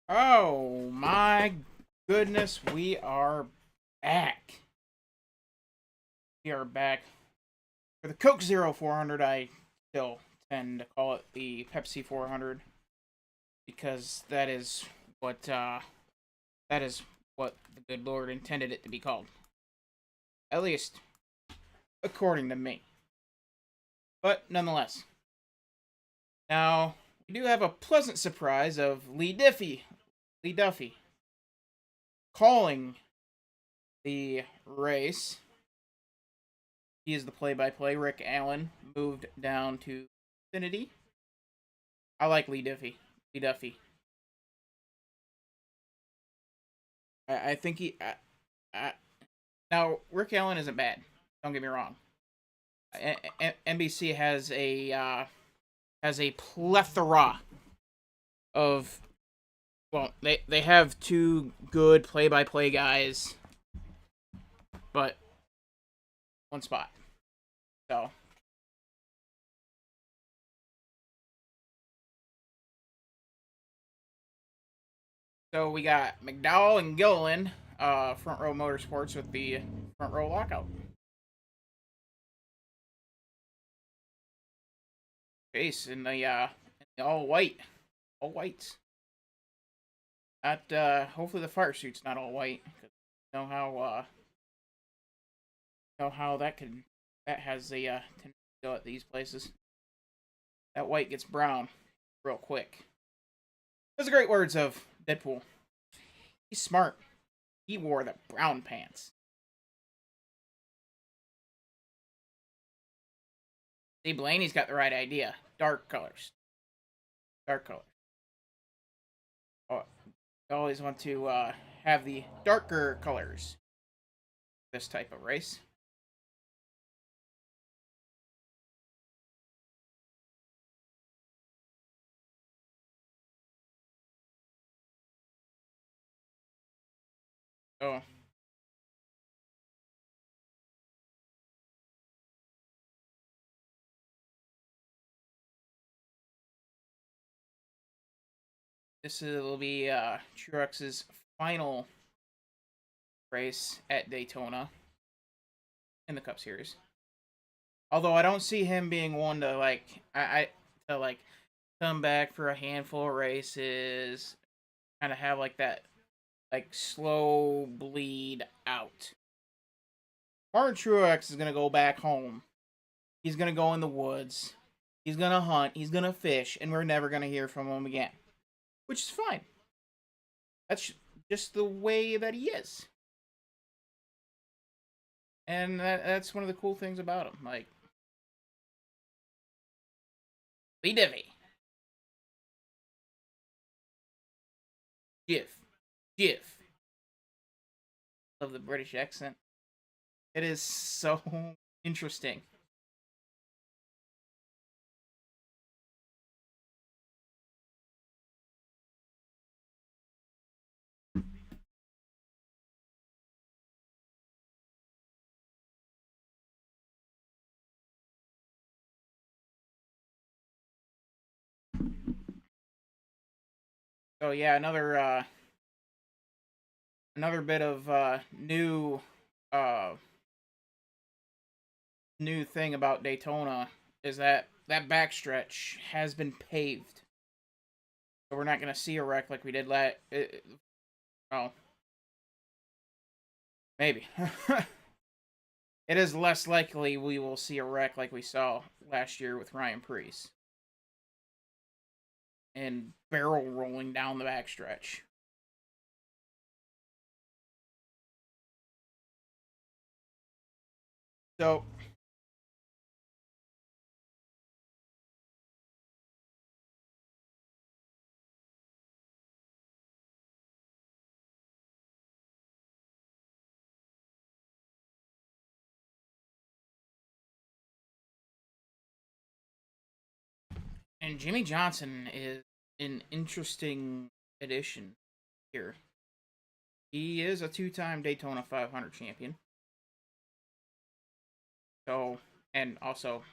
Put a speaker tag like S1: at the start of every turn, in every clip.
S1: Oh my goodness, we are back. We are back for the Coke Zero 400. I still tend to call it the Pepsi 400 because what uh, that is what the good Lord intended it to be called, at least according to me. But nonetheless, now we do have a pleasant surprise of Lee Duffy, calling the race. He is the play-by-play. Rick Allen moved down to Infinity. I like Lee Duffy. Lee Duffy. I think I, now Rick Allen isn't bad. Don't get me wrong. NBC has a plethora of they have two good play-by-play guys, but one spot. So we got McDowell and Gilliland, Front Row Motorsports with the front row lockout. Chase in the all whites. Not hopefully the fire suit's not all white. You know how that has a tendency to go at these places. That white gets brown real quick. Those are great words of Deadpool. He's smart. He wore the brown pants. See, Blaney's got the right idea. Dark colors. Dark colors. Oh, I always want to have the darker colors. This type of race. Oh, this will be Truex's final race at Daytona in the Cup Series. Although I don't see him being one to to like come back for a handful of races, kind of have like that slow bleed out. Martin Truex is gonna go back home. He's gonna go in the woods. He's gonna hunt. He's gonna fish, and we're never gonna hear from him again, which is fine. That's just the way that he is, and that's one of the cool things about him. Like Lee Divvy, Jiff, Jiff. Love the British accent. It is so interesting. So yeah, another bit of uh new thing about Daytona is that that backstretch has been paved. So we're not going to see a wreck like we did oh, maybe. It is less likely we will see a wreck like we saw last year with Ryan Preece and barrel rolling down the backstretch. So and Jimmy Johnson is an interesting addition here. He is a two-time Daytona 500 champion. So, and also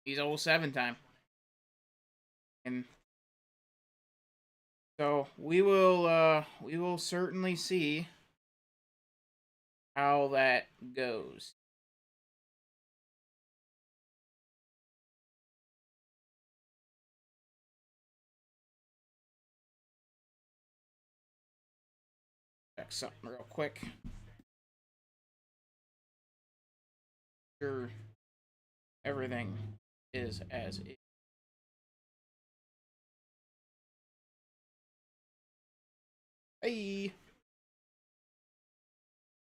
S1: he's a 07 time. And So we will certainly see how that goes. Check something real quick. Sure, everything is as it. Hey,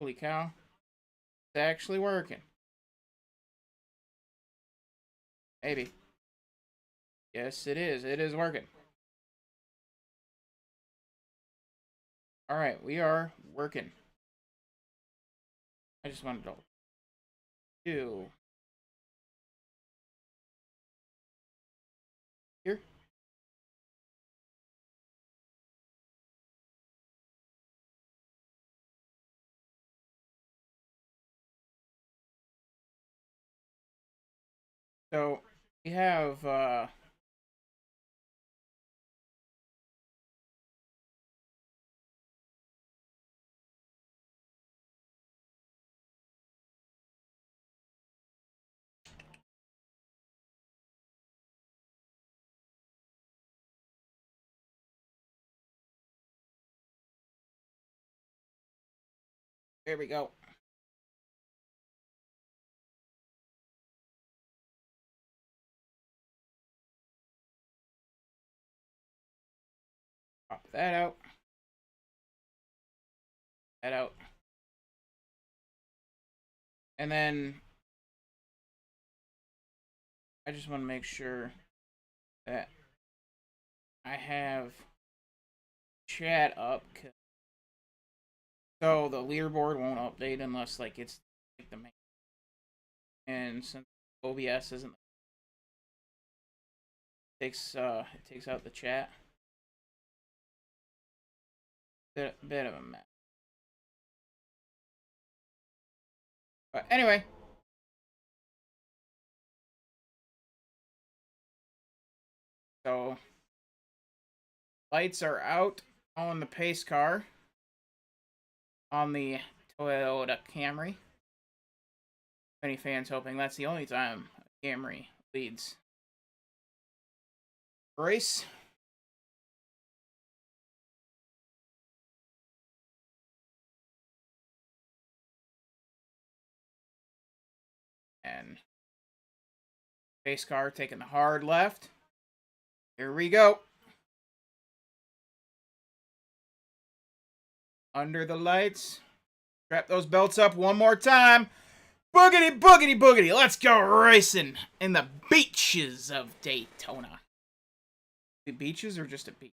S1: holy cow! It's actually working. Maybe. Yes, it is. It is working. All right, we are working. I just wanted to do here. So we have there we go. Pop that out. That out. And then I just want to make sure that I have chat up, so the leaderboard won't update unless like it's like the main. And since OBS isn't it takes out the chat. Bit of a mess. But anyway, so lights are out on the pace car on the Toyota Camry. Many fans hoping that's the only time Camry leads race. And pace car taking the hard left. Here we go. Under the lights. Strap those belts up one more time. Boogity, boogity, boogity. Let's go racing in the beaches of Daytona. The beaches or just a beach?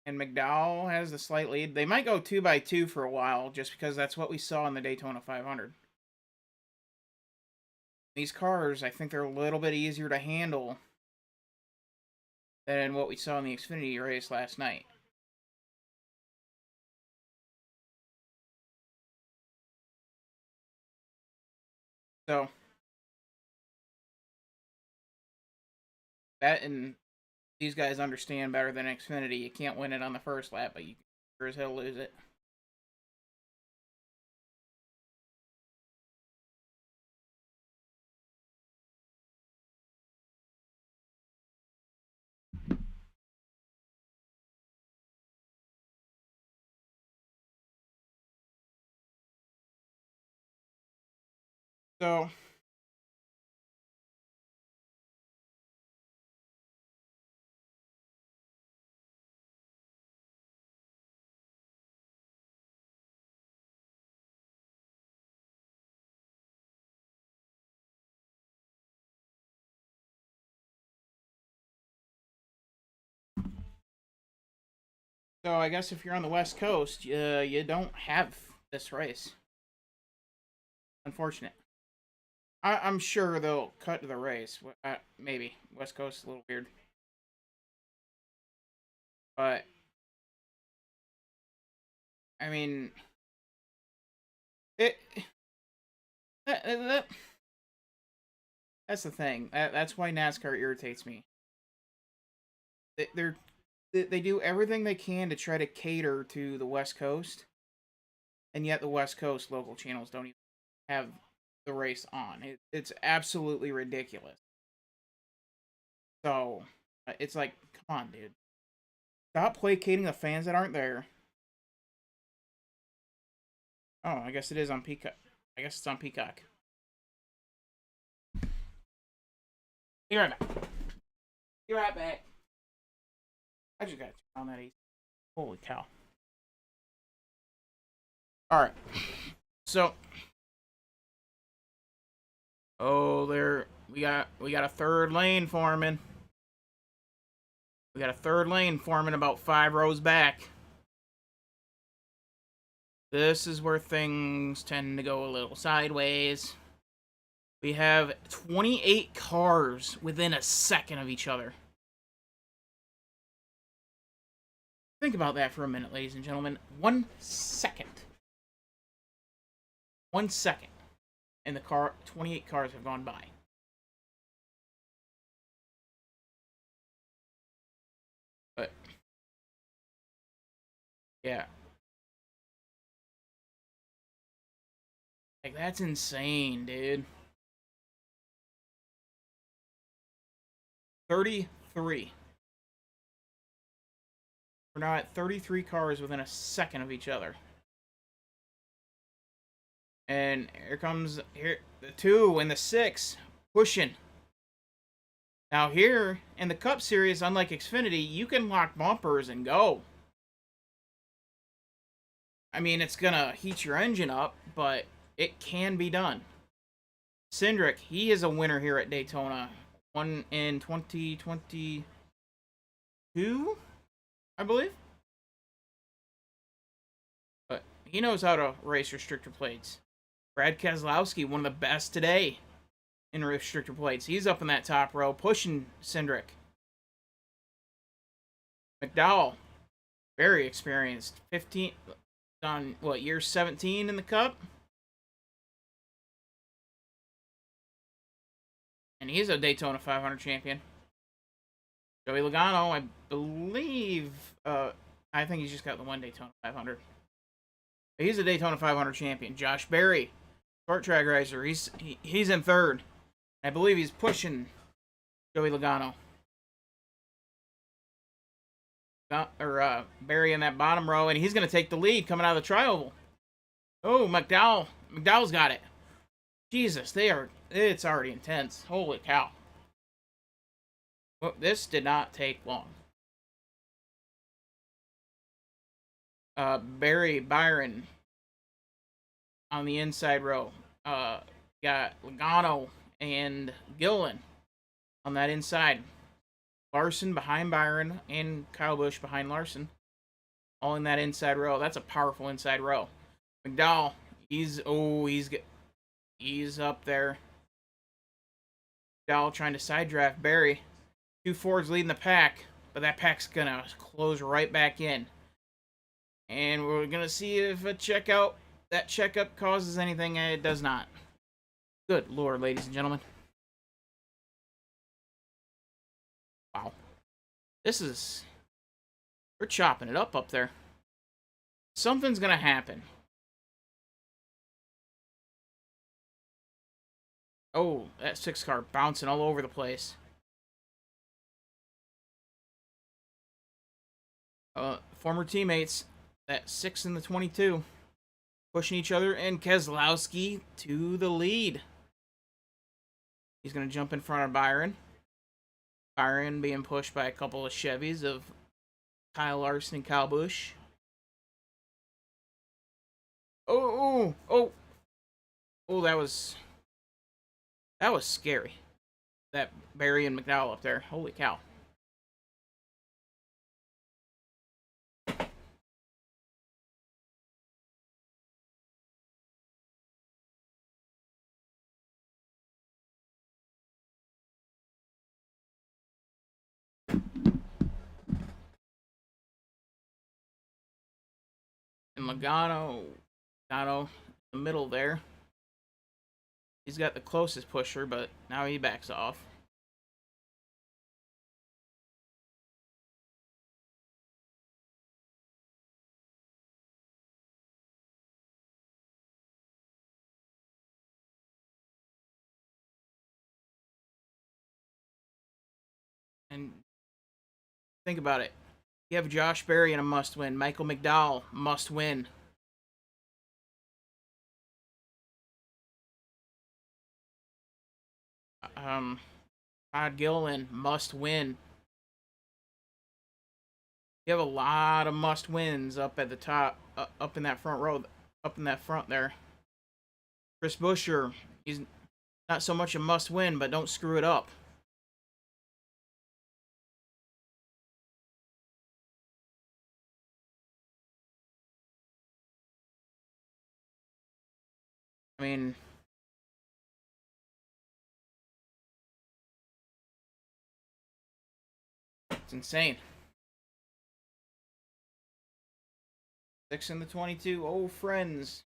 S1: And McDowell has the slight lead. They might go 2x2 for a while just because that's what we saw in the Daytona 500. These cars, I think they're a little bit easier to handle than what we saw in the Xfinity race last night. So, that and these guys understand better than Xfinity. You can't win it on the first lap, but you sure as hell lose it. So, So I guess if you're on the West Coast, you don't have this race. Unfortunate. I'm sure they'll cut to the race. Maybe West Coast is a little weird, but I mean, it that, that, that's the thing. That's why NASCAR irritates me. They do everything they can to try to cater to the West Coast, and yet the West Coast local channels don't even have the race on. It's absolutely ridiculous. So it's like, come on, dude. Stop placating the fans that aren't there. Oh, I guess it is on Peacock. I guess it's on Peacock. Be right back. Be right back. I just got to turn on that AC. Holy cow. Alright. So. Oh, there. We got a third lane forming. We got a third lane forming about 5 rows back. This is where things tend to go a little sideways. We have 28 cars within a second of each other. Think about that for a minute, ladies and gentlemen. 1 second. 1 second. And 28 cars have gone by. But, yeah. Like, that's insane, dude. 33. We're now at 33 cars within a second of each other. And here comes the 2 and the 6 pushing. Now here in the Cup Series, unlike Xfinity, you can lock bumpers and go. I mean, it's gonna heat your engine up, but it can be done. Cindric, he is a winner here at Daytona. Won in 2022, I believe. But he knows how to race restrictor plates. Brad Keselowski, one of the best today in restrictor plates. He's up in that top row, pushing Cindric. McDowell, very experienced. 15, on what, year 17 in the Cup? And he's a Daytona 500 champion. Joey Logano, I believe, I think he's just got the one Daytona 500. He's a Daytona 500 champion. Josh Berry, short track racer, he's in third. I believe he's pushing Joey Logano. Berry in that bottom row, and he's going to take the lead coming out of the tri-oval. Oh, McDowell's got it. Jesus, it's already intense. Holy cow. Well, this did not take long. Byron on the inside row. Got Logano and Gillen on that inside. Larson behind Byron and Kyle Busch behind Larson. All in that inside row. That's a powerful inside row. McDowell, he's up there. McDowell trying to side draft Berry. 2 Fords leading the pack, but that pack's gonna close right back in. And we're gonna see if that checkup causes anything. It does not. Good Lord, ladies and gentlemen. Wow. We're chopping it up there. Something's gonna happen. Oh, that 6 car bouncing all over the place. Former teammates, that 6 and the 22, pushing each other, and Keselowski to the lead. He's going to jump in front of Byron. Byron being pushed by a couple of Chevys of Kyle Larson and Kyle Busch. Oh, that was scary. That Berry and McDowell up there. Holy cow. And Logano the middle there. He's got the closest pusher, but now he backs off. And think about it. You have Josh Berry in a must win. Michael McDowell, must win. Um, Todd Gilliland, must win. You have a lot of must wins up at the top, up in that front row, up in that front there. Chris Buescher, he's not so much a must win, but don't screw it up. I mean, it's insane. 6 in the 22, old friends.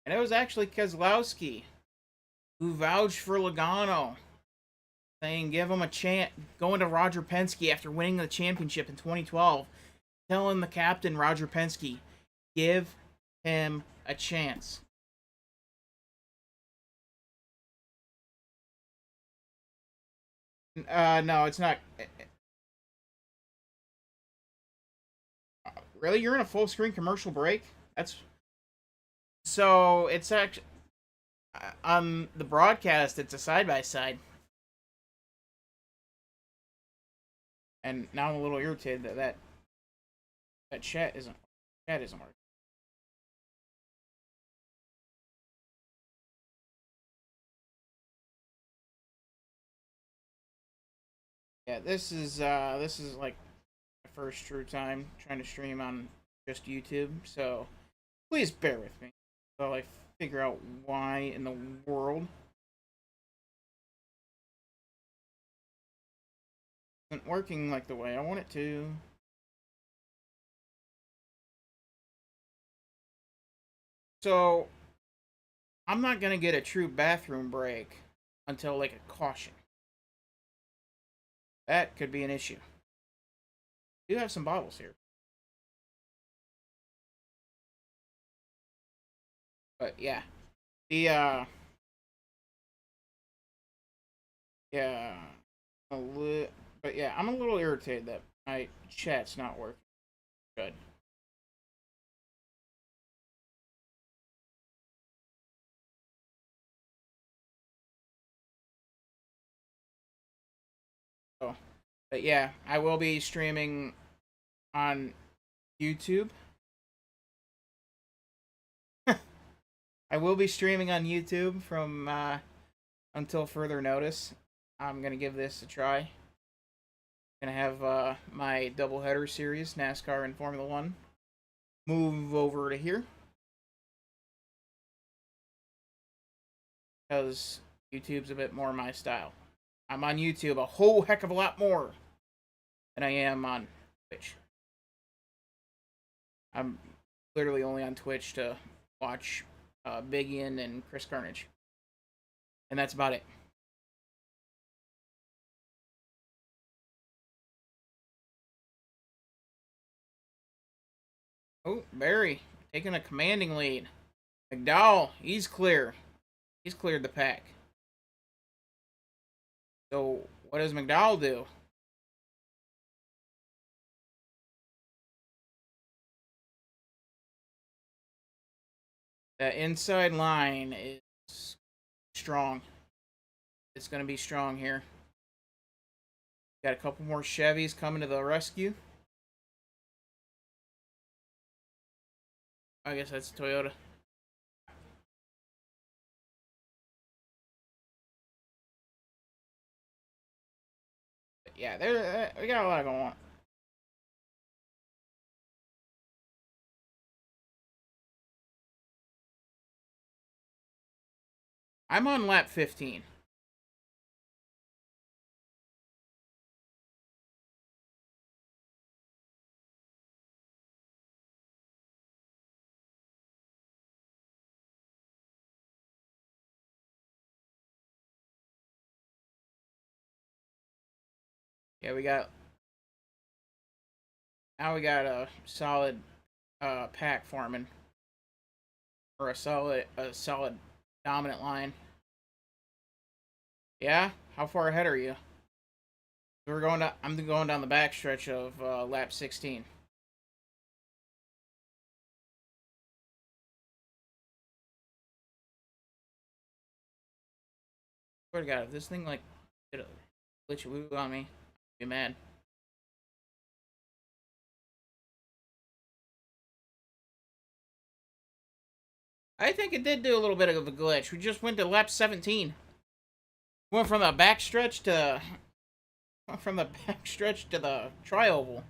S1: And it was actually Keselowski who vouched for Logano, saying give him a chance, going to Roger Penske after winning the championship in 2012, telling the captain, Roger Penske, give him a chance. No, it's not. Really? You're in a full screen commercial break? That's so. It's actually on the broadcast. It's a side by side, and now I'm a little irritated that chat isn't working. Yeah, this is like my first true time trying to stream on just YouTube, so please bear with me while I figure out why in the world isn't working like the way I want it to. So I'm not gonna get a true bathroom break until like a caution. That could be an issue. I do have some bottles here, but yeah, the yeah, but yeah, I'm a little irritated that my chat's not working good. So, but yeah, I will be streaming on YouTube. I will be streaming on YouTube from until further notice. I'm gonna give this a try. Gonna have my doubleheader series, NASCAR and Formula One, move over to here because YouTube's a bit more my style. I'm on YouTube a whole heck of a lot more than I am on Twitch. I'm literally only on Twitch to watch Big Ian and Chris Carnage, and that's about it. Oh, Barry taking a commanding lead. McDowell, he's clear. He's cleared the pack. So what does McDowell do? That inside line is strong. It's going to be strong here. Got a couple more Chevys coming to the rescue. I guess that's Toyota. But yeah, we got a lot going on. I'm on lap 15. Yeah, we got now we got a solid pack forming, or a solid dominant line. Yeah, how far ahead are you? We're going down. I'm going down the back stretch of lap 16. Swear to God, if this thing like did a glitch woo on me, I'd be mad. I think it did do a little bit of a glitch. We just went to lap 17. Went from the back stretch to the tri-oval.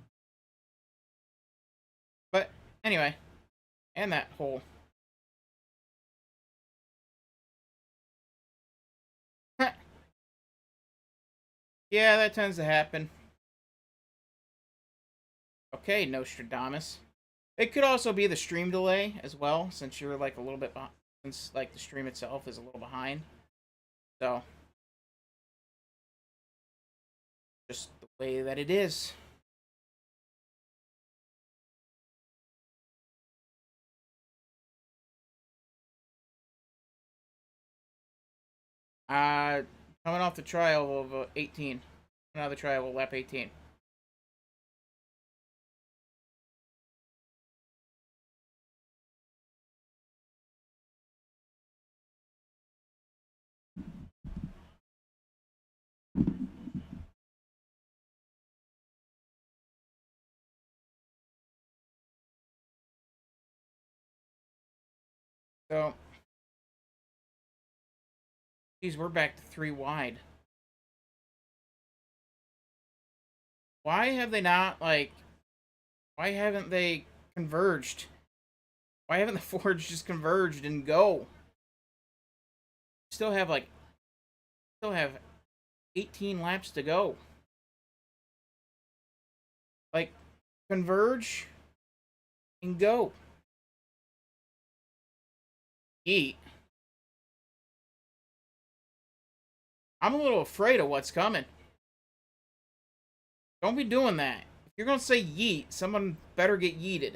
S1: But anyway, and that hole. Yeah, that tends to happen. Okay, Nostradamus. It could also be the stream delay as well, since you're like a little bit behind, since like the stream itself is a little behind. So, just the way that it is. Uh, Coming off the trial of 18. Another trial of lap 18. So, geez, we're back to 3 wide. Why have they not, like, why haven't they converged? Why haven't the Fords just converged and go? Still have, like, still have 18 laps to go. Like, converge and go. Eat. I'm a little afraid of what's coming. Don't be doing that. If you're gonna say yeet, someone better get yeeted.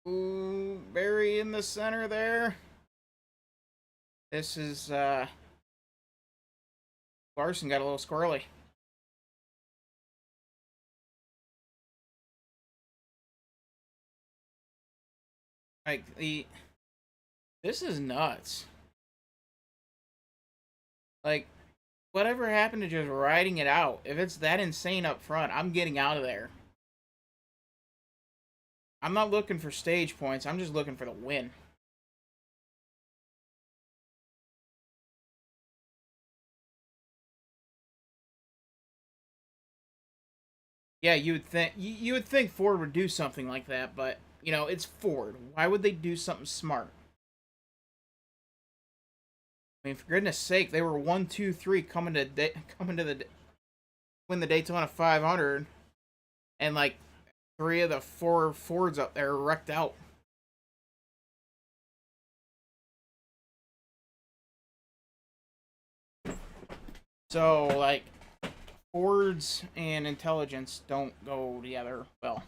S1: Ooh, Barry in the center there. This is, Larson got a little squirrely. Like, this is nuts. Like, whatever happened to just riding it out? If it's that insane up front, I'm getting out of there. I'm not looking for stage points. I'm just looking for the win. Yeah, you would think Ford would do something like that, but you know it's Ford. Why would they do something smart? I mean, for goodness sake, they were 1, 2, 3 coming to the win the Daytona 500, and like 3 of the 4 Fords up there wrecked out. So like Fords and intelligence don't go together well.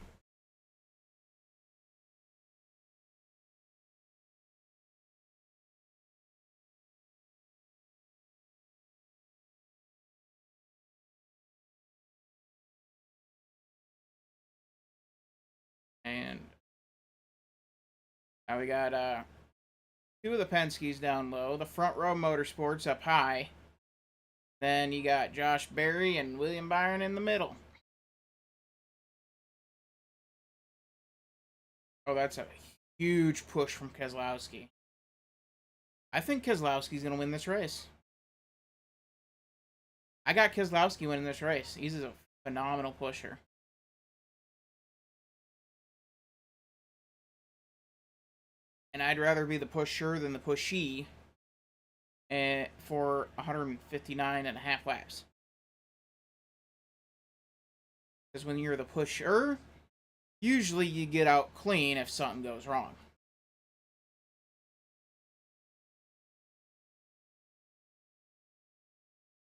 S1: And now we got 2 of the Penske's down low, the front row Motorsports up high. Then you got Josh Berry and William Byron in the middle. Oh, that's a huge push from Keselowski. I think Keselowski's going to win this race. I got Keselowski winning this race. He's a phenomenal pusher. And I'd rather be the pusher than the pushy for 159 and a half laps. Because when you're the pusher, usually you get out clean if something goes wrong.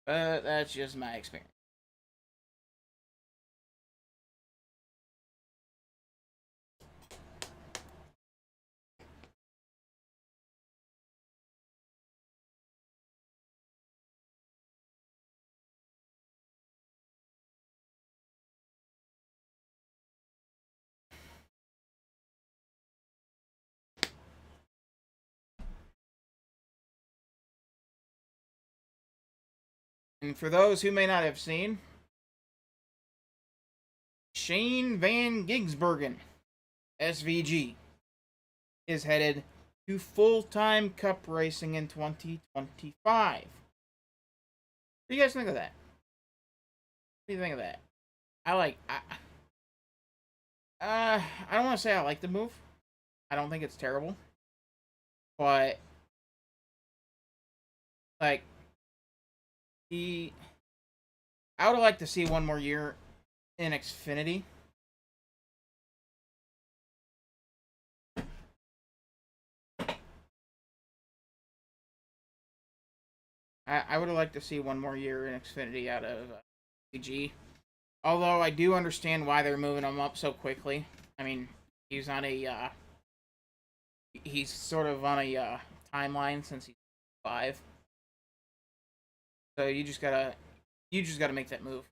S1: But that's just my experience. And for those who may not have seen, Shane Van Gisbergen, SVG, is headed to full-time Cup racing in 2025. What do you guys think of that? What do you think of that? I don't want to say I like the move. I don't think it's terrible. But like I would like to see one more year in Xfinity. I would like to see one more year in Xfinity out of CG. Although I do understand why they're moving him up so quickly. I mean, he's on a he's sort of on a timeline since he's 5. So you just gotta make that move.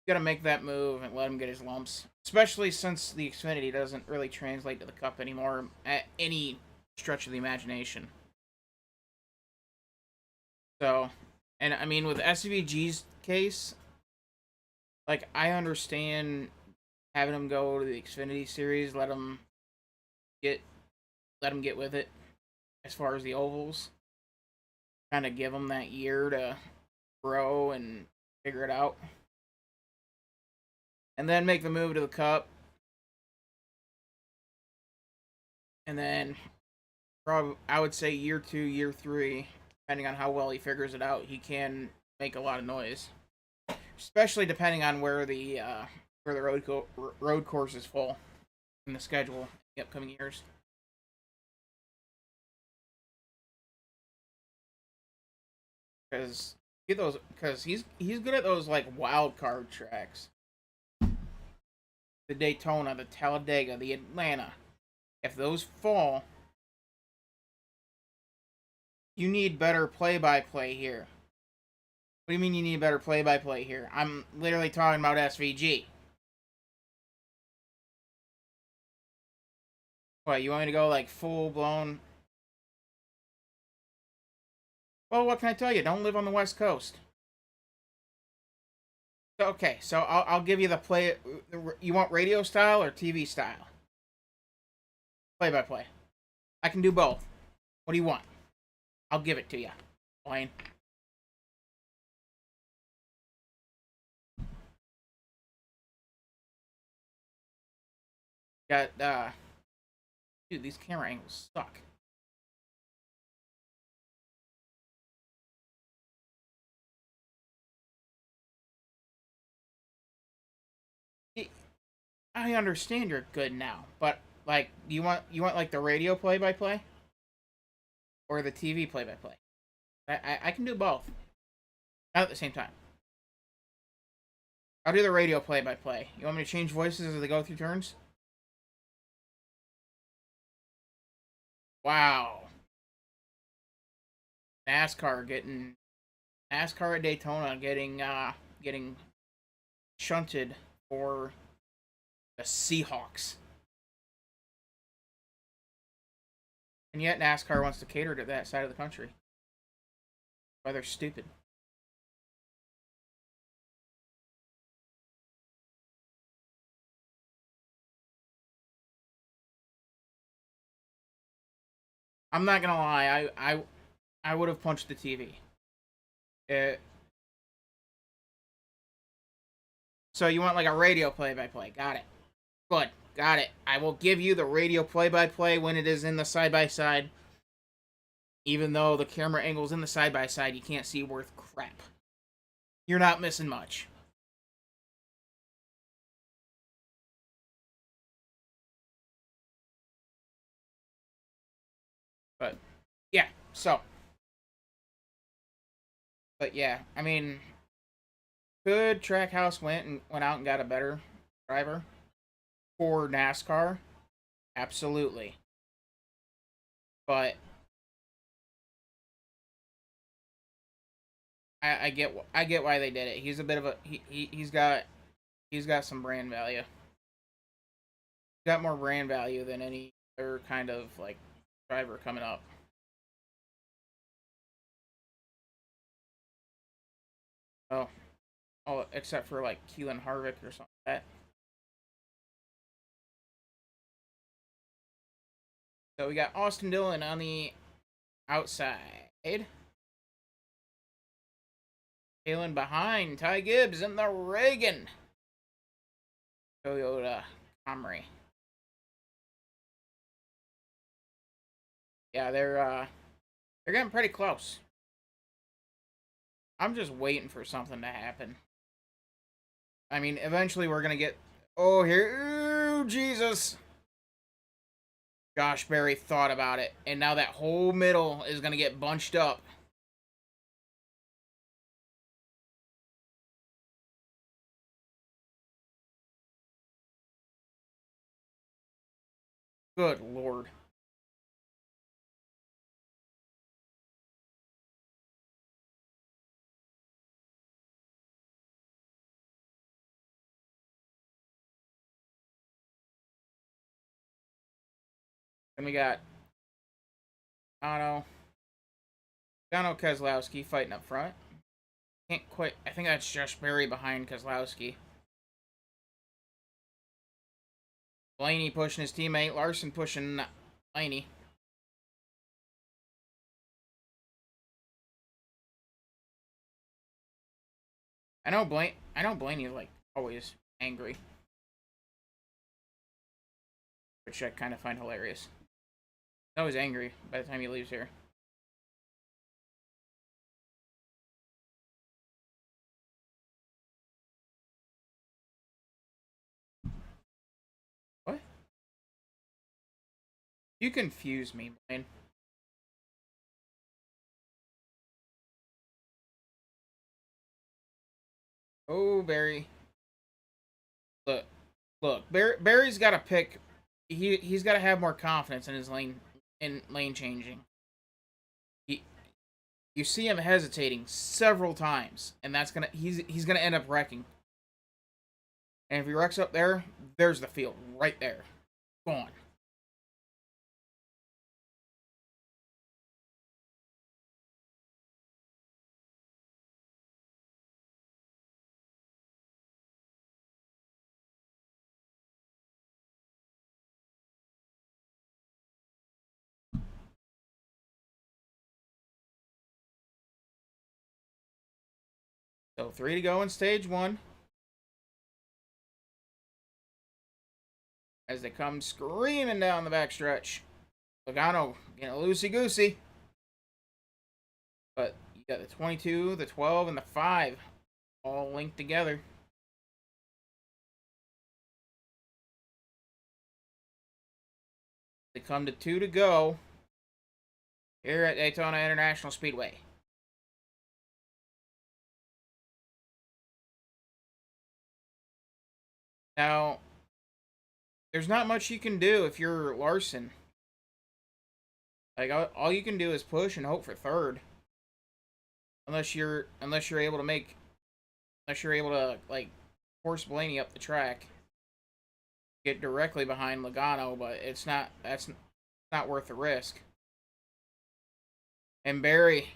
S1: You gotta make that move and let him get his lumps. Especially since the Xfinity doesn't really translate to the Cup anymore at any stretch of the imagination. So, and I mean with SVG's case, like I understand having him go to the Xfinity series, get let him get with it as far as the ovals. Kind of give him that year to grow and figure it out. And then make the move to the Cup. And then probably I would say year 2, year 3, depending on how well he figures it out, he can make a lot of noise. Especially depending on where the road courses fall in the schedule in the upcoming years. Because he's good at those like wild card tracks. The Daytona, the Talladega, the Atlanta. If those fall, you need better play-by-play here. What do you mean you need better play-by-play here? I'm literally talking about SVG. What, you want me to go like full-blown? Well, what can I tell you? Don't live on the West Coast. Okay, so I'll give you the play. You want radio style or TV style? Play-by-play. I can do both. What do you want? I'll give it to you. Wayne. Got, dude, these camera angles suck. I understand you're good now, but like, you want like the radio play-by-play or the TV play-by-play? I can do both, not at the same time. I'll do the radio play-by-play. You want me to change voices as they go through turns? Wow. NASCAR at Daytona getting shunted for the Seahawks. And yet NASCAR wants to cater to that side of the country. Why they're stupid. I'm not gonna lie, I would have punched the TV. So you want like a radio play-by-play? Got it. Good. Got it. I will give you the radio play-by-play when it is in the side-by-side. Even though the camera angle's in the side-by-side, you can't see worth crap. You're not missing much. But yeah, so. But yeah, I mean, could Trackhouse went out and got a better driver for NASCAR? Absolutely. But I get why they did it. He's a bit of a he's got some brand value. He's got more brand value than any other kind of like driver coming up. Oh, oh, except for like Keelan Harvick or something like that. So we got Austin Dillon on the outside. Kalen behind. Ty Gibbs in the Reagan. Toyota Camry. Yeah, they're getting pretty close. I'm just waiting for something to happen. I mean, eventually we're gonna get. Oh, here, ooh, Jesus! Josh Berry thought about it, and now that whole middle is gonna get bunched up. Good Lord. And we got Ano, Dano Keselowski fighting up front. Can't quite. I think that's Josh Berry behind Keselowski. Blaney pushing his teammate. Larson pushing Blaney. I know Blaney is like always angry, which I kind of find hilarious. He's always angry by the time he leaves here. What? You confuse me, Blaine. Oh, Barry. Look, Barry's got to pick. He's got to have more confidence in his lane changing. He You see him hesitating several times, and he's gonna end up wrecking. And if he wrecks up there, there's the field right there, gone. So 3 to go in stage 1. As they come screaming down the backstretch. Logano getting loosey-goosey. But you got the 22, the 12, and the 5 all linked together. They come to 2 to go here at Daytona International Speedway. Now, there's not much you can do if you're Larson. Like all you can do is push and hope for third. Unless you're able to like force Blaney up the track, get directly behind Logano, but that's not worth the risk. And Barry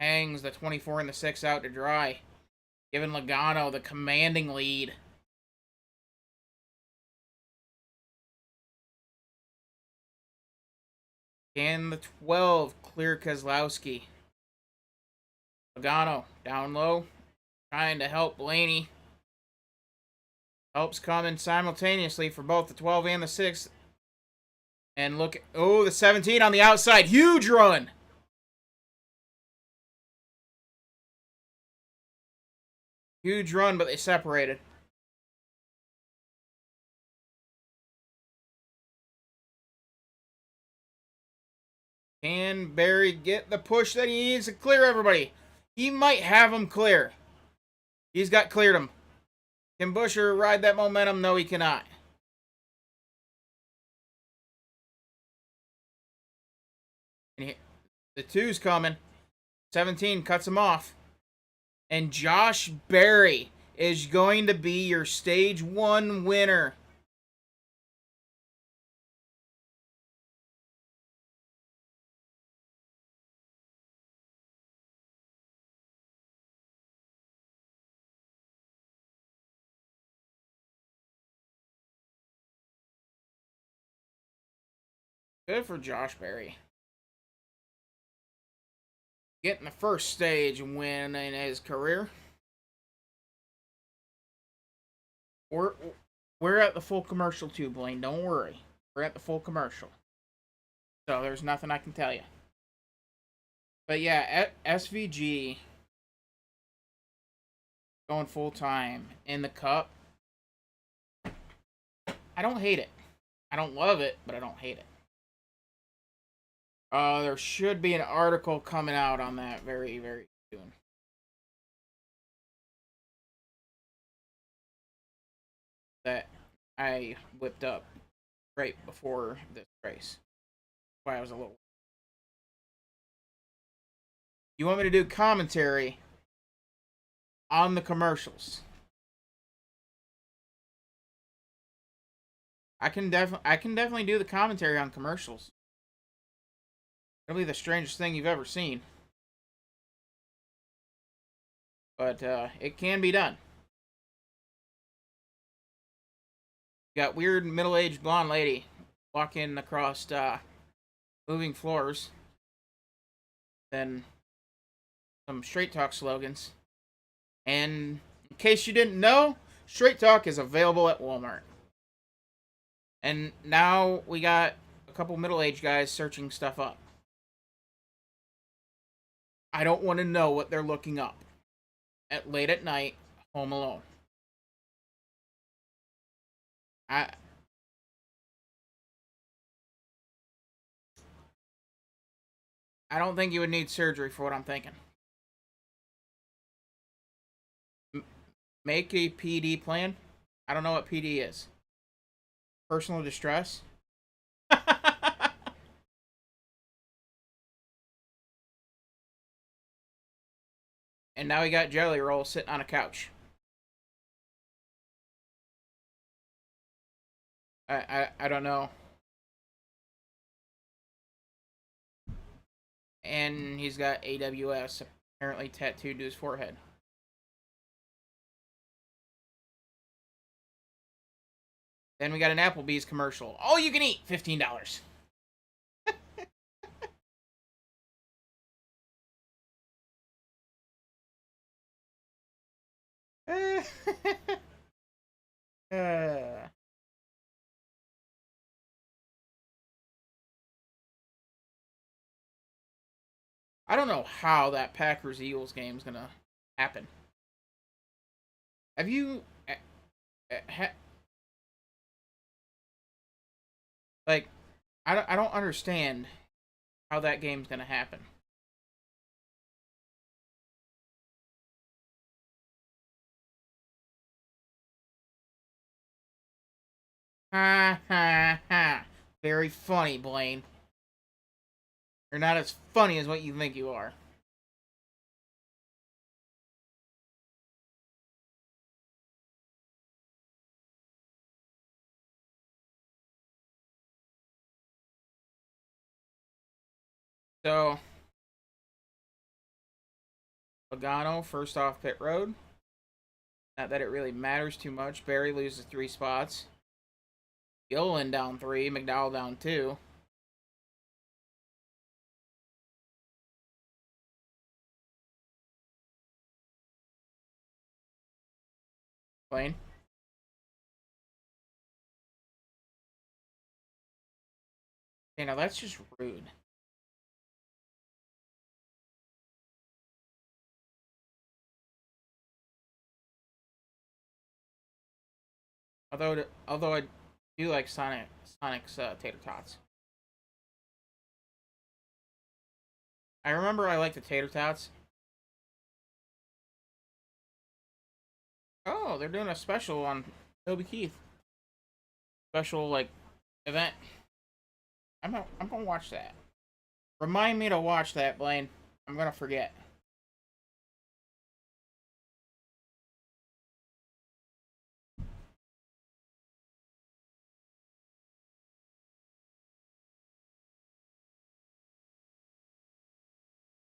S1: hangs the 24 and the 6 out to dry, giving Logano the commanding lead. Can the 12 clear Keselowski? Logano down low, trying to help Blaney. Helps coming simultaneously for both the 12 and the 6. And look, oh, the 17 on the outside. Huge run. Huge run, but they separated. Can Barry get the push that he needs to clear everybody? He might have him clear. He's got cleared him. Can Busher ride that momentum? No, he cannot. And the 2's coming. 17 cuts him off. And Josh Berry is going to be your Stage 1 winner. Good for Josh Berry. Getting the first stage win in his career. We're at the full commercial too, Blaine. Don't worry. We're at the full commercial. So there's nothing I can tell you. But yeah, SVG going full time in the Cup. I don't hate it. I don't love it, but I don't hate it. There should be an article coming out on that very, very soon. That I whipped up right before this race. That's why I was a little. You want me to do commentary on the commercials? I can definitely do the commentary on commercials. It'll be the strangest thing you've ever seen. But it can be done. Got weird middle-aged blonde lady walking across moving floors. Then some Straight Talk slogans. And in case you didn't know, Straight Talk is available at Walmart. And now we got a couple middle-aged guys searching stuff up. I don't want to know what they're looking up at late at night, home alone. I don't think you would need surgery for what I'm thinking. Make a PD plan. I don't know what PD is. Personal distress. And now we got Jelly Roll sitting on a couch. I don't know. And he's got AWS apparently tattooed to his forehead. Then we got an Applebee's commercial. All you can eat, $15. I don't know how that Packers Eagles game is gonna happen. Have you like I don't understand how that game's gonna happen. Ha ha ha. Very funny, Blaine. You're not as funny as what you think you are. So, Logano, first off pit road. Not that it really matters too much. Barry loses 3 spots. Gilliland down 3. McDowell down 2. Blaine. Okay, now that's just rude. Although I do like Sonic's tater tots. I remember I liked the tater tots. Oh, they're doing a special on Toby Keith. Special, like, event. I'm gonna watch that. Remind me to watch that, Blaine. I'm gonna forget.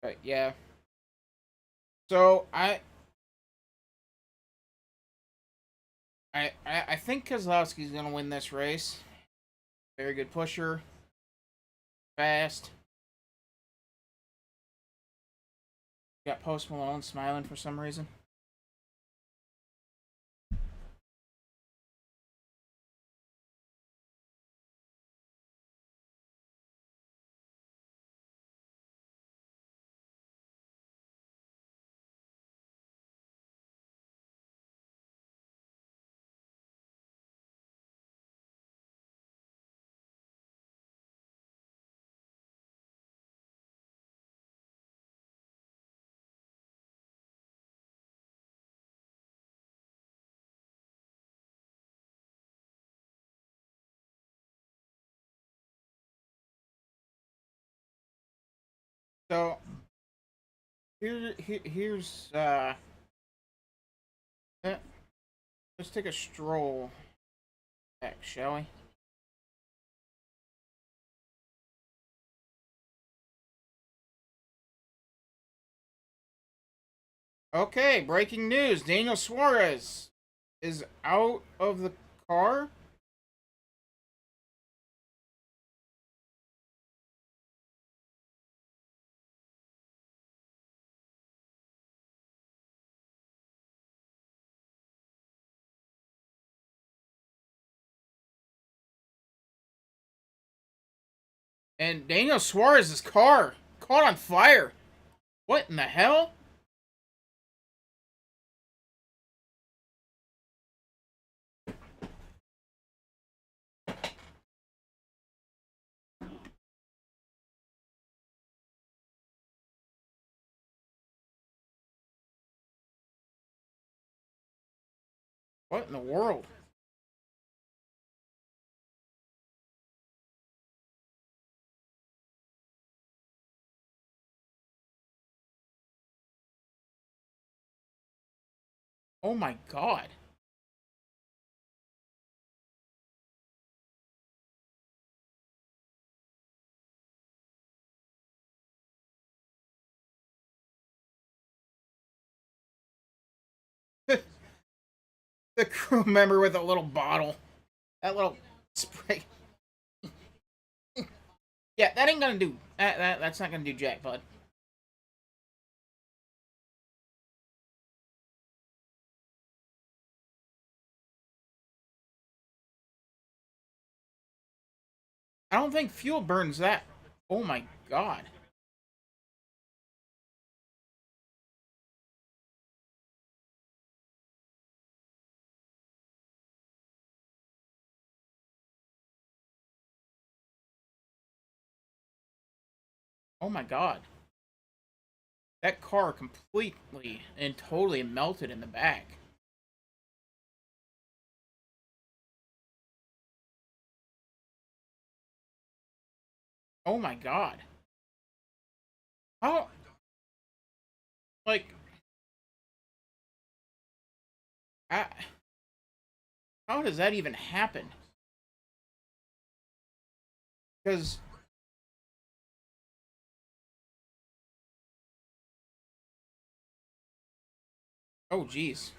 S1: But yeah. So I think Kozlowski's gonna win this race. Very good pusher. Fast. Got Post Malone smiling for some reason. So here's eh, let's take a stroll back, shall we? Okay, breaking news. Daniel Suarez is out of the car. And Daniel Suarez's car caught on fire. What in the hell? What in the world? Oh my god. The crew member with a little bottle. That little spray. Yeah, that ain't gonna do. That's not gonna do jack, bud. I don't think fuel burns that. Oh my god. Oh my god. That car completely and totally melted in the back. Oh my god. How, like, I, how does that even happen? Because, oh geez.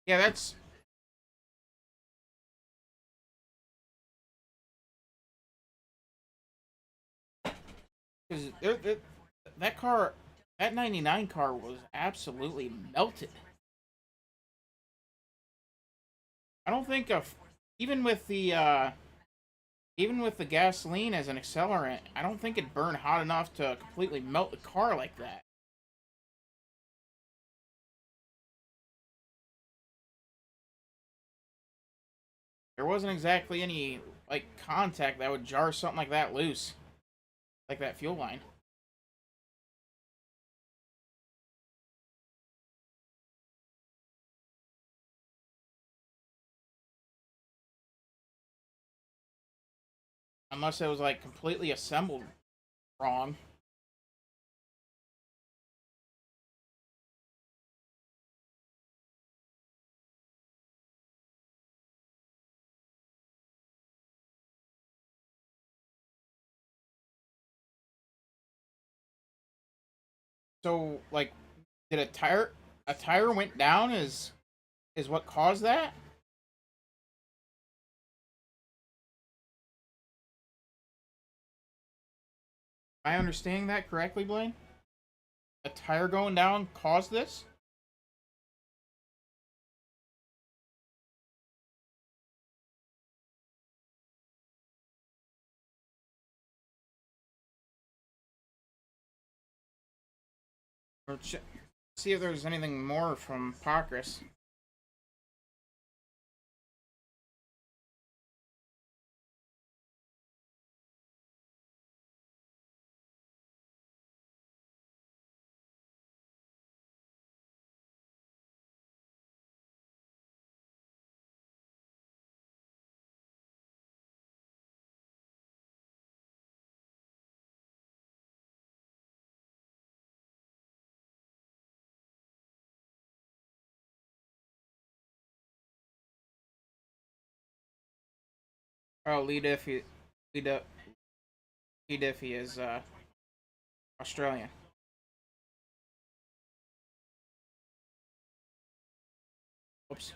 S1: Yeah, that's, because that car, that 99 car was absolutely melted. I don't think of, even with the, even with the gasoline as an accelerant, I don't think it burned hot enough to completely melt the car like that. There wasn't exactly any like contact that would jar something like that loose, like that fuel line. Unless it was like completely assembled wrong. So like, did a tire went down? Is what caused that? Am I understanding that correctly, Blaine? A tire going down caused this? Or see if there's anything more from Pockrass. Oh, Lee Diffie, Lee Diffie is Australian. Oops.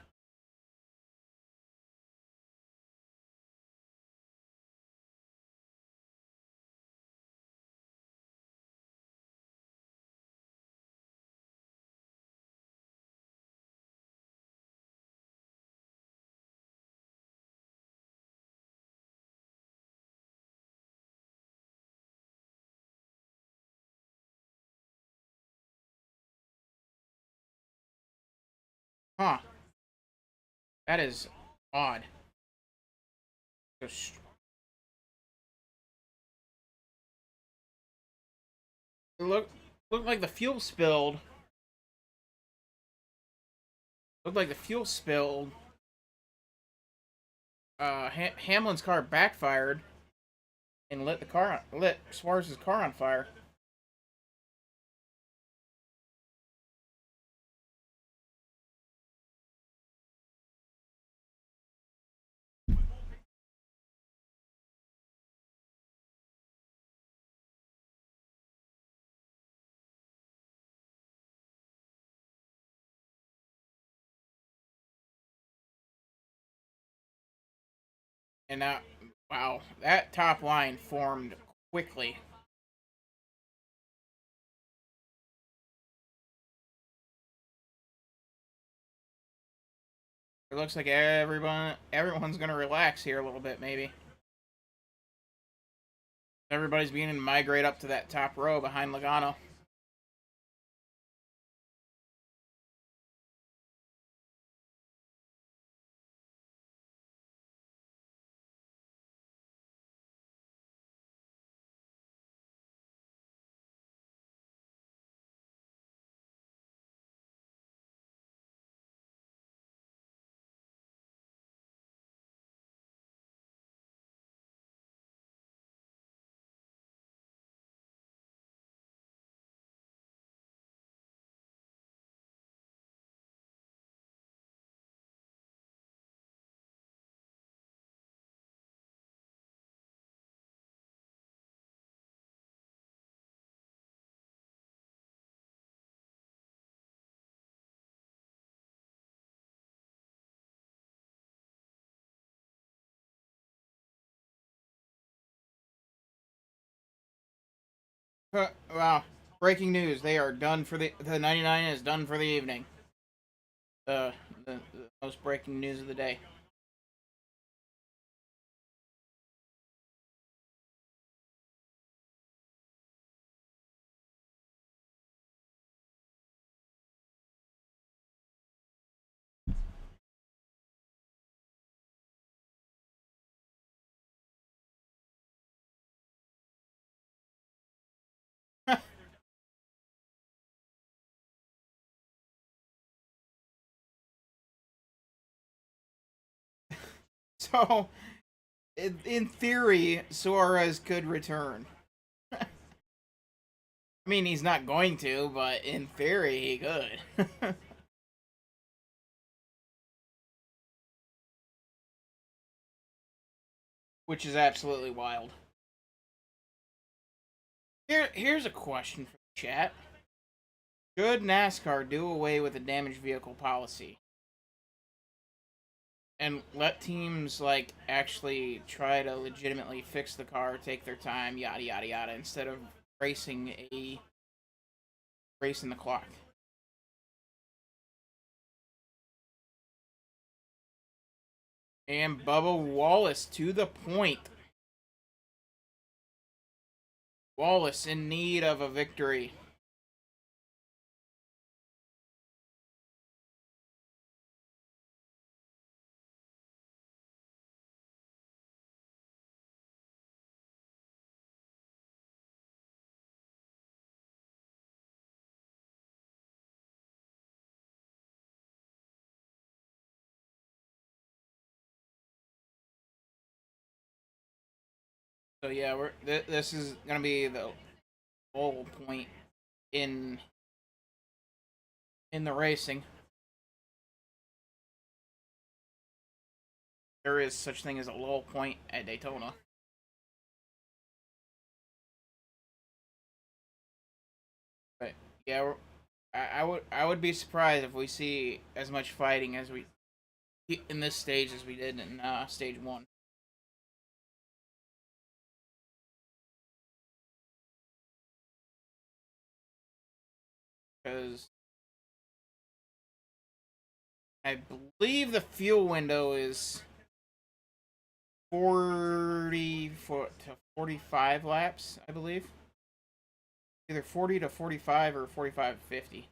S1: Huh. That is odd. It looked like the fuel spilled. Looked like the fuel spilled. Hamlin's car backfired and lit Suarez's car on fire. And now, wow, that top line formed quickly. It looks like everyone's gonna relax here a little bit, maybe. Everybody's beginning to migrate up to that top row behind Logano. Wow. Breaking news. They are done for the 99 is done for the evening. The most breaking news of the day. So, in theory, Suarez could return. I mean, he's not going to, but in theory, he could. Which is absolutely wild. Here's a question for the chat. Should NASCAR do away with the damaged vehicle policy and let teams like actually try to legitimately fix the car, take their time, yada yada yada, instead of racing a racing the clock? And Bubba Wallace to the point. Wallace in need of a victory. So yeah, this is gonna be the whole point in the racing. There is such thing as a low point at Daytona. But yeah, I would be surprised if we see as much fighting as we in this stage as we did in stage one. Because I believe the fuel window is 40 to 45 laps. I believe either 40 to 45 or 45 to 50.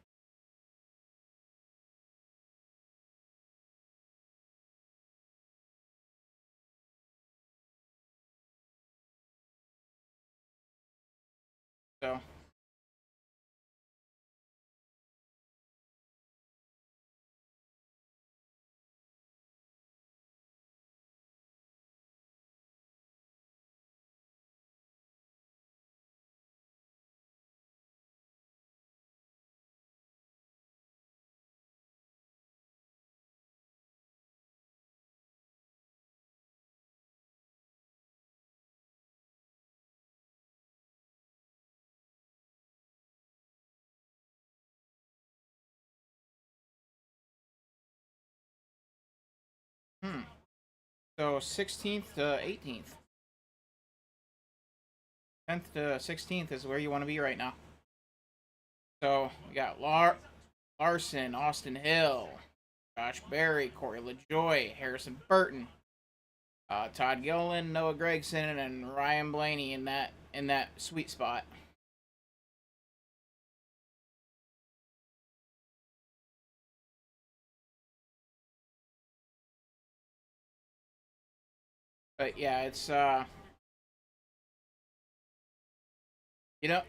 S1: So hmm. So 16th to 18th. 10th to 16th is where you want to be right now. So we got Larson, Austin Hill, Josh Berry, Corey LaJoy, Harrison Burton, Todd Gilliland, Noah Gragson, and Ryan Blaney in that sweet spot. But yeah, it's you know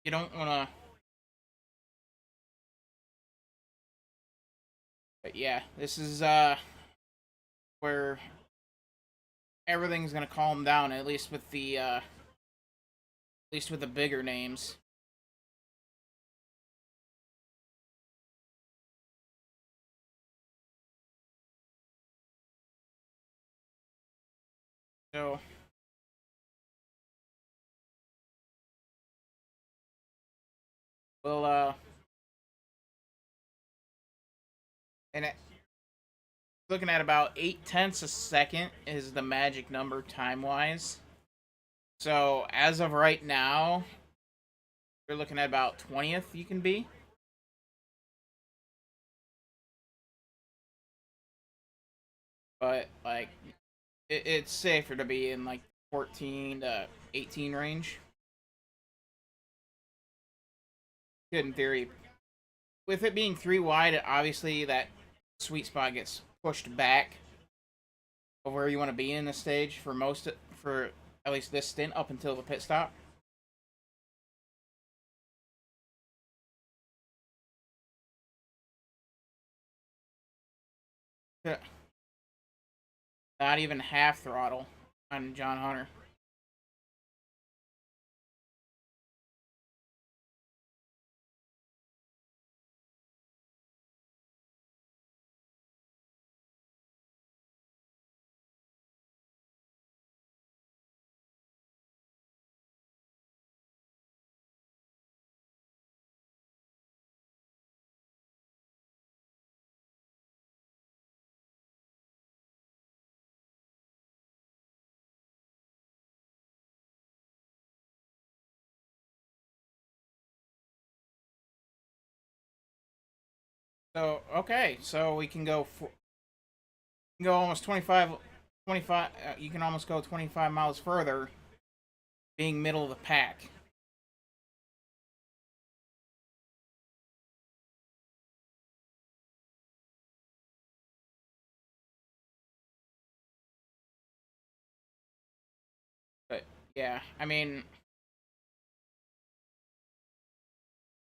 S1: you don't want to. But yeah, this is where everything's gonna calm down, at least with the bigger names. So we'll and looking at about 8/10 a second is the magic number time wise. So as of right now, you're looking at about 20th you can be. But like it's safer to be in like 14 to 18 range. Good in theory. With it being three wide, obviously that sweet spot gets pushed back of where you want to be in the stage for at least this stint up until the pit stop. Yeah. Not even half throttle on John Hunter. So, okay, so we can go almost 25. You can almost go 25 miles further, being middle of the pack. But yeah, I mean,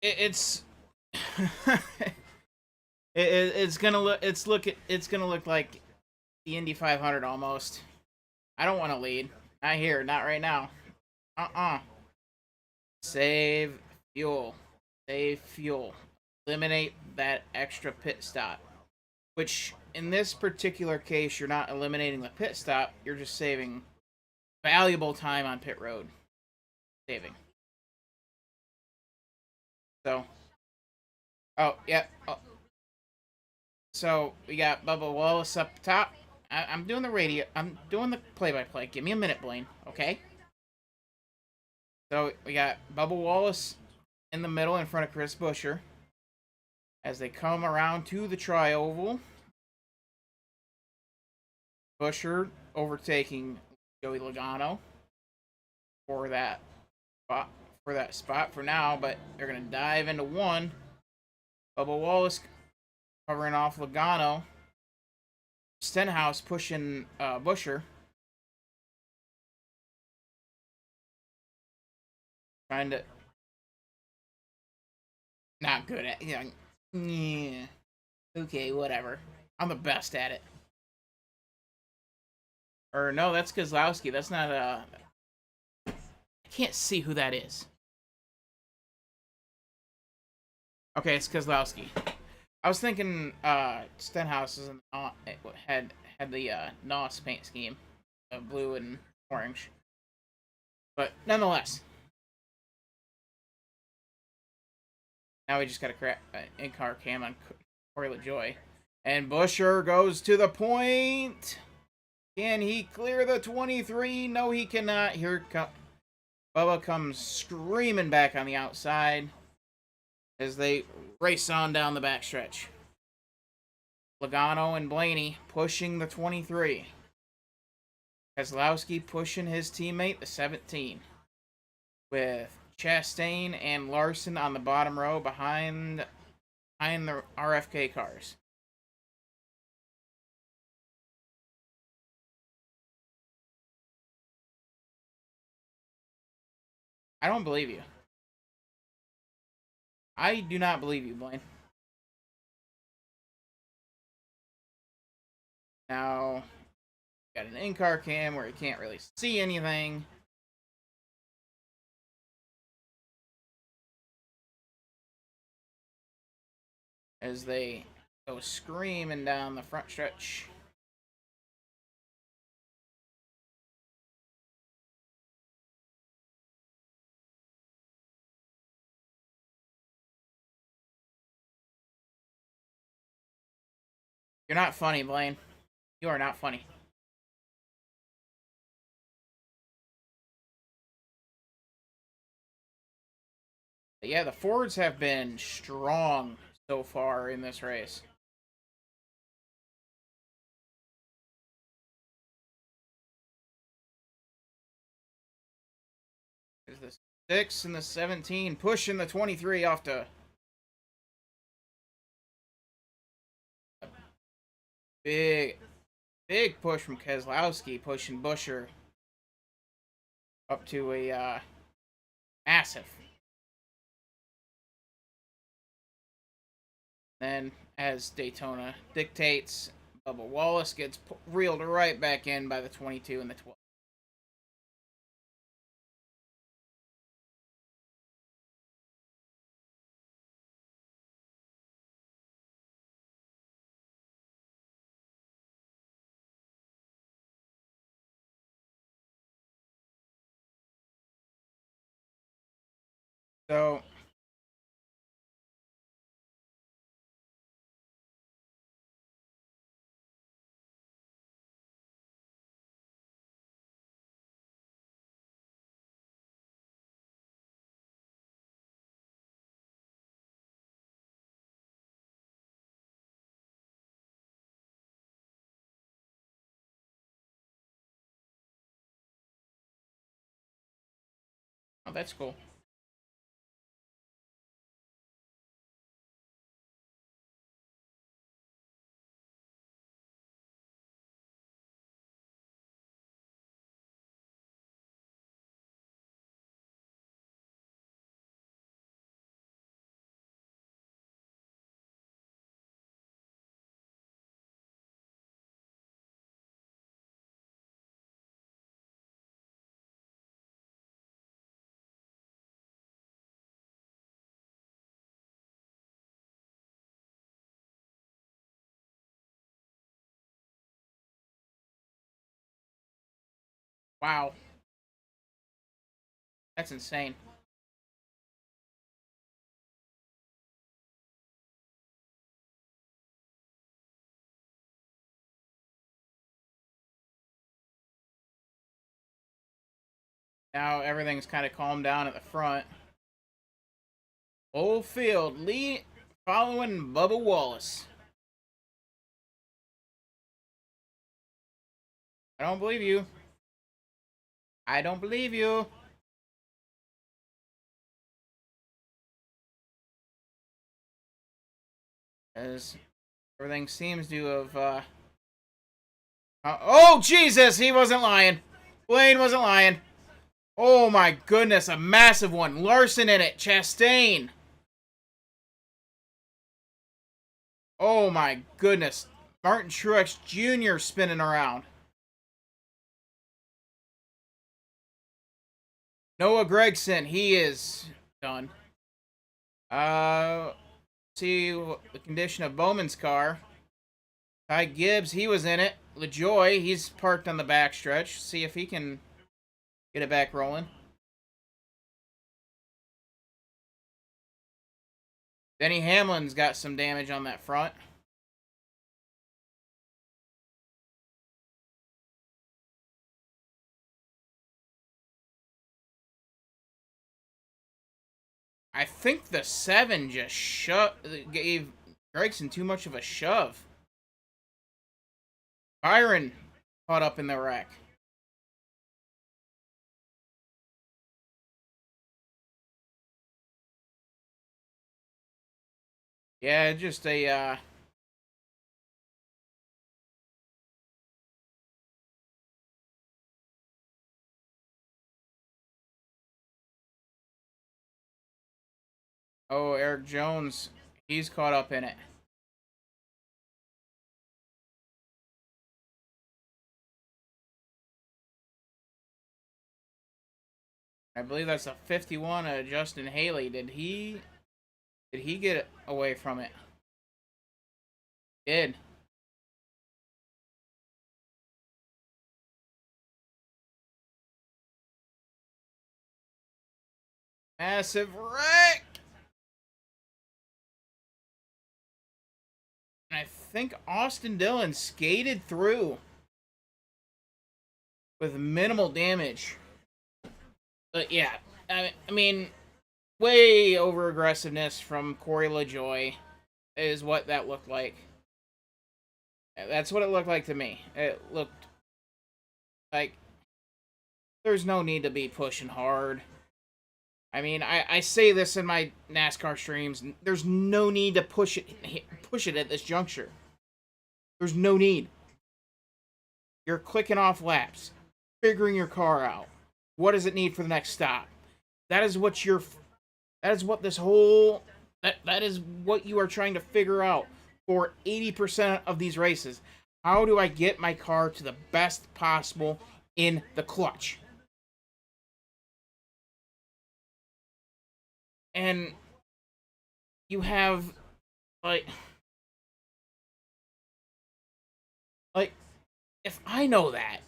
S1: it's it's gonna look like the Indy 500 almost. I don't want to lead. Not here. Not right now. Save fuel. Save fuel. Eliminate that extra pit stop. Which, in this particular case, you're not eliminating the pit stop. You're just saving valuable time on pit road. Saving. So. Oh, yeah. Oh. So, we got Bubba Wallace up top. I'm doing the radio. I'm doing the play-by-play. Give me a minute, Blaine. Okay? So, we got Bubba Wallace in the middle in front of Chris Buescher. As they come around to the tri-oval, Buescher overtaking Joey Logano for that spot for now, but they're gonna dive into one. Bubba Wallace covering off Logano. Stenhouse pushing Buescher. Trying to not good at yeah. Okay, whatever. I'm the best at it. Or no, that's Kozlowski. That's not I can't see who that is. Okay, it's Kozlowski. I was thinking Stenhouse is had the NOS paint scheme, blue and orange. But nonetheless, now we just got a in-car cam on Corey LaJoy. And Buescher goes to the point. Can he clear the 23? No, he cannot. Here Bubba comes screaming back on the outside as they race on down the backstretch. Logano and Blaney pushing the 23. Keselowski pushing his teammate, the 17. With Chastain and Larson on the bottom row behind the RFK cars. I don't believe you. I do not believe you, Blaine. Now, got an in-car cam where you can't really see anything. As they go screaming down the front stretch. You're not funny, Blaine. You are not funny. But yeah, the Fords have been strong so far in this race. There's the 6 and the 17 pushing the 23 off to a big push from Keselowski, pushing Buescher up to a massive. Then, as Daytona dictates, Bubba Wallace gets reeled right back in by the 22 and the 12. So oh, that's cool. Wow, that's insane. Now everything's kind of calmed down at the front. Whole field lead following Bubba Wallace. I don't believe you. I don't believe you. As everything seems to have. Oh, Jesus! He wasn't lying. Blaine wasn't lying. Oh, my goodness. A massive one. Larson in it. Chastain. Oh, my goodness. Martin Truex Jr. spinning around. Noah Gragson. He is done. See the condition of Bowman's car. Ty Gibbs, he was in it. LaJoy, he's parked on the backstretch. See if he can get it back rolling. Denny Hamlin's got some damage on that front. I think the 7 just gave Gregson too much of a shove. Byron caught up in the wreck. Yeah, just a oh, Eric Jones, he's caught up in it. I believe that's a 51 of Justin Haley. Did he get away from it? Did. Massive wreck. And I think Austin Dillon skated through with minimal damage. But yeah, I mean, way over aggressiveness from Corey LaJoy is what that looked like. That's what it looked like to me. It looked like there's no need to be pushing hard. I mean, I say this in my NASCAR streams. There's no need to push it at this juncture. There's no need. You're clicking off laps, figuring your car out. What does it need for the next stop? That is what this whole that is what you are trying to figure out for 80% of these races. How do I get my car to the best possible in the clutch? And you have, like, like, if I know that,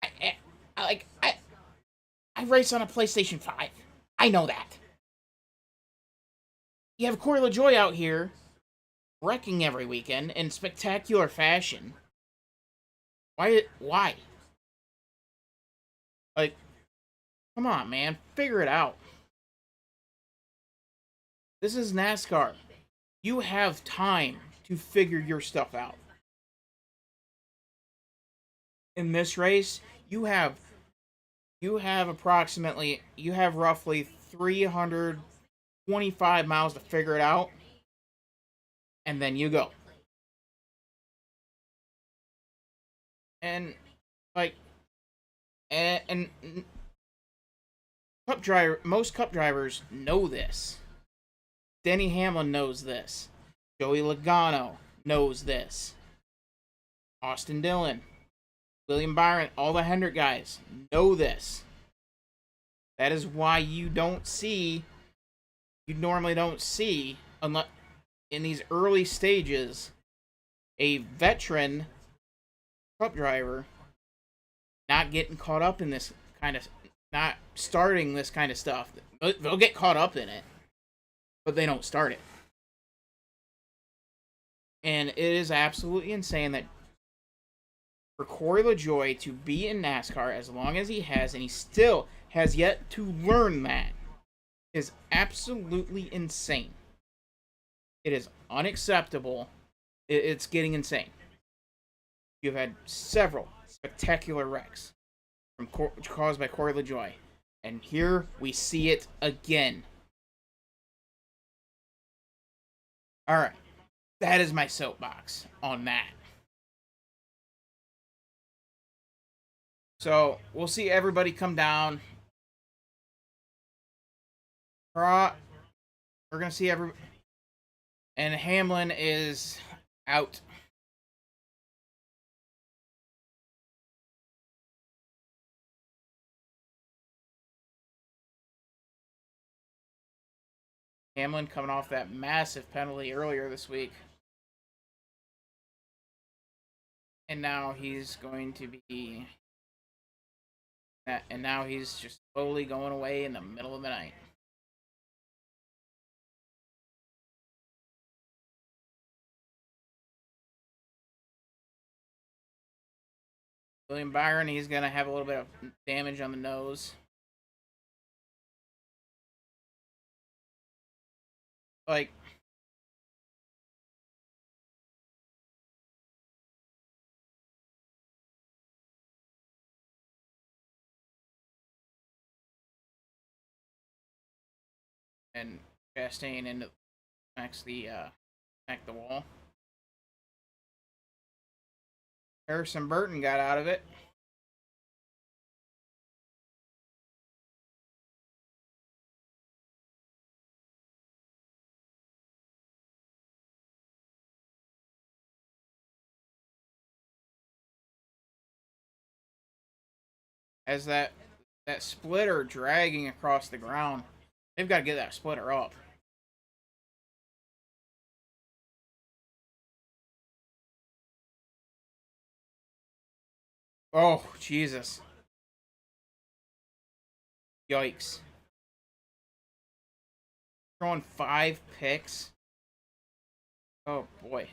S1: I, I like, I race on a PlayStation 5. I know that. You have Corey LaJoy out here wrecking every weekend in spectacular fashion. Why? Why? Like, come on, man. Figure it out. This is NASCAR. You have time to figure your stuff out. In this race, you have roughly 325 miles to figure it out, and then you go. And like, and most cup drivers know this. Denny Hamlin knows this. Joey Logano knows this. Austin Dillon, William Byron, all the Hendrick guys know this. That is why you normally don't see, unless in these early stages, a veteran cup driver not getting caught up in this kind of, not starting this kind of stuff. They'll get caught up in it, but they don't start it. And it is absolutely insane that for Corey LaJoy to be in NASCAR as long as he has, and he still has yet to learn that, is absolutely insane. It is unacceptable. It's getting insane. You've had several spectacular wrecks caused by Corey LaJoy, and here we see it again. All right, that is my soapbox on that. So we'll see everybody come down. We're gonna see and Hamlin is out. Hamlin coming off that massive penalty earlier this week. And now he's going to be. And now he's just slowly going away in the middle of the night. William Byron, he's going to have a little bit of damage on the nose. Like, and Chastain into the wall. Harrison Burton got out of it. As that splitter dragging across the ground. They've got to get that splitter up. Oh, Jesus. Yikes. Throwing 5 picks. Oh boy.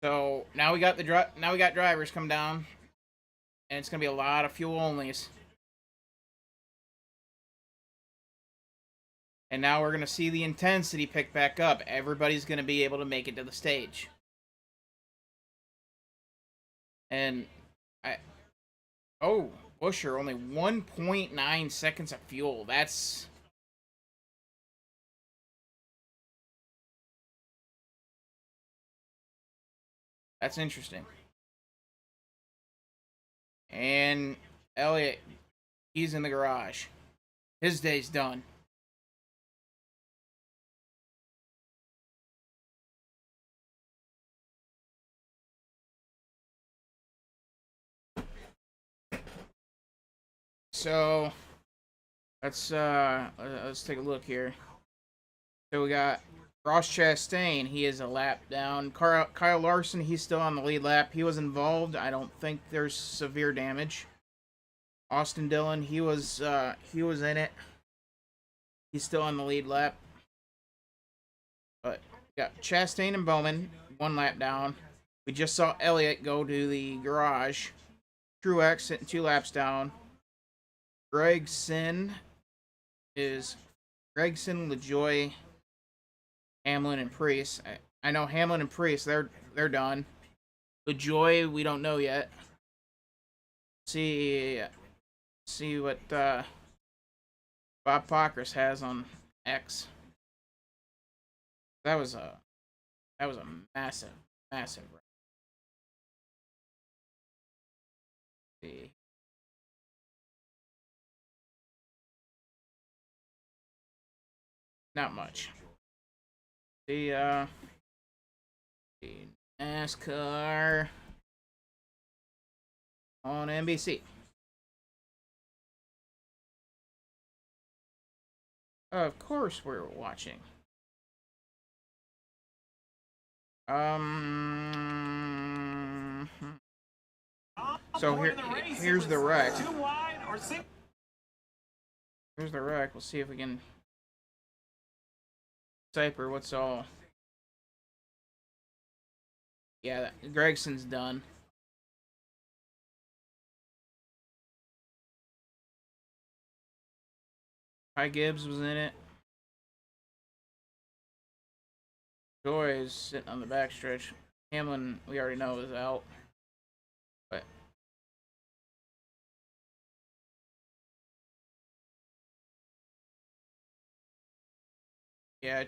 S1: So now we got drivers come down, and it's gonna be a lot of fuel onlys. And now we're gonna see the intensity pick back up. Everybody's gonna be able to make it to the stage. And Buescher only 1.9 seconds of fuel. That's interesting. And Elliott, he's in the garage. His day's done. So let's take a look here. So we got Ross Chastain. He is a lap down. Kyle Larson. He's still on the lead lap. He was involved. I don't think there's severe damage. Austin Dillon. He was in it. He's still on the lead lap. But we got Chastain and Bowman 1 lap down. We just saw Elliott go to the garage. Truex sitting 2 laps down. Gregson, LaJoy, Hamlin, and Priest. I know Hamlin and Priest, they're done. LaJoy, we don't know yet. See what Bob Pockris has on X. That was a massive wreck. See. Not much. The NASCAR on NBC. Of course we're watching. So here's the wreck. Here's the wreck. We'll see if we can decipher what's all. Yeah, Gregson's done. Ty Gibbs was in it. Joy is sitting on the backstretch. Hamlin, we already know, is out. But yeah,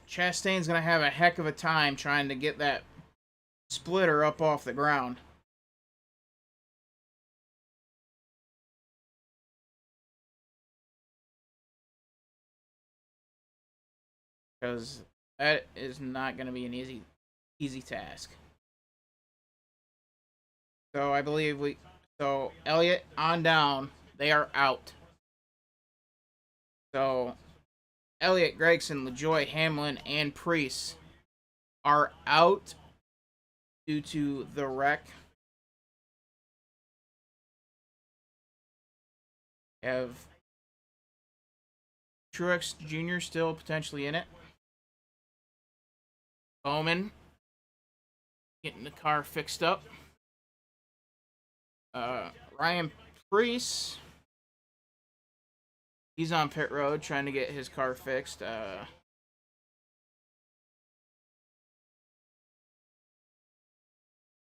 S1: Chastain's gonna have a heck of a time trying to get that splitter up off the ground. Because that is not going to be an easy task. So I believe so Elliott on down, they are out. So Elliott, Gregson, LaJoy, Hamlin, and Priest are out due to the wreck. Have Truex Jr. still potentially in it. Bowman getting the car fixed up. Ryan Preece, he's on pit road trying to get his car fixed. So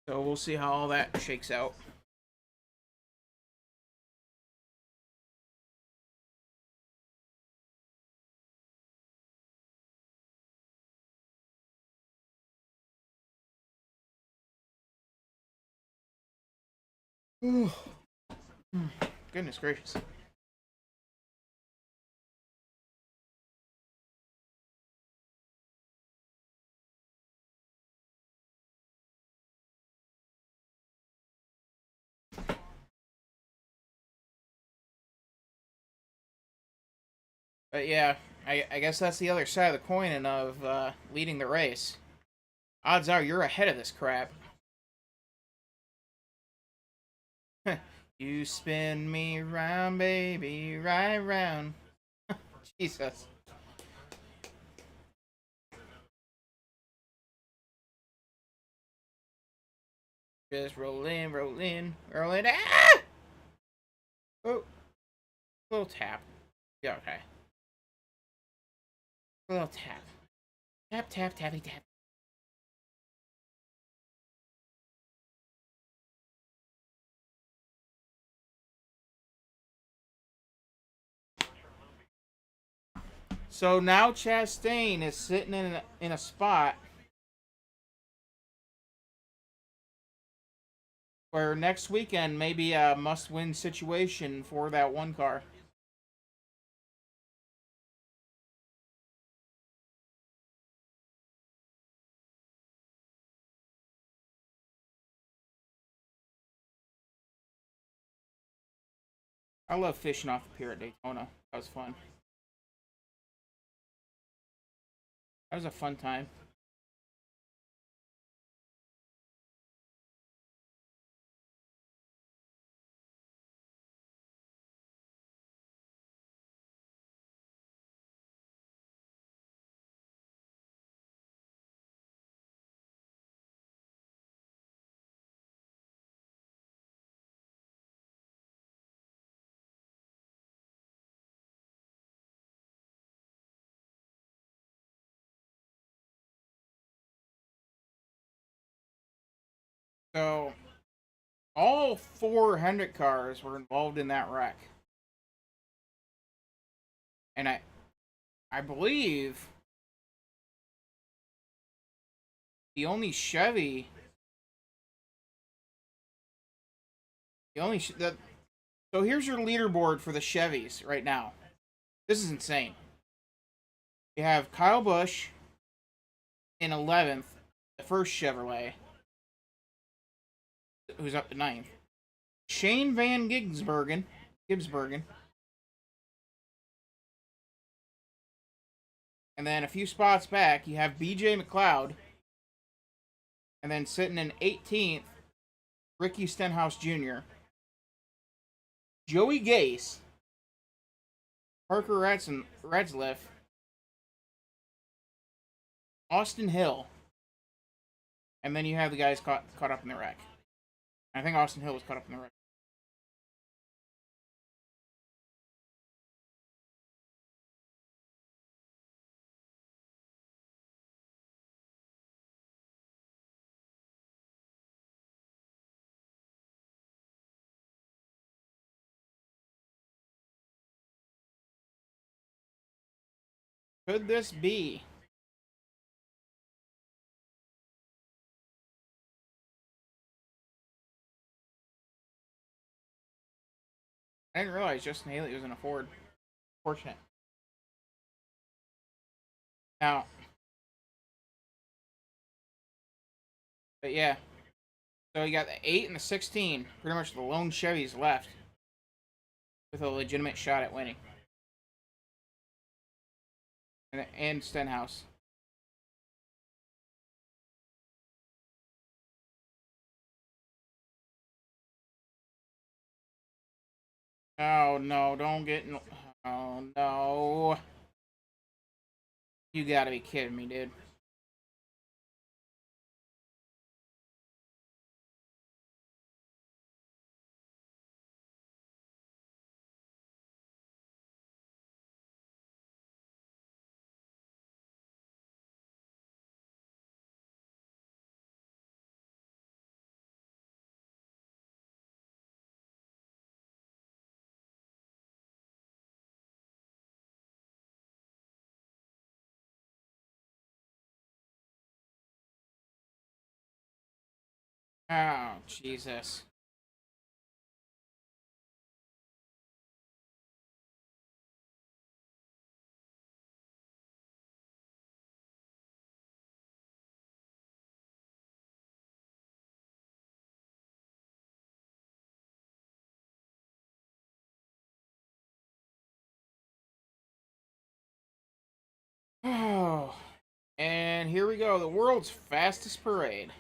S1: we'll see how all that shakes out. Goodness gracious. But yeah, I guess that's the other side of the coin of leading the race. Odds are you're ahead of this crap. You spin me round, baby, right round. Jesus. Just roll in, roll in, roll in. Ah! Oh, little tap. Yeah, okay. Little tap. Tap, tap, tappy, tap. So now Chastain is sitting in a spot where next weekend may be a must-win situation for that one car. I love fishing off the pier at Daytona. That was fun. That was a fun time. So, all four Hendrick cars were involved in that wreck. And I believe the only Chevy, the only, the, so here's your leaderboard for the Chevys right now. This is insane. You have Kyle Busch in 11th, the first Chevrolet, who's up to 9th. Shane Van Gibbsbergen. And then a few spots back, you have BJ McLeod. And then sitting in 18th, Ricky Stenhouse Jr., Joey Gase, Parker Ratzliff, Austin Hill, and then you have the guys caught up in the wreck. I think Austin Hill was caught up in the wreck. Could this be? I didn't realize Justin Haley was in a Ford. Fortunate. Now, but yeah. So you got the 8 and the 16. Pretty much the lone Chevys left with a legitimate shot at winning. And Stenhouse. Oh no, don't get. Oh no. You gotta be kidding me, dude. Oh, Jesus. Oh. And here we go. The world's fastest parade.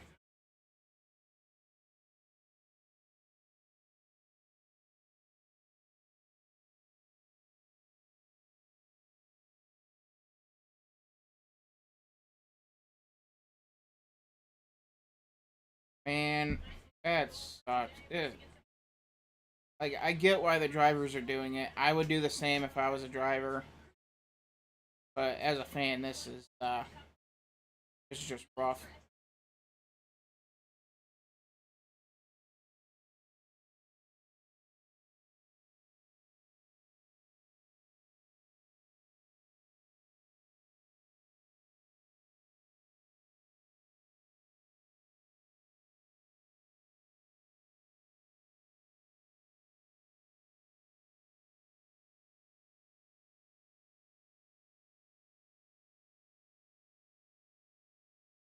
S1: Man, that sucks. Like, I get why the drivers are doing it. I would do the same if I was a driver. But as a fan, this is just rough.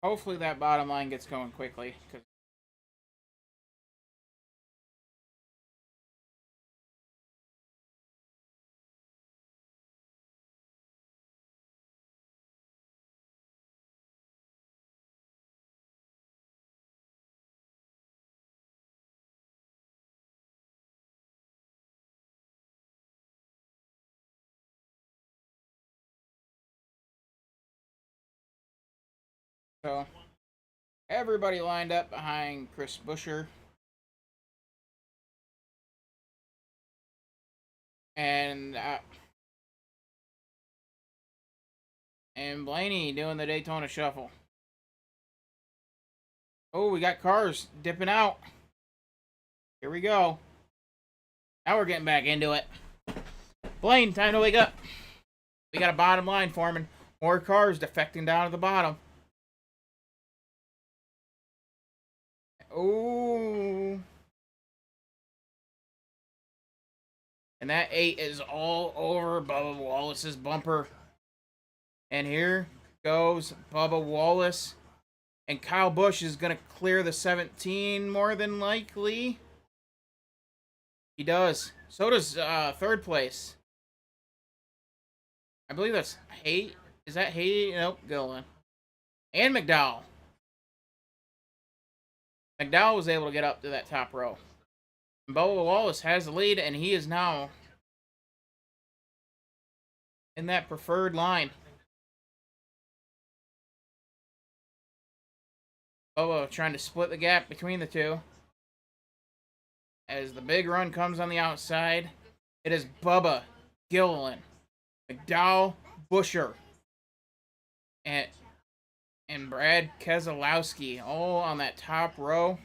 S1: Hopefully that bottom line gets going quickly, because So everybody lined up behind Chris Buescher. And Blaney doing the Daytona shuffle. Oh, we got cars dipping out. Here we go. Now we're getting back into it. Blaine, time to wake up. We got a bottom line forming. More cars defecting down to the bottom. Ooh. And that 8 is all over Bubba Wallace's bumper. And here goes Bubba Wallace. And Kyle Busch is going to clear the 17 more than likely. He does. So does third place. I believe that's Hay. Is that Hay? Nope, Gillen. And McDowell. McDowell was able to get up to that top row. And Bubba Wallace has the lead, and he is now in that preferred line. Bubba trying to split the gap between the two. As the big run comes on the outside, it is Bubba, Gilliland, McDowell, Buescher, and Brad Keselowski all on that top row.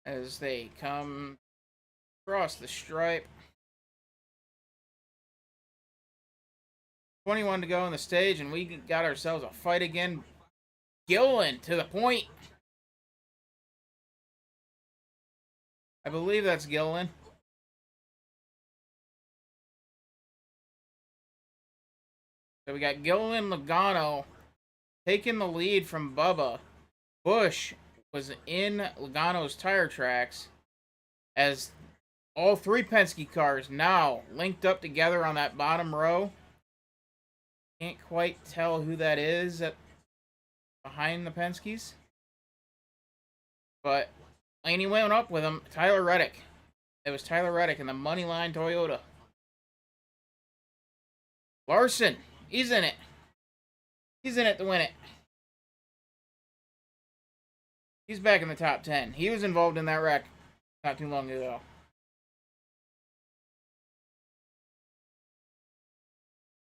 S1: As they come across the stripe. 21 to go on the stage, and we got ourselves a fight again. Gilliland to the point. I believe that's Gilliland. So we got Gilliland, Logano taking the lead from Bubba. Busch was in Logano's tire tracks as all three Penske cars now linked up together on that bottom row. Can't quite tell who that is behind the Penskes. But Laney went up with him. Tyler Reddick. It was Tyler Reddick in the Moneyline Toyota. Larson. He's in it. He's in it to win it. He's back in the top 10. He was involved in that wreck not too long ago.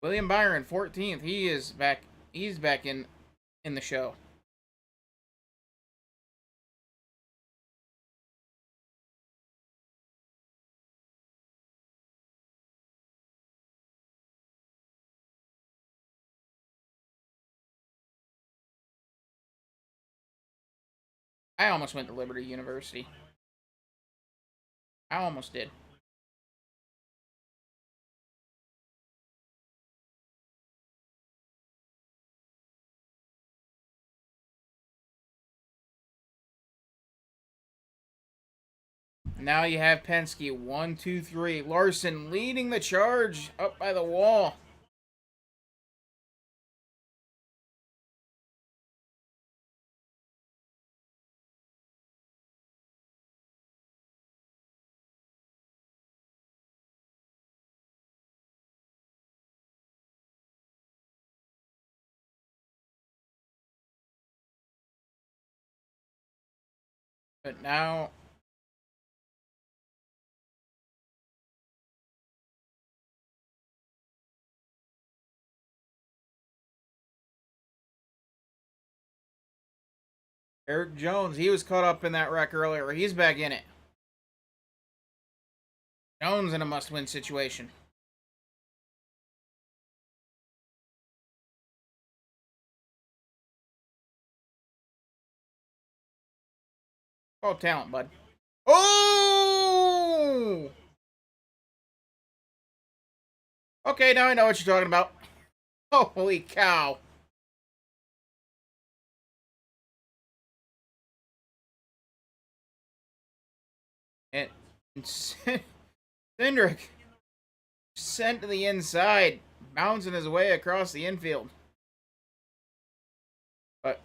S1: William Byron, 14th. He is back. He's back in the show. I almost went to Liberty University. I almost did. Now you have Penske. 1, 2, 3. Larson leading the charge up by the wall. But now Eric Jones, he was caught up in that wreck earlier. He's back in it. Jones in a must-win situation. Oh, talent, bud. Oh! Okay, now I know what you're talking about. Holy cow. And Cindric sent to the inside, bouncing his way across the infield. But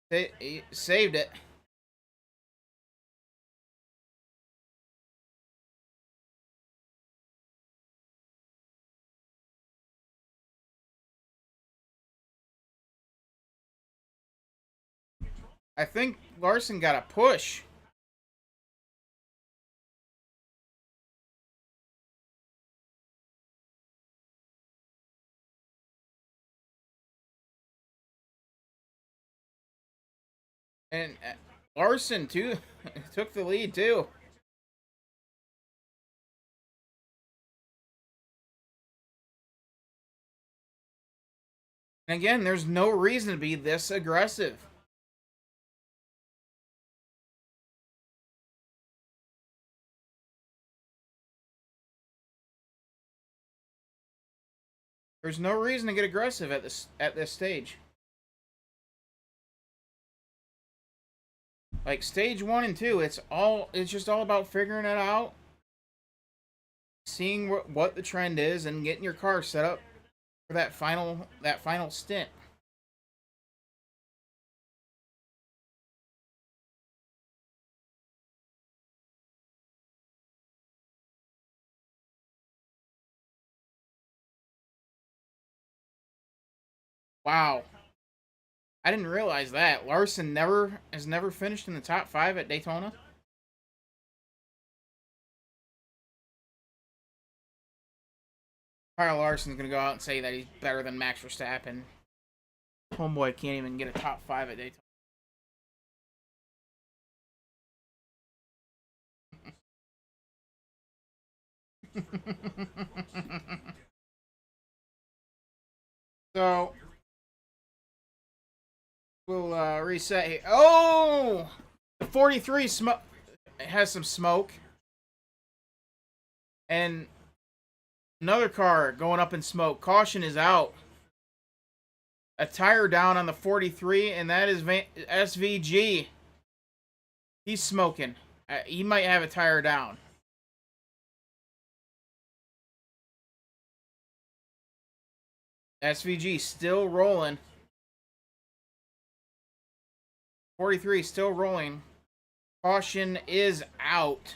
S1: he saved it. I think Larson got a push. And Larson, too, took the lead, too. And again, there's no reason to be this aggressive. There's no reason to get aggressive at this stage. Like stage 1 and 2, it's just all about figuring it out, seeing what the trend is, and getting your car set up for that final stint. Wow, I didn't realize that Larson has never finished in the top 5 at Daytona. Kyle Larson's gonna go out and say that he's better than Max Verstappen. Homeboy can't even get a top 5 at Daytona. So we'll reset here. Oh, the 43 smoke has some smoke, and another car going up in smoke. Caution is out. A tire down on the 43, and that is SVG. He's smoking. He might have a tire down. SVG still rolling. 43 still rolling. Caution is out.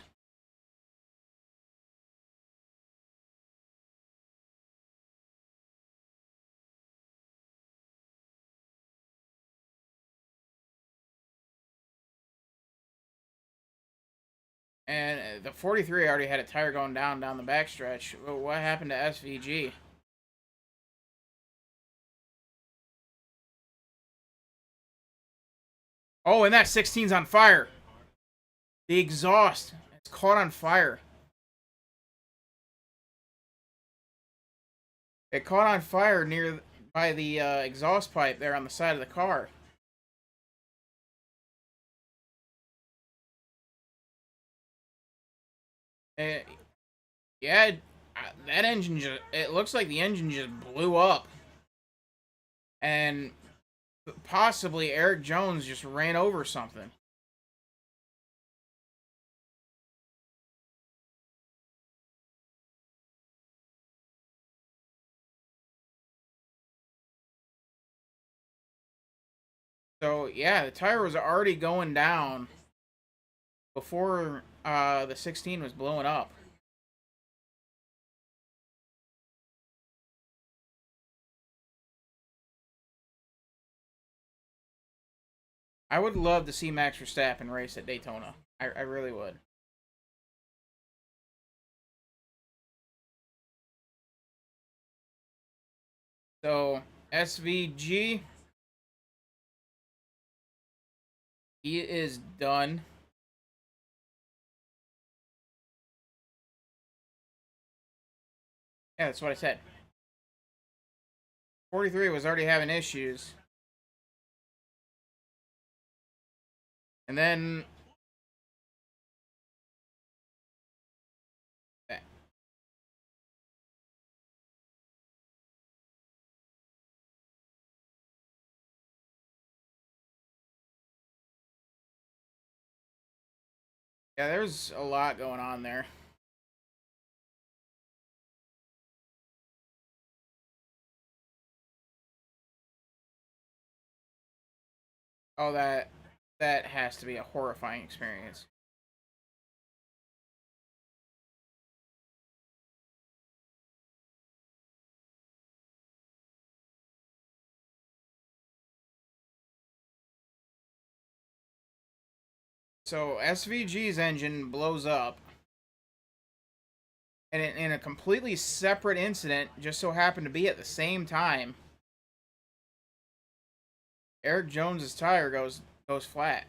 S1: And the 43 already had a tire going down the backstretch. What happened to SVG? Oh, and that 16's on fire. The exhaust, it's caught on fire. It caught on fire near by the exhaust pipe there on the side of the car. It, yeah, that engine it looks like the engine just blew up. And possibly Eric Jones just ran over something. So yeah, the tire was already going down before the 16 was blowing up. I would love to see Max Verstappen race at Daytona. I really would. So SVG, he is done. Yeah, that's what I said. 43 was already having issues. And then yeah, there's a lot going on there. Oh, that has to be a horrifying experience. So SVG's engine blows up, and in a completely separate incident, just so happened to be at the same time, Eric Jones's tire goes flat.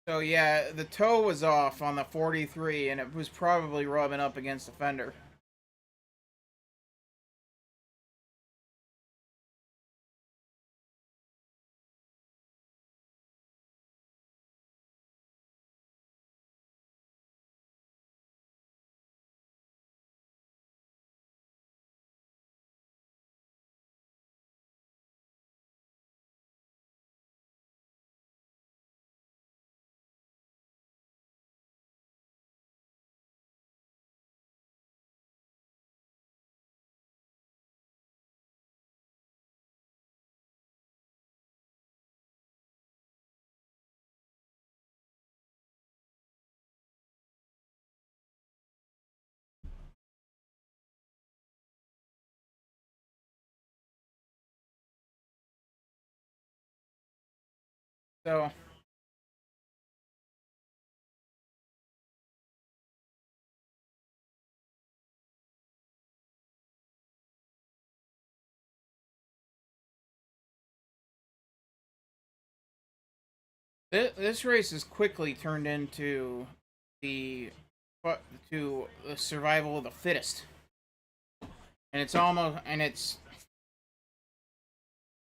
S1: So yeah, the toe was off on the 43, and it was probably rubbing up against the fender. So this race has quickly turned into the to the survival of the fittest, and it's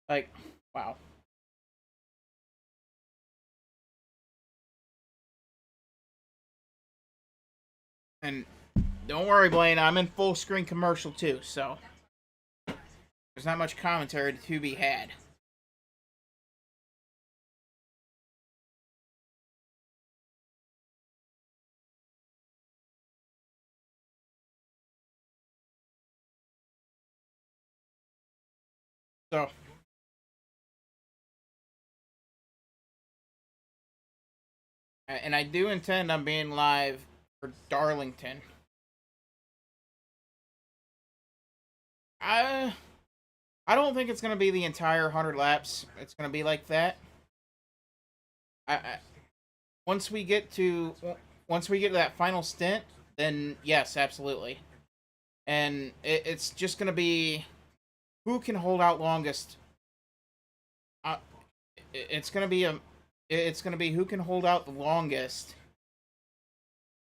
S1: like, wow. And don't worry, Blaine, I'm in full screen commercial too, so there's not much commentary to be had. So, and I do intend on being live for Darlington. I I don't think it's gonna be the entire 100 laps. It's gonna be like that. I once we get to once we get to that final stint, then yes, absolutely. And it's just gonna be who can hold out longest. Uh, it's gonna be it's gonna be who can hold out the longest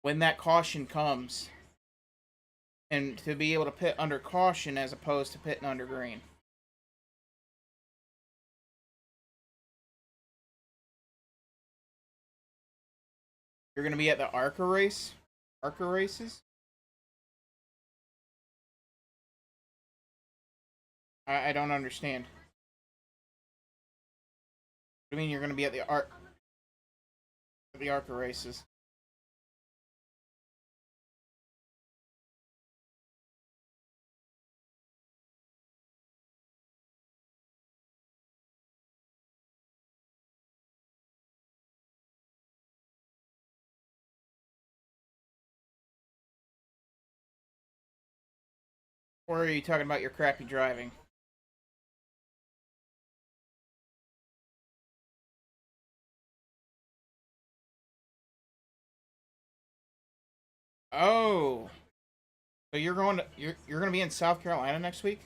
S1: when that caution comes, and to be able to pit under caution as opposed to pitting under green. You're gonna be at the ARCA races. I don't understand. What do you mean you're gonna be at the ARCA races? Or are you talking about your crappy driving? Oh, So you're going to be in South Carolina next week?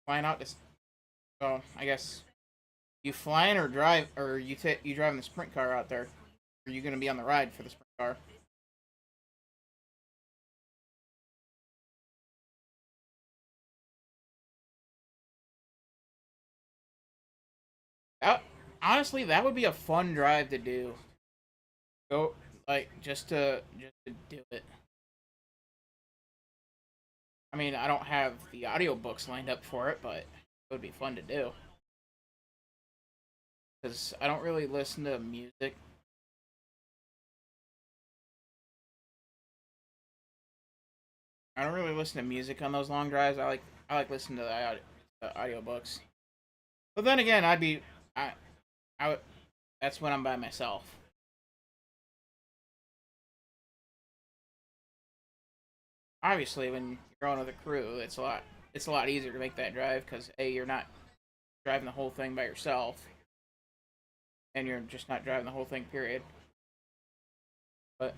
S1: Flying out to. So I guess you flying or drive, or you driving the sprint car out there? Or are you going to be on the ride for the sprint car? That, honestly, that would be a fun drive to do. Go like just to do it. I mean, I don't have the audiobooks lined up for it, but it would be fun to do. Because I don't really listen to music. I don't really listen to music on those long drives. I like listening to the audiobooks. But then again, I I would, that's when I'm by myself. Obviously, when you're going with a crew, it's a lot easier to make that drive because you're not driving the whole thing by yourself, and you're just not driving the whole thing. Period. But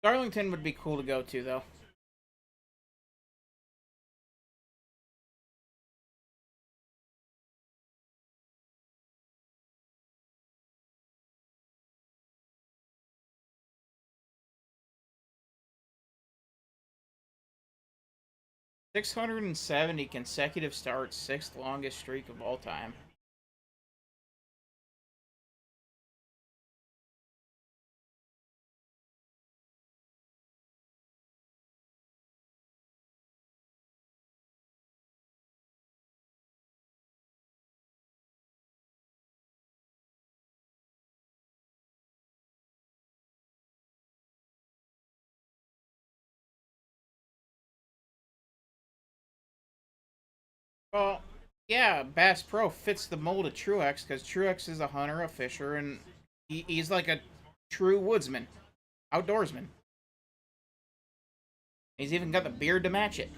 S1: Darlington would be cool to go to, though. 670 consecutive starts, sixth longest streak of all time. Well, yeah, Bass Pro fits the mold of Truex because Truex is a hunter, a fisher, and he's like a true woodsman, outdoorsman. He's even got the beard to match it.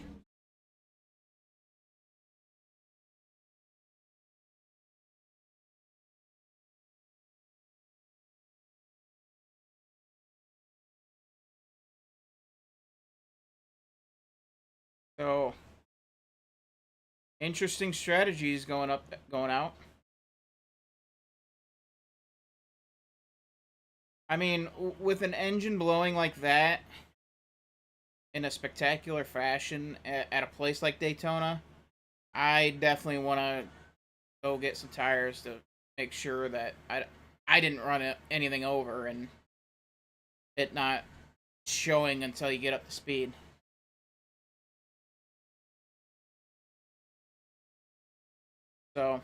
S1: So interesting strategies going out. I mean, with an engine blowing like that in a spectacular fashion at a place like Daytona, I definitely want to go get some tires to make sure that I didn't run anything over and it not showing until you get up to speed. So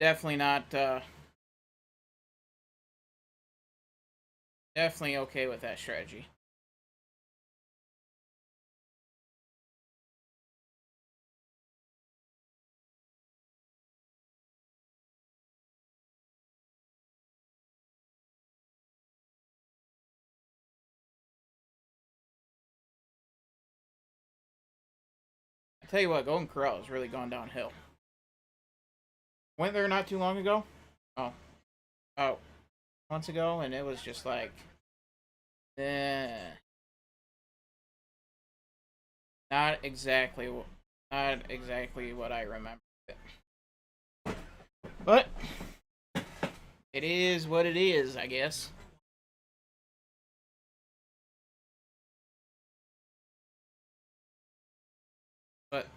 S1: definitely not definitely okay with that strategy. I tell you what, Golden Corral has really gone downhill. Went there not too long ago. Oh, oh, months ago, and it was just like, eh, not exactly, not exactly what I remember. But it is what it is, I guess. But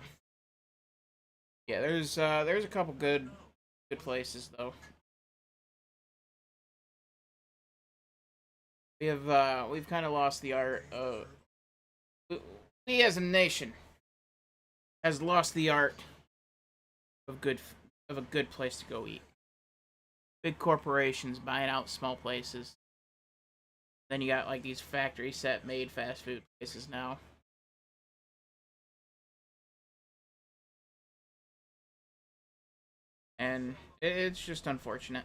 S1: yeah, there's a couple good places though. We've kind of lost the art of we as a nation has lost the art of good of a good place to go eat. Big corporations buying out small places. Then you got like these factory set made fast food places now. And it's just unfortunate.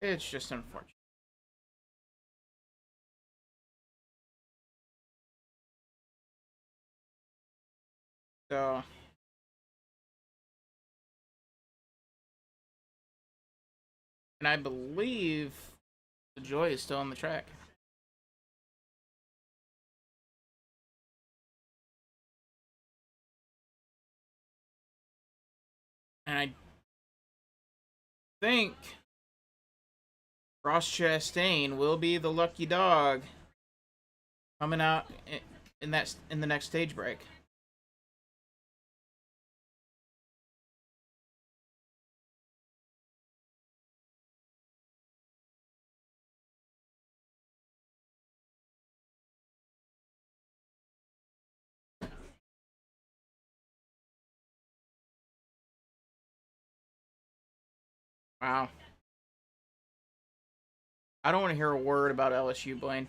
S1: It's just unfortunate. So, and I believe the Joy is still on the track. And I think Ross Chastain will be the lucky dog coming out in the next stage break. Wow. I don't want to hear a word about LSU, Blaine.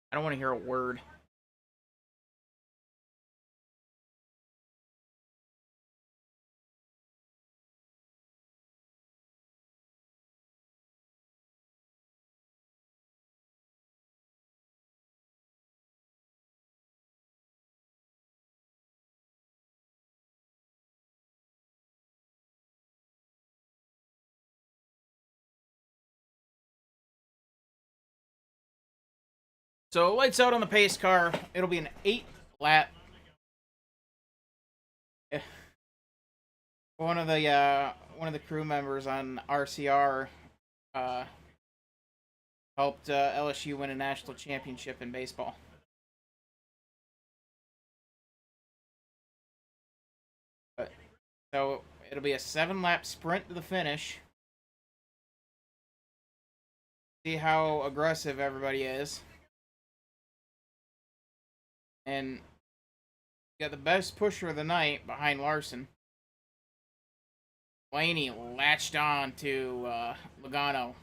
S1: I don't want to hear a word. So lights out on the pace car. It'll be an 8 lap. One of the crew members on RCR uh, helped LSU win a national championship in baseball. But, so it'll be a 7 lap sprint to the finish. See how aggressive everybody is. And you got the best pusher of the night behind Larson. Blaney latched on to Logano.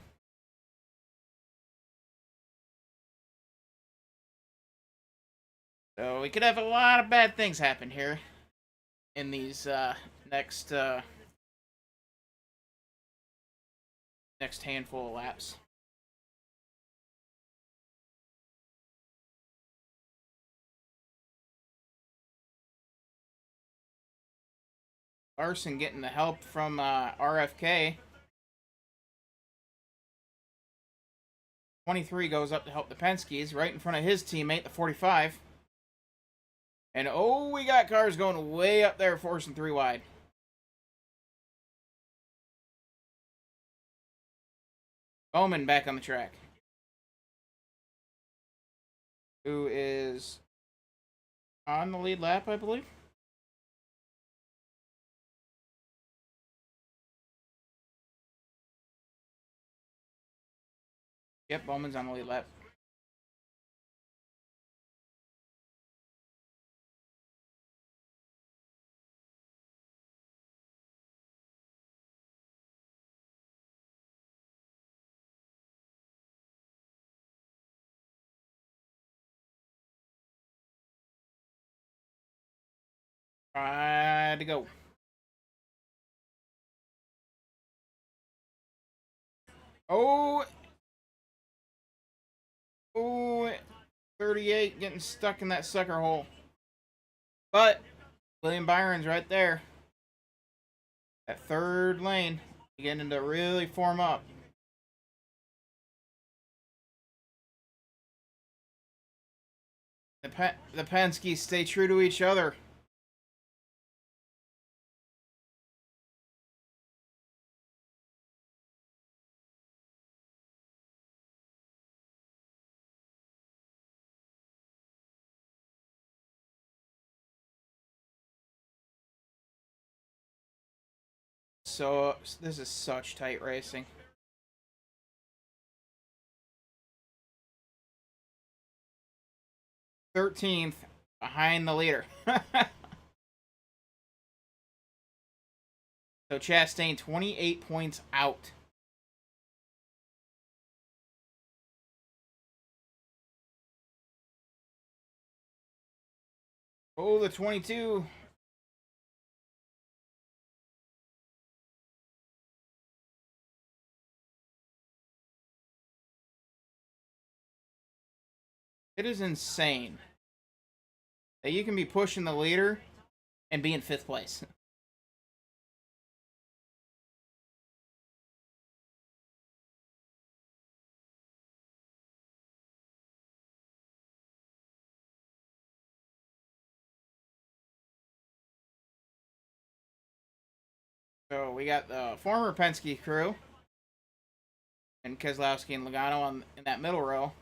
S1: So we could have a lot of bad things happen here in these next next handful of laps. Larson getting the help from RFK. 23 goes up to help the Penske's right in front of his teammate, the 45. And oh, we got cars going way up there, forcing 3 wide. Bowman back on the track. Who is on the lead lap, I believe. Yep, Bowman's on the lead lap. Try to go. Oh, oh, 38 getting stuck in that sucker hole. But William Byron's right there. That third lane, beginning to really form up. The Penske's stay true to each other. So this is such tight racing. 13th behind the leader. So Chastain, 28 points out. Oh, the 22. It is insane that you can be pushing the leader and be in 5th place. So we got the former Penske crew and Keselowski and Logano in that middle row.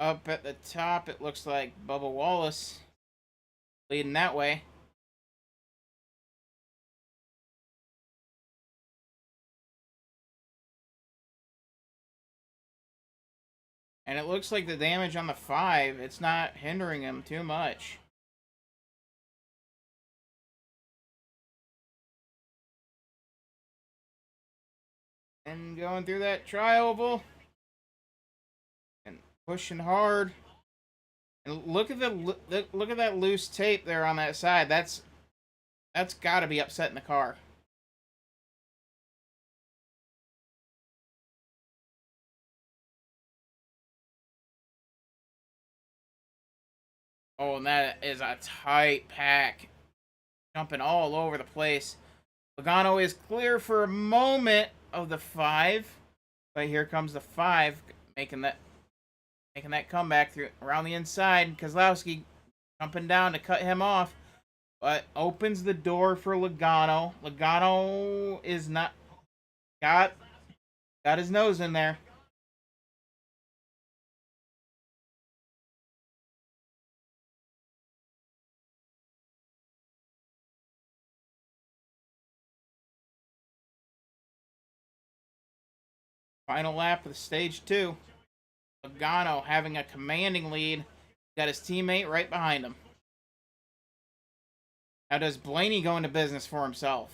S1: Up at the top, it looks like Bubba Wallace leading that way. And it looks like the damage on the 5, it's not hindering him too much. And going through that tri-oval. And pushing hard. And look at look at that loose tape there on that side. That's got to be upsetting the car. Oh, and that is a tight pack. Jumping all over the place. Logano is clear for a moment of the 5. But here comes the 5 making that comeback through around the inside. Keselowski jumping down to cut him off. But opens the door for Logano. Logano is not got his nose in there. Final lap of the stage 2. Logano having a commanding lead. Got his teammate right behind him. Now does Blaney go into business for himself?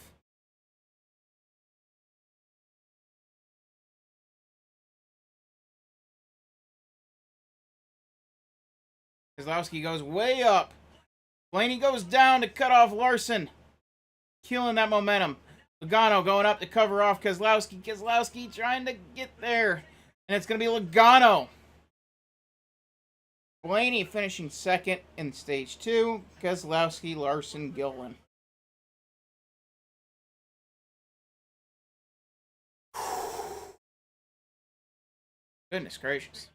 S1: Keselowski goes way up. Blaney goes down to cut off Larson. Killing that momentum. Logano going up to cover off Keselowski. Keselowski trying to get there. And it's going to be Logano. Blaney finishing second in stage 2. Keselowski, Larson, Gillen. Goodness gracious.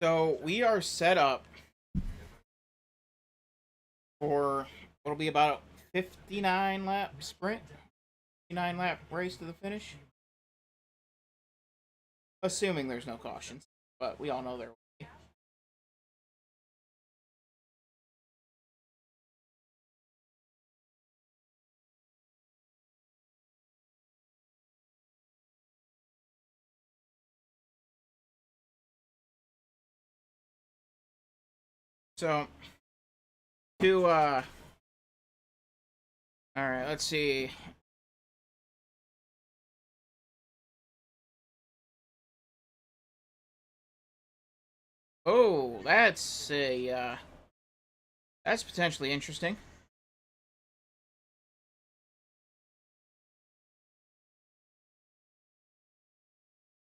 S1: So we are set up for what'll be about a 59 lap sprint, 59 lap race to the finish. Assuming there's no cautions, but we all know there will be. So, alright, let's see. Oh, that's that's potentially interesting.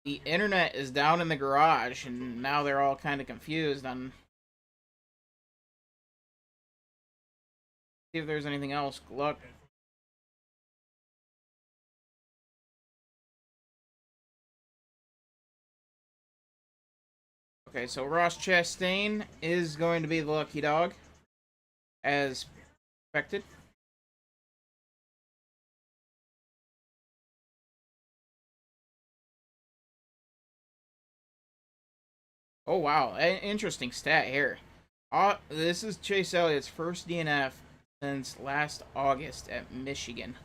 S1: The internet is down in the garage, and now they're all kind of confused on see if there's anything else. Look. Okay, so Ross Chastain is going to be the lucky dog, as expected. Oh, wow. Interesting stat here. This is Chase Elliott's first DNF since last August at Michigan.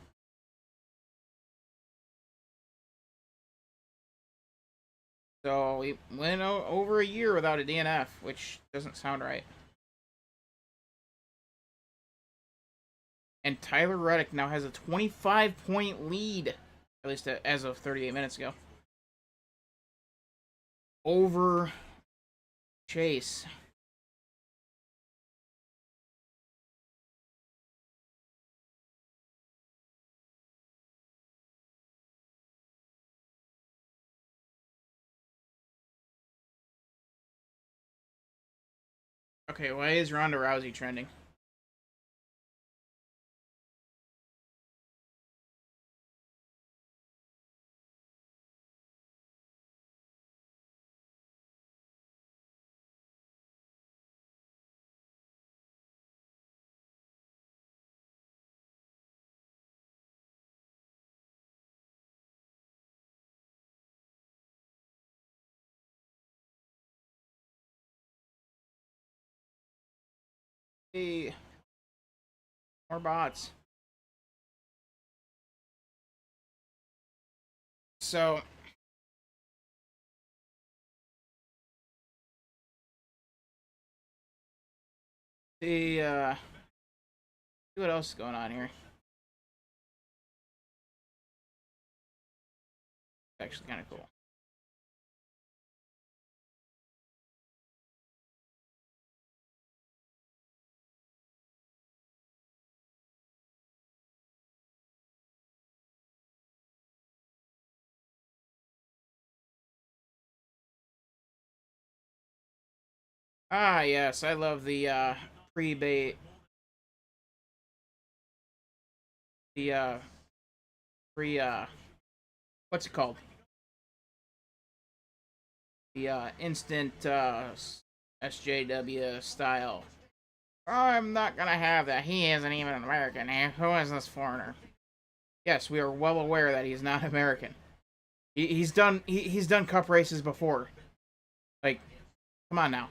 S1: So he went over a year without a DNF, which doesn't sound right. And Tyler Reddick now has a 25-point lead, at least as of 38 minutes ago, over Chase. Okay, why is Ronda Rousey trending? Hey, more bots. So the see what else is going on here. It's actually kind of cool. Ah, yes, I love the pre-bait, the pre what's it called? The instant SJW style. Oh, I'm not gonna have that. He isn't even an American. Who is this foreigner? Yes, we are well aware that he's not American. He's done cup races before. Like, come on now.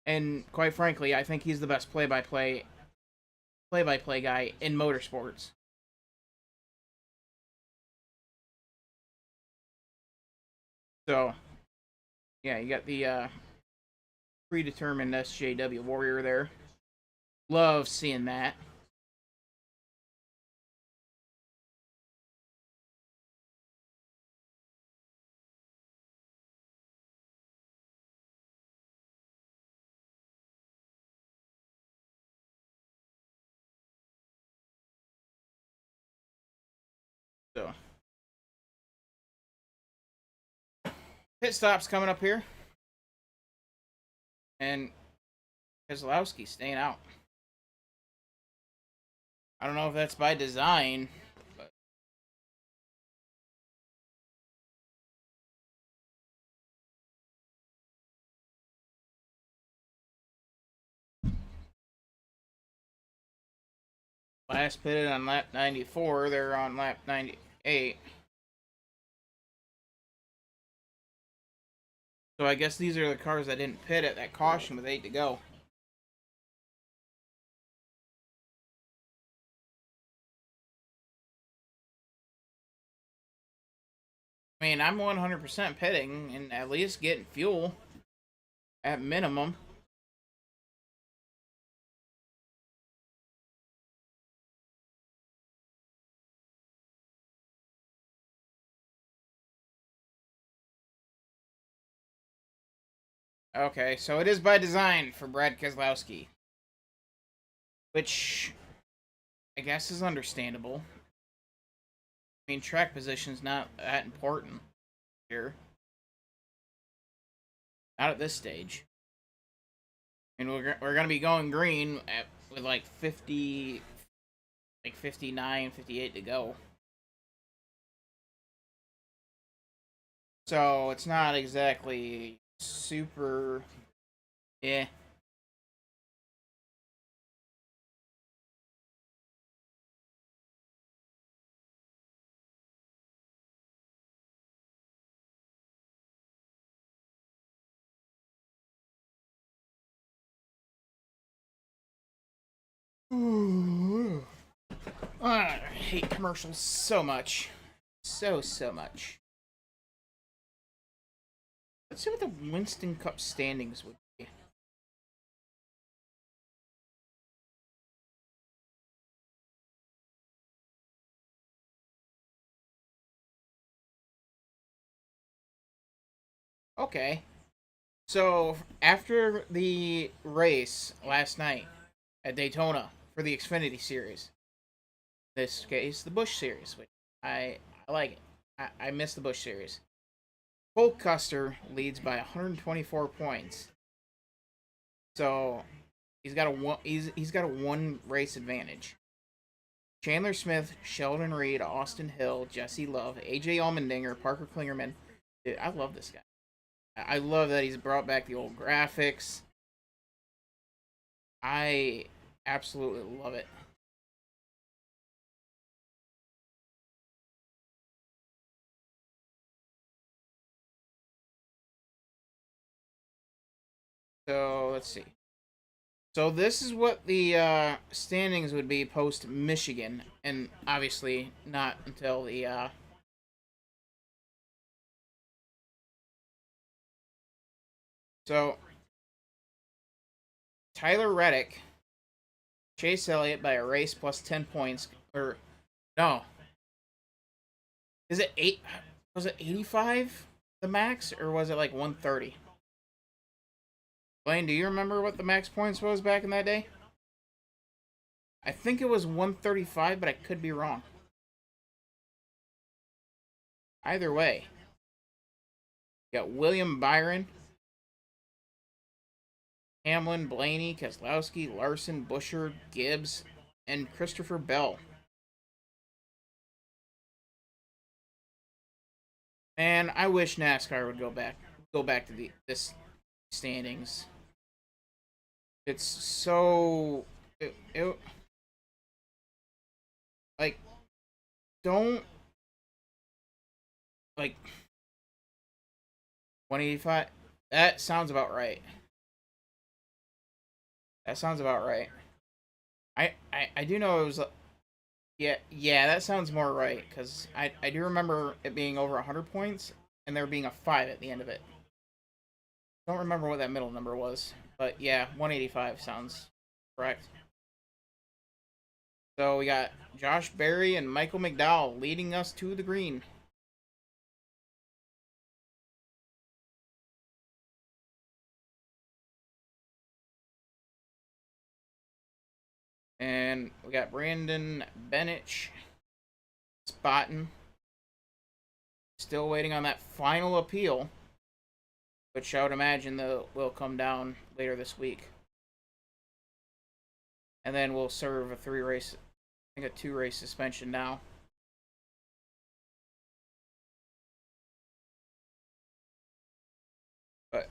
S1: And quite frankly, I think he's the best play-by-play guy in motorsports. So, yeah, you got the predetermined SJW warrior there. Love seeing that. So, pit stops coming up here, and Keselowski staying out. I don't know if that's by design, but last pitted on lap 94. They're on lap 98. So I guess these are the cars that didn't pit at that caution with 8 to go. I mean, I'm 100% pitting and at least getting fuel at minimum. Okay, so it is by design for Brad Keselowski, which I guess is understandable. I mean, track position's not that important here. Not at this stage. I mean, we're gonna be going green with like 50, like 59, 58 to go. So it's not exactly super. Yeah. I hate commercials so much. So much. Let's see what the Winston Cup standings would be. Okay. So, after the race last night at Daytona for the Xfinity Series, this case, the Busch Series, which I like it. I miss the Busch Series. Cole Custer leads by 124 points. So, he's got a one race advantage. Chandler Smith, Sheldon Reed, Austin Hill, Jesse Love, AJ Allmendinger, Parker Klingerman. Dude, I love this guy. I love that he's brought back the old graphics. I absolutely love it. So let's see. So this is what the standings would be post Michigan, and obviously not until the so Tyler Reddick, Chase Elliott by a race plus 10 points, or no, is it eight? Was it 85 the max, or was it like 130? Blaine, do you remember what the max points was back in that day? I think it was 135, but I could be wrong. Either way, you got William Byron, Hamlin, Blaney, Keselowski, Larson, Busher, Gibbs, and Christopher Bell. Man, I wish NASCAR would go back to this standings. It's so it like don't like 185. That sounds about right. That sounds about right. I do know it was yeah, that sounds more right because I do remember it being over 100 points and there being a 5 at the end of it. Don't remember what that middle number was, but yeah, 185 sounds correct. So we got Josh Berry and Michael McDowell leading us to the green. And we got Brandon Benich spotting. Still waiting on that final appeal, which I would imagine will come down later this week. And then we'll serve a 3-race, I think a 2-race suspension now. But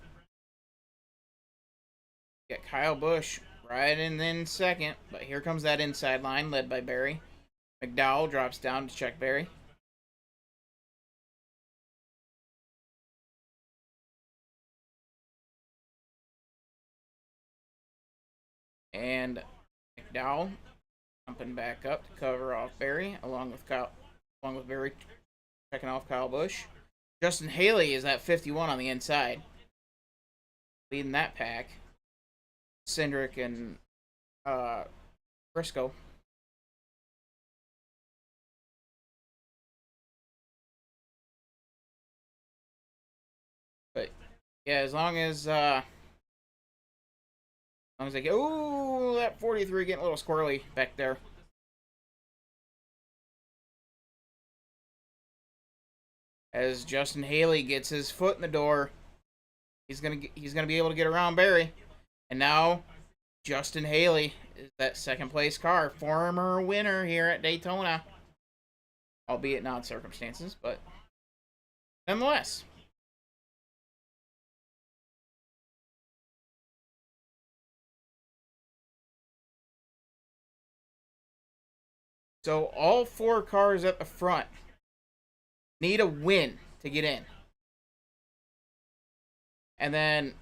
S1: get Kyle Busch right in second, but here comes that inside line led by Berry. McDowell drops down to check Berry. And McDowell jumping back up to cover off Berry, along with Berry checking off Kyle Busch. Justin Haley is at 51 on the inside, leading that pack. Cindric and Briscoe. But yeah, as long as they get, ooh, that 43 getting a little squirrely back there. As Justin Haley gets his foot in the door, he's gonna be able to get around Berry, and now Justin Haley is that second place car, former winner here at Daytona, albeit in odd circumstances, but nonetheless. So all 4 cars at the front need a win to get in. And then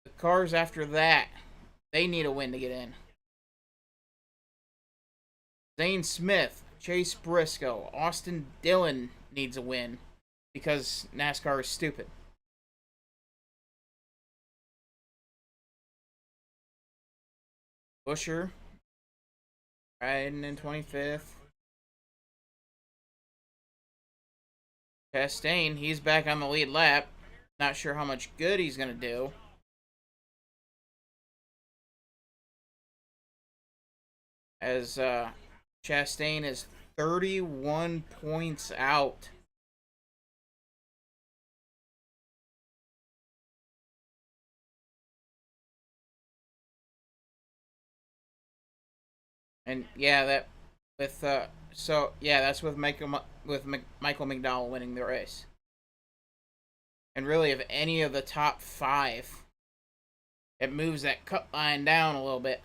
S1: the cars after that, they need a win to get in. Zane Smith, Chase Briscoe, Austin Dillon needs a win because NASCAR is stupid. Busher, riding in 25th. Chastain, he's back on the lead lap. Not sure how much good he's going to do. As Chastain is 31 points out. And yeah, that with so yeah, that's with Michael McDowell winning the race. And really, of any of the top 5, it moves that cut line down a little bit.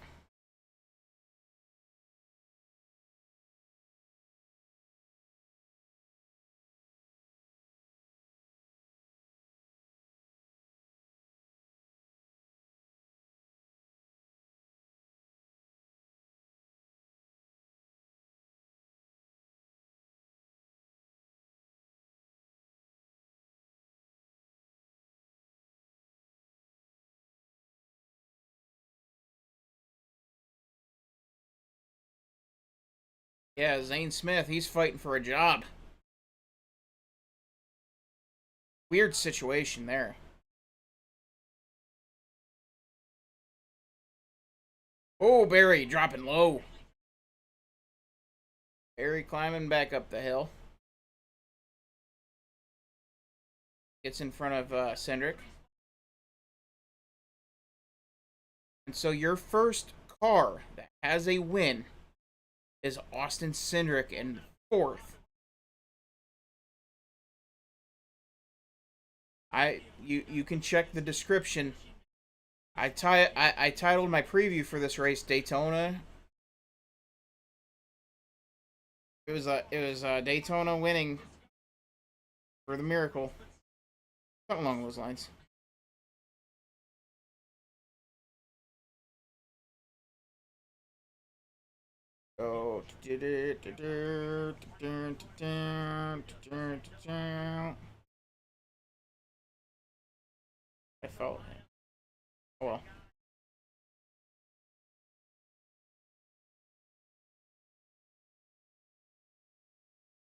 S1: Yeah, Zane Smith, he's fighting for a job. Weird situation there. Oh, Barry dropping low. Barry climbing back up the hill. Gets in front of Cindric. And so your first car that has a win is Austin Cindric in 4th. You can check the description. I titled my preview for this race Daytona. It was Daytona winning for the miracle. Something along those lines. Oh, I felt it. Oh well.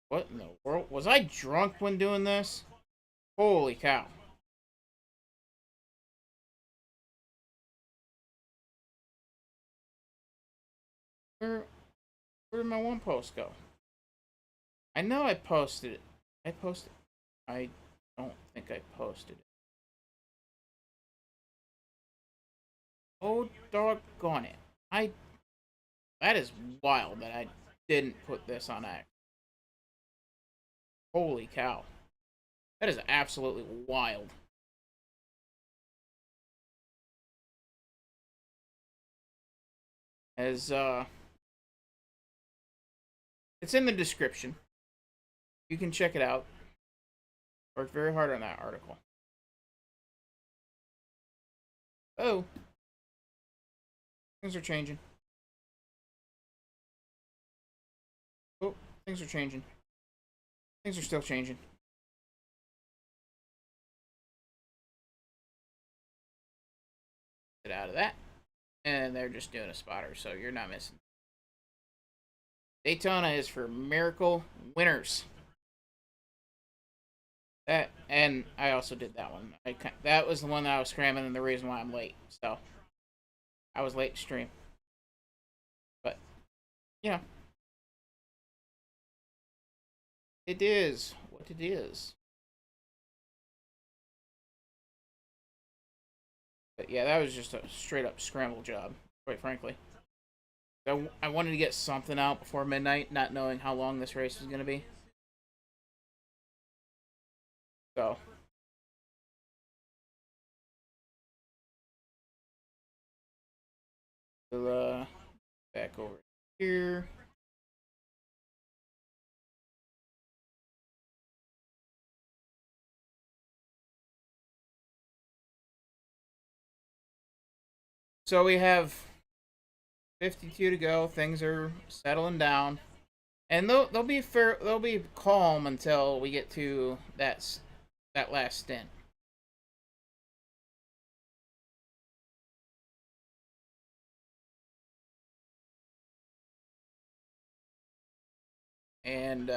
S1: What in the world? Was I drunk when doing this? Holy cow. Where where did my one post go? I know I posted it. I posted. I don't think I posted it. Oh doggone it! I That is wild that I didn't put this on act. Holy cow! That is absolutely wild. As it's in the description. You can check it out. Worked very hard on that article. Oh, things are changing. Oh, things are changing. Things are still changing. Get out of that. And they're just doing a spotter, so you're not missing. Daytona is for miracle winners. That and I also did that one. That was the one that I was scrambling, and the reason why I'm late. So I was late to stream, but you know it is what it is. But yeah, that was just a straight up scramble job, quite frankly. I wanted to get something out before midnight, not knowing how long this race was going to be. So, we'll, back over here. So we have 52 to go. Things are settling down, and they'll be fair. They'll be calm until we get to that last stint. And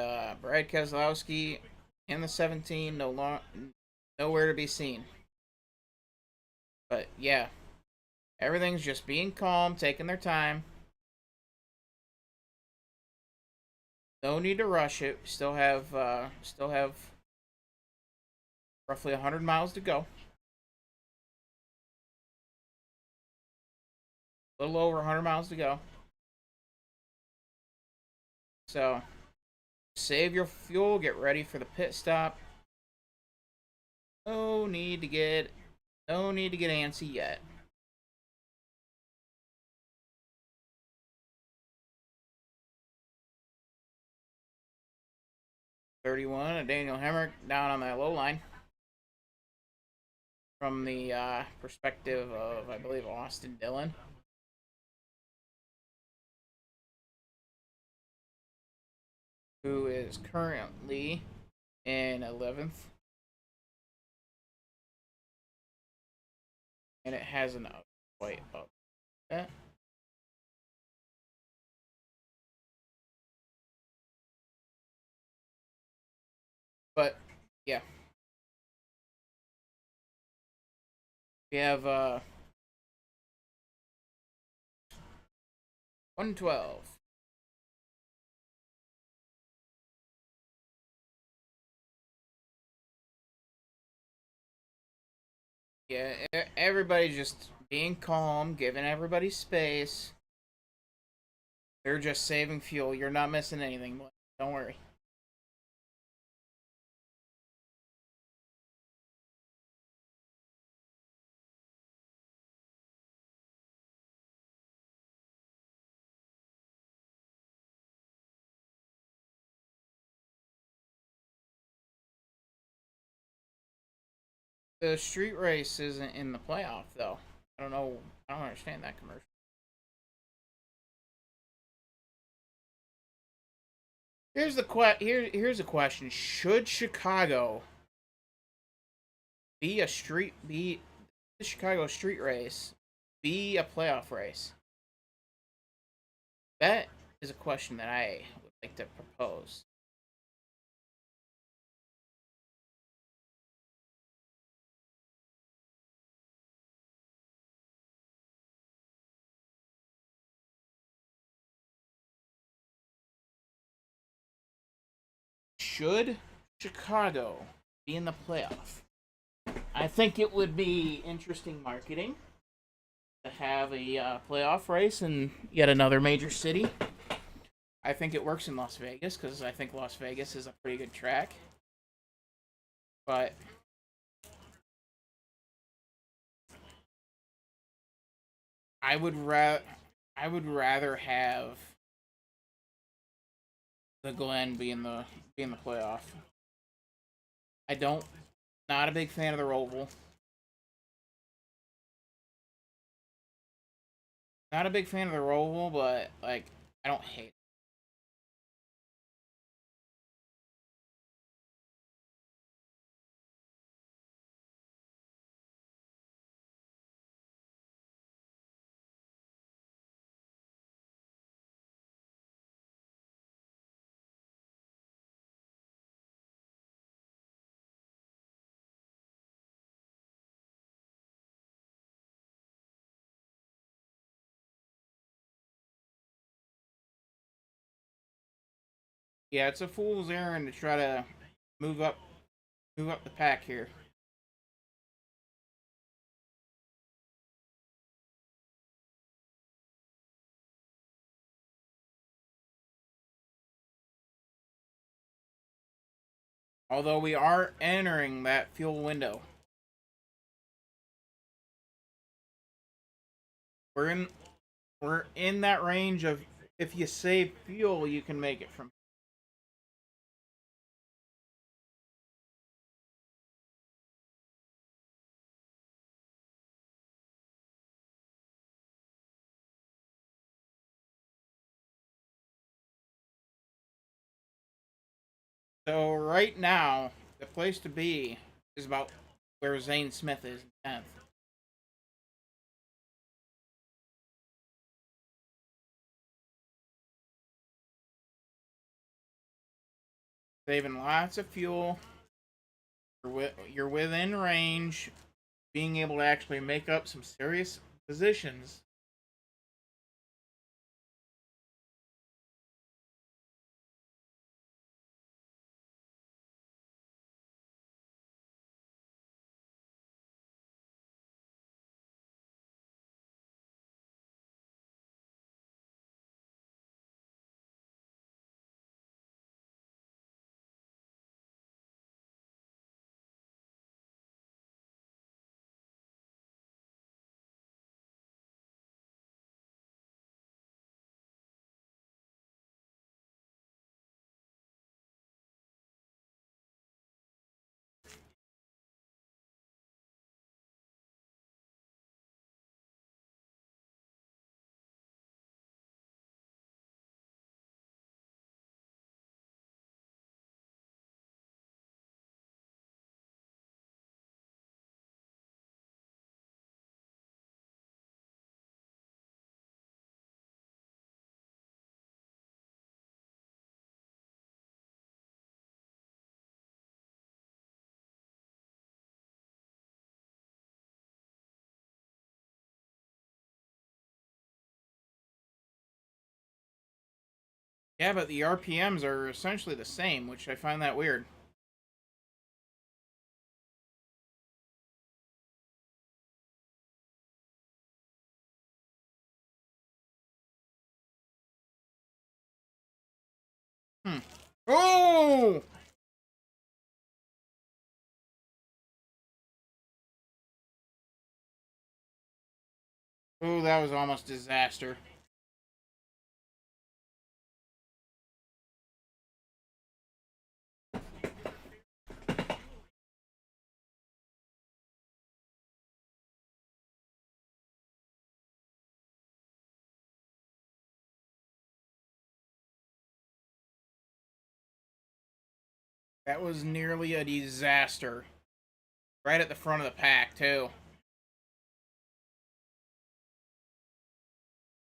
S1: Brad Keselowski in the 17, nowhere to be seen. But yeah, everything's just being calm, taking their time. No need to rush it. Still have roughly 100 miles to go. A little over 100 miles to go. So save your fuel. Get ready for the pit stop. No need to get no need to get antsy yet. 31, a Daniel Hemrick down on that low line. From the perspective of, I believe, Austin Dillon, who is currently in 11th. And it hasn't quite up yet. But, yeah. We have 112. Yeah, everybody's just being calm, giving everybody space. They're just saving fuel. You're not missing anything. Don't worry. The street race isn't in the playoff, though. I don't know. I don't understand that commercial. Here's a question: should Chicago be the Chicago street race be a playoff race? That is a question that I would like to propose. Should Chicago be in the playoff? I think it would be interesting marketing to have a playoff race in yet another major city. I think it works in Las Vegas because I think Las Vegas is a pretty good track. But I would I would rather have the Glen be in the playoff. I don't not a big fan of the Roval. Not a big fan of the Roval, but like I don't hate. Yeah, it's a fool's errand to try to move up move up the pack here. Although we are entering that fuel window. We're in we're in that range of if you save fuel, you can make it from. So right now, the place to be is about where Zane Smith is in 10th. Saving lots of fuel. You're within range. Being able to actually make up some serious positions. Yeah, but the RPMs are essentially the same, which I find that weird. Hmm. Oh! Oh, that was almost disaster. That was nearly a disaster. Right at the front of the pack, too.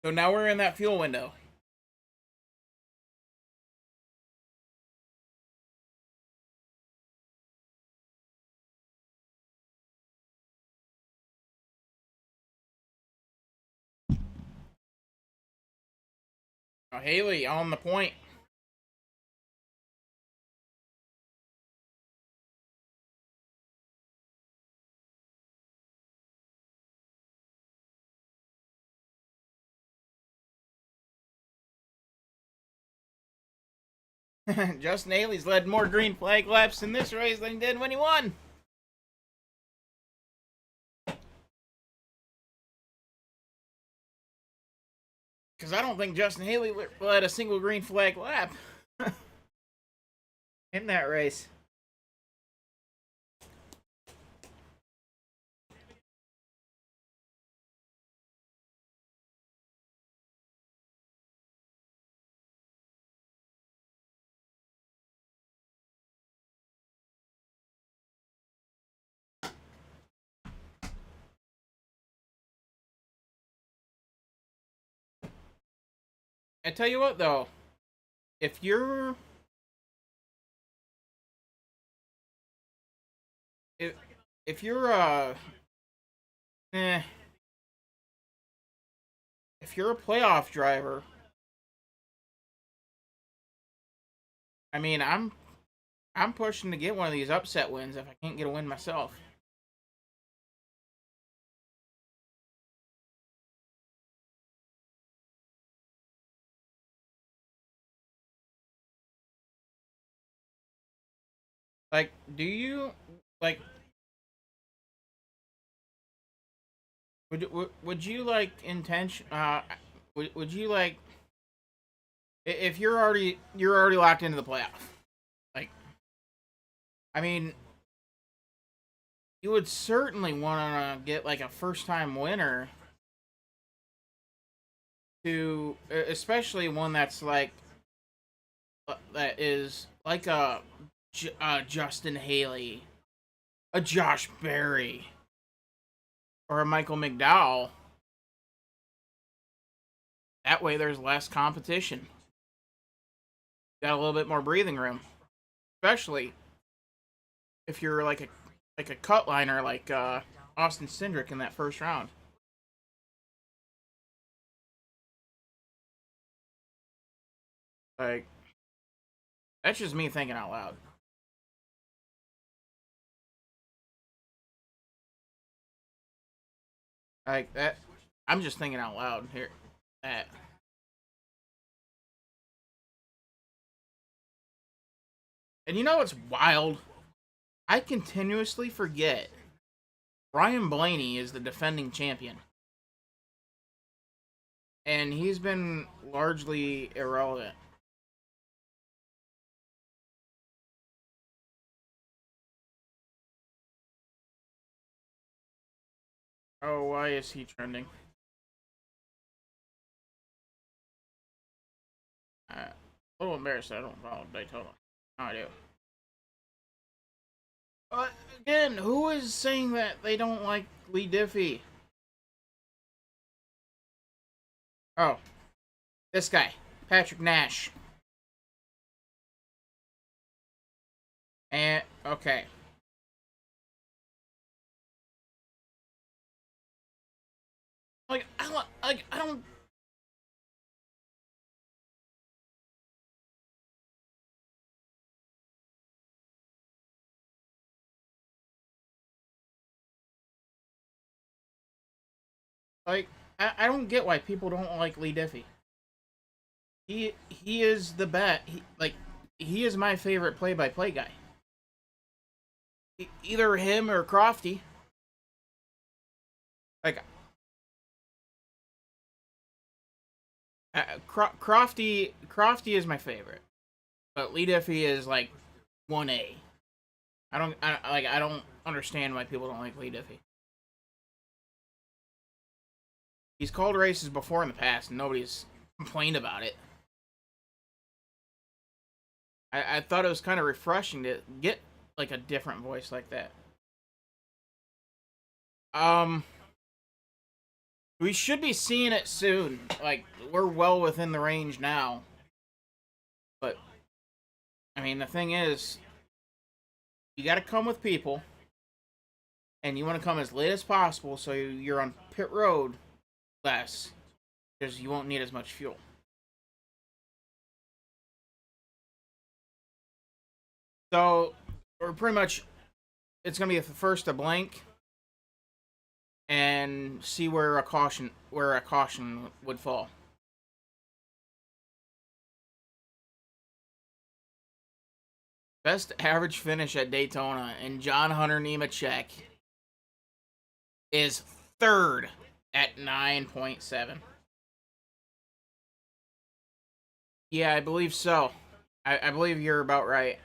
S1: So now we're in that fuel window. Now, Haley on the point. Justin Haley's led more green flag laps in this race than he did when he won. Because I don't think Justin Haley led a single green flag lap in that race. I tell you what, though, if you're if if you're eh, if you're a playoff driver, I mean, I'm pushing to get one of these upset wins if I can't get a win myself. Like, do you like would you like intention would you like if you're already locked into the playoff? Like, I mean, you would certainly want to get like a first time winner to especially one that's like that is like a Justin Haley, a Josh Berry, or a Michael McDowell. That way, there's less competition. Got a little bit more breathing room, especially if you're like a cut liner like Austin Cindric in that first round. Like that's just me thinking out loud. Like that, I'm just thinking out loud here. That and you know what's wild? I continuously forget Ryan Blaney is the defending champion, and he's been largely irrelevant. Oh, why is he trending? A little embarrassed I don't follow Daytona. No, I do. But again, who is saying that they don't like Lee Diffie? Oh, this guy, Patrick Nash. And okay, I don't like I don't get why people don't like Lee Diffie. He is the bet. He is my favorite play-by-play guy. Either him or Crofty. Like Crofty is my favorite, but Lee Diffie is like 1A. I don't understand why people don't like Lee Diffie. He's called races before in the past, and nobody's complained about it. I thought it was kind of refreshing to get like a different voice like that. Um, we should be seeing it soon. Like we're well within the range now, but I mean the thing is, you got to come with people, and you want to come as late as possible so you're on pit road less because you won't need as much fuel. So we're pretty much it's gonna be the first to blank and see where a caution would fall. Best average finish at Daytona, and John Hunter Nemechek is third at 9.7. Yeah, I believe so. I believe you're about right.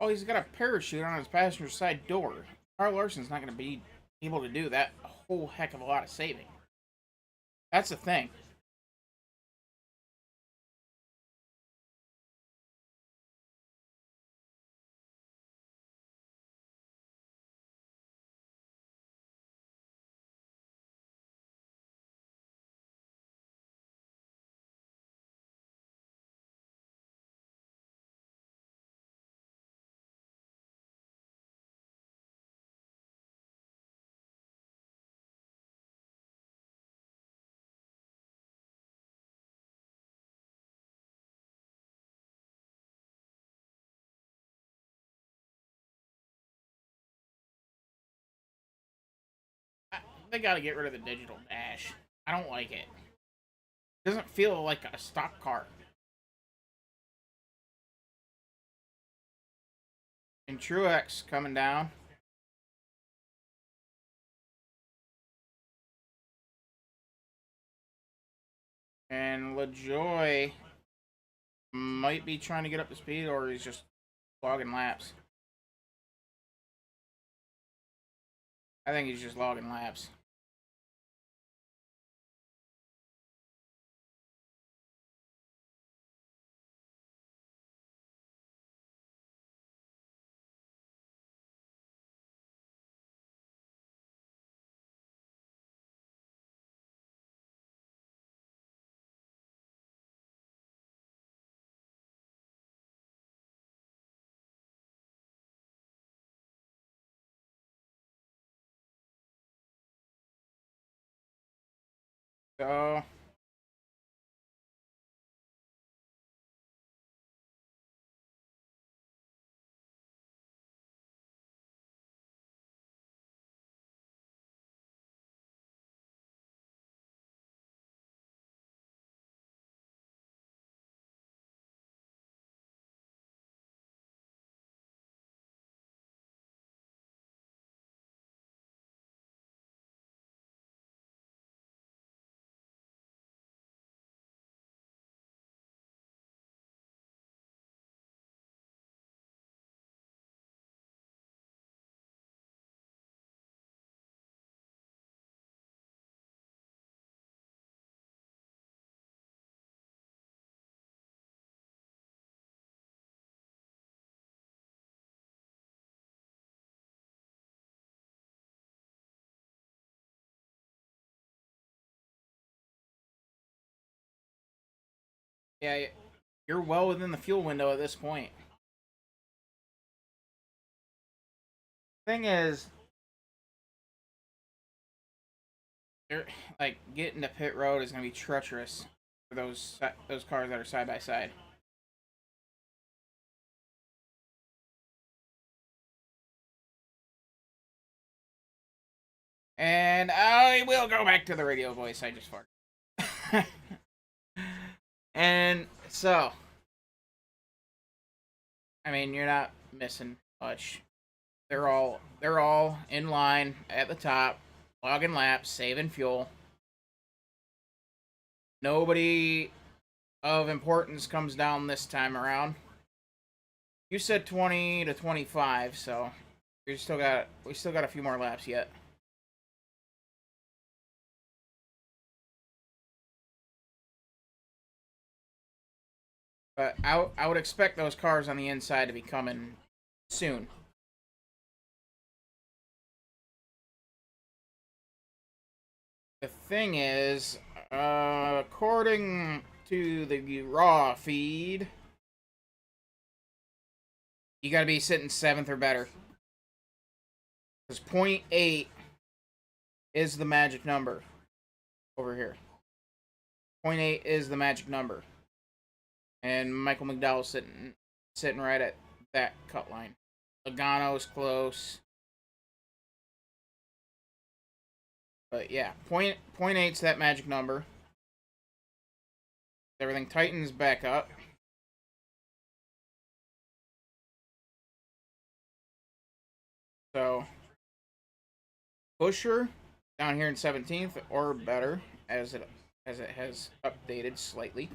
S1: Oh, he's got a parachute on his passenger side door. Carl Larson's not going to be able to do that a whole heck of a lot of saving. That's the thing. They got to get rid of the digital dash. I don't like it. It doesn't feel like a stock car. And Truex coming down. And LaJoy might be trying to get up to speed, or he's just logging laps. I think he's just logging laps. So yeah, you're well within the fuel window at this point. Thing is, like getting to pit road is going to be treacherous for those cars that are side by side. And I will go back to the radio voice. I just farted. And so, I mean, you're not missing much. They're all in line at the top, logging laps, saving fuel. Nobody of importance comes down this time around. You said 20 to 25, so we still got a few more laps yet. But I would expect those cars on the inside to be coming soon. The thing is, according to the raw feed, you got to be sitting seventh or better. Because point .8 is the magic number over here. Point .8 is the magic number. And Michael McDowell's sitting right at that cut line. Logano's close. But yeah, point eight's that magic number. Everything tightens back up. So Busher down here in 17th or better, as it has updated slightly.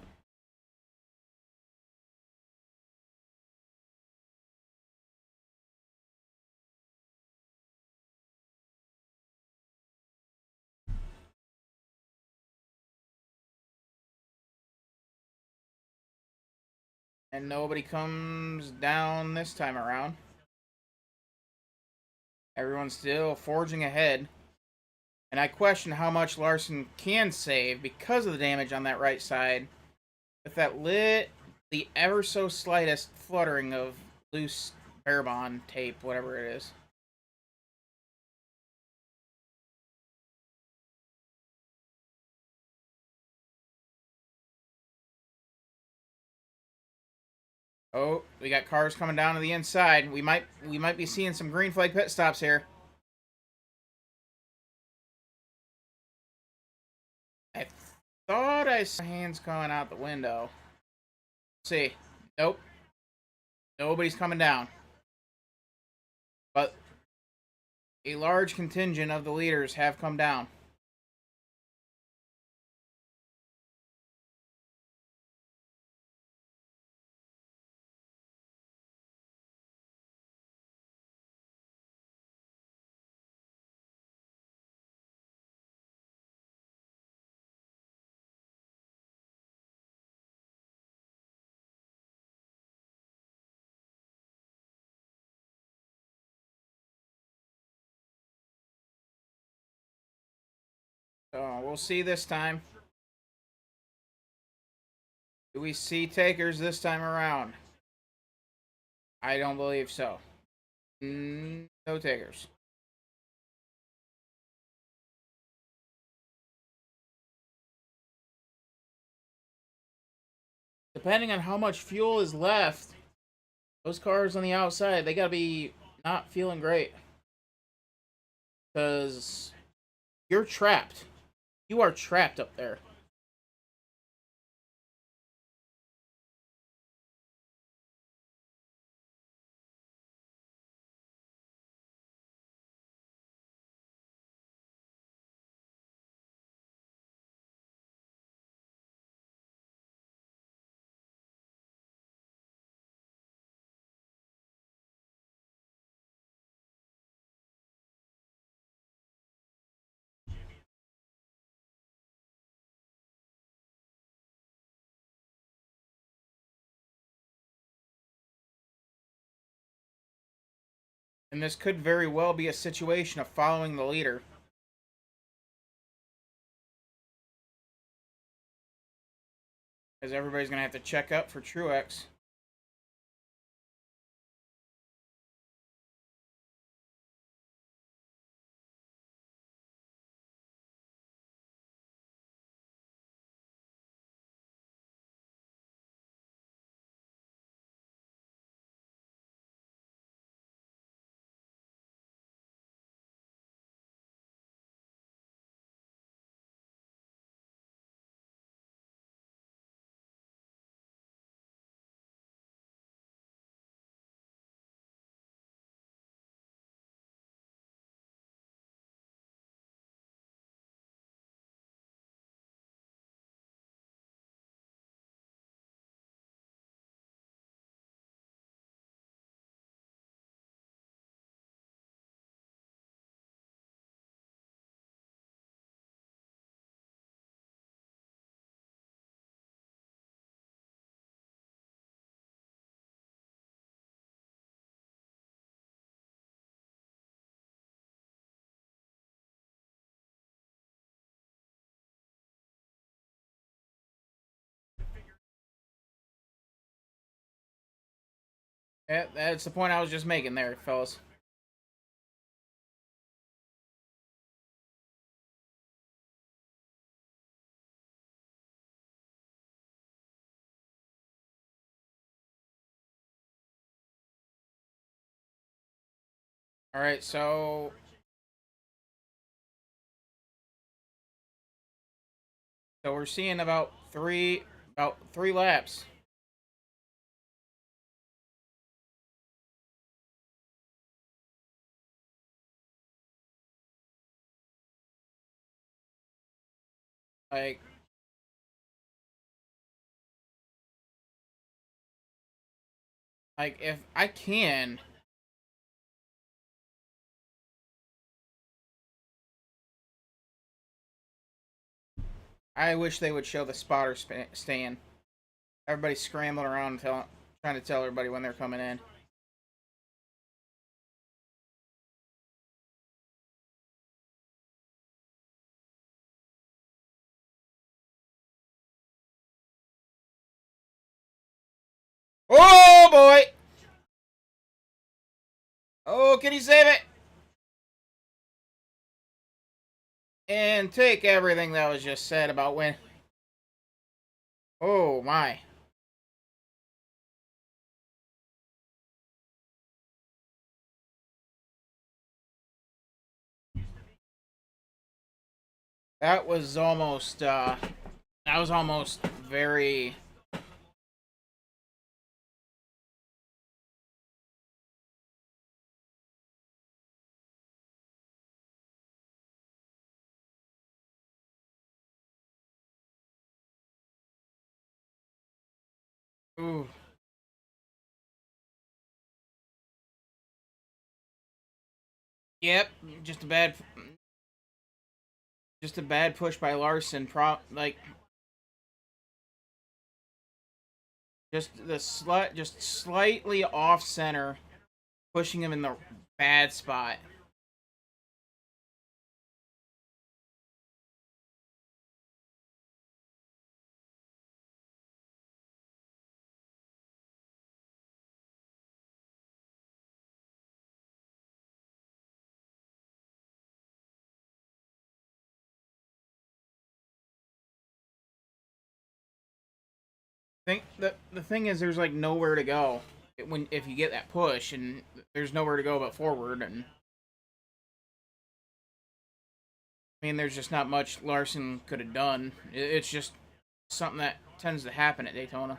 S1: And nobody comes down this time around. Everyone's still forging ahead. And I question how much Larson can save because of the damage on that right side. With the ever so slightest fluttering of loose Parabon tape, whatever it is. Oh, we got cars coming down to the inside. We might be seeing some green flag pit stops here. I thought I saw hands coming out the window. Let's see. Nope. Nobody's coming down. But a large contingent of the leaders have come down. So we'll see this time. Do we see takers this time around? I don't believe so. No takers. Depending on how much fuel is left, those cars on the outside, they gotta be not feeling great. Because you're trapped. You are trapped up there. And this could very well be a situation of following the leader. Because everybody's going to have to check up for Truex. That's the point I was just making there, fellas. All right, so we're seeing about three laps. Like if I can, I wish they would show the spotter stand. Everybody's scrambling around trying to tell everybody when they're coming in. Oh boy! Oh, can he save it? And take everything that was just said about when. Oh my. That was almost very. Ooh. Yep, just a bad push by Larson. Just slightly off center, pushing him in the bad spot. The thing is, there's like nowhere to go when if you get that push, and there's nowhere to go but forward. And I mean, there's just not much Larson could have done. It's just something that tends to happen at Daytona.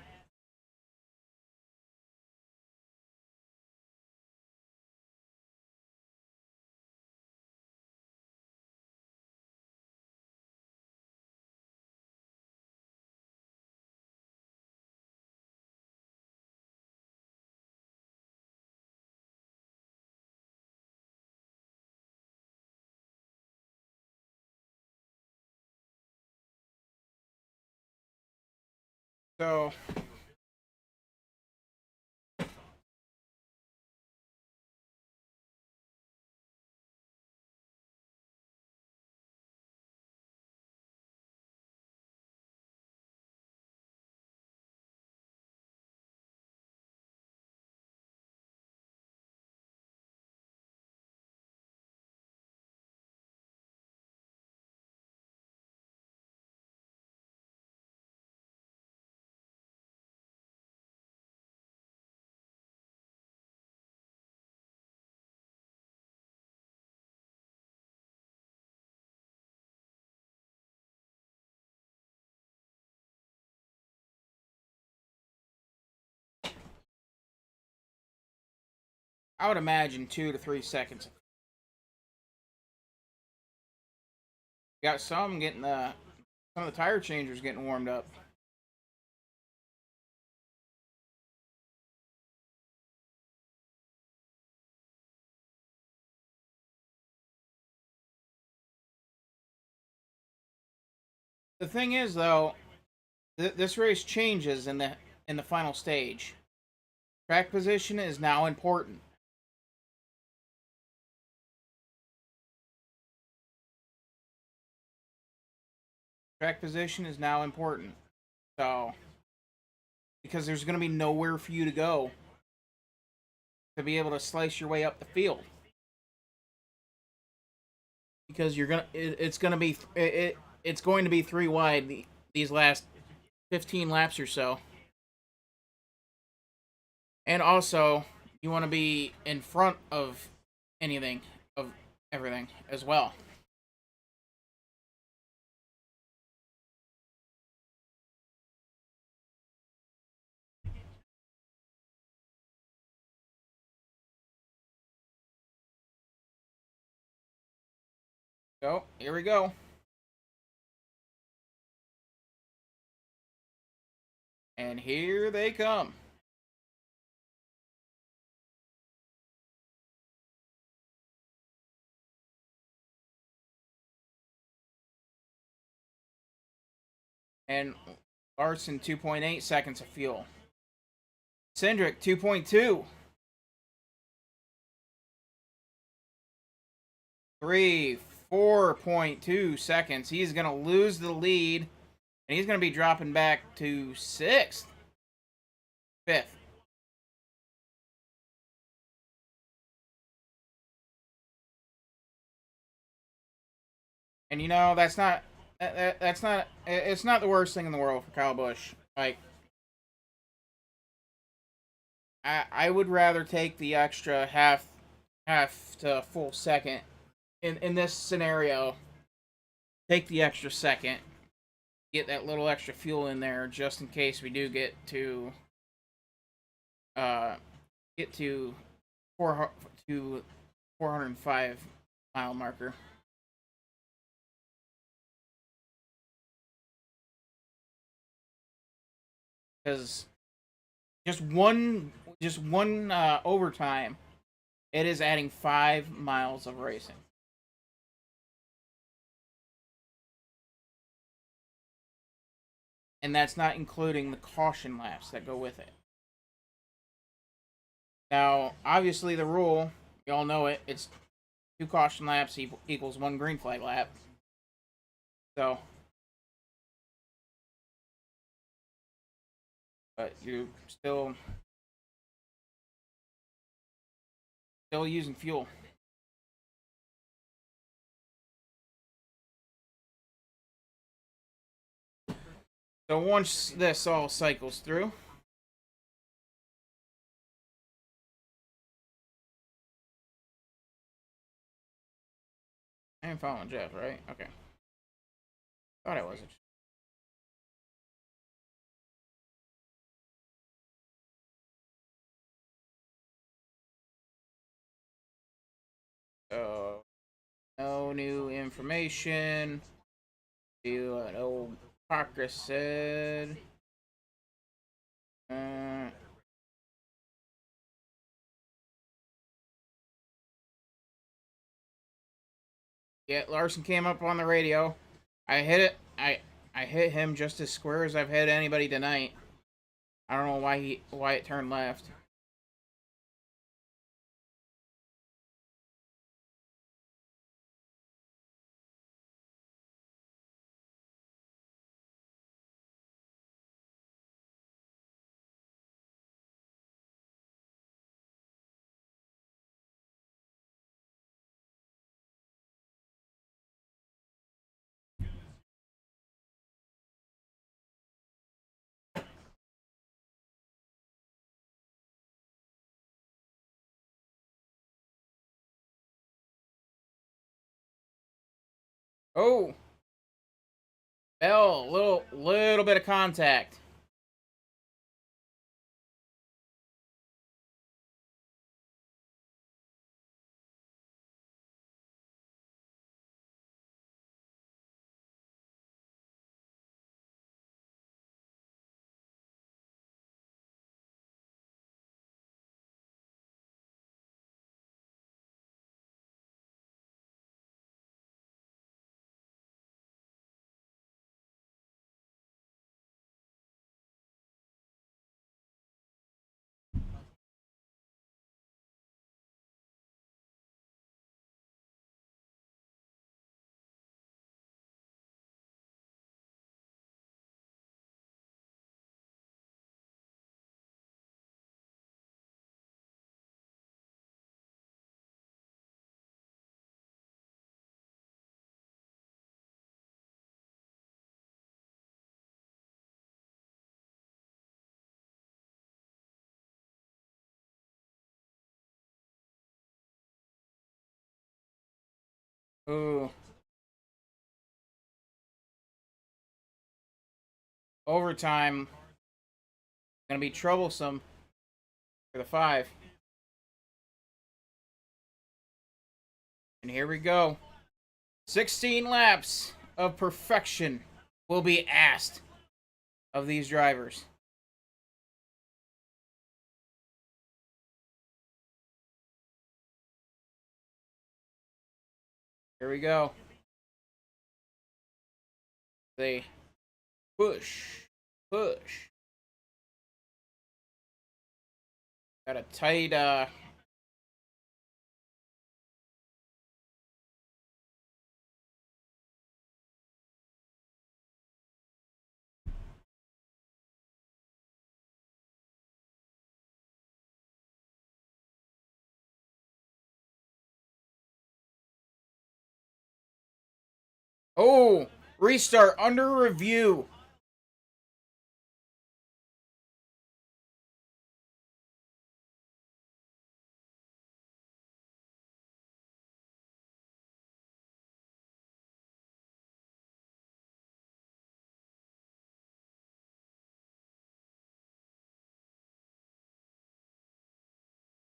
S1: So I would imagine 2 to 3 seconds. Got some getting some of the tire changers getting warmed up. The thing is, though, this race changes in the final stage. Track position is now important. Track position is now important. So, because there's going to be nowhere for you to go to be able to slice your way up the field. Because it's gonna be it's going to be three wide these last 15 laps or so. And also, you want to be in front of anything, of everything as well. So, here we go. And here they come. And Larson 2.8 seconds of fuel. Cindric 2.2. 3, 4.2 seconds. He's going to lose the lead, and he's going to be dropping back to 6th. 5th. And you know, that's not it's not the worst thing in the world for Kyle Busch. Like, I would rather take the extra half to full second in this scenario. Take the extra second, get that little extra fuel in there just in case we do uh get to 405 mile marker. Because just one overtime, it is adding 5 miles of racing. And that's not including the caution laps that go with it. Now, obviously, the rule, we all know it, it's 2 caution laps equals 1 green flag lap. So, but you're still using fuel. So once this all cycles through, I am following Jeff, right? Okay. Thought I wasn't. So, no new information. Do what old Parker said. Uh, yeah, Larson came up on the radio. I hit it. I hit him just as square as I've hit anybody tonight. I don't know why it turned left. Oh, Bell, little bit of contact. Ooh, overtime gonna be troublesome for the 5. And here we go. 16 laps of perfection will be asked of these drivers. Here we go. They push, push. Got a tight oh, restart under review.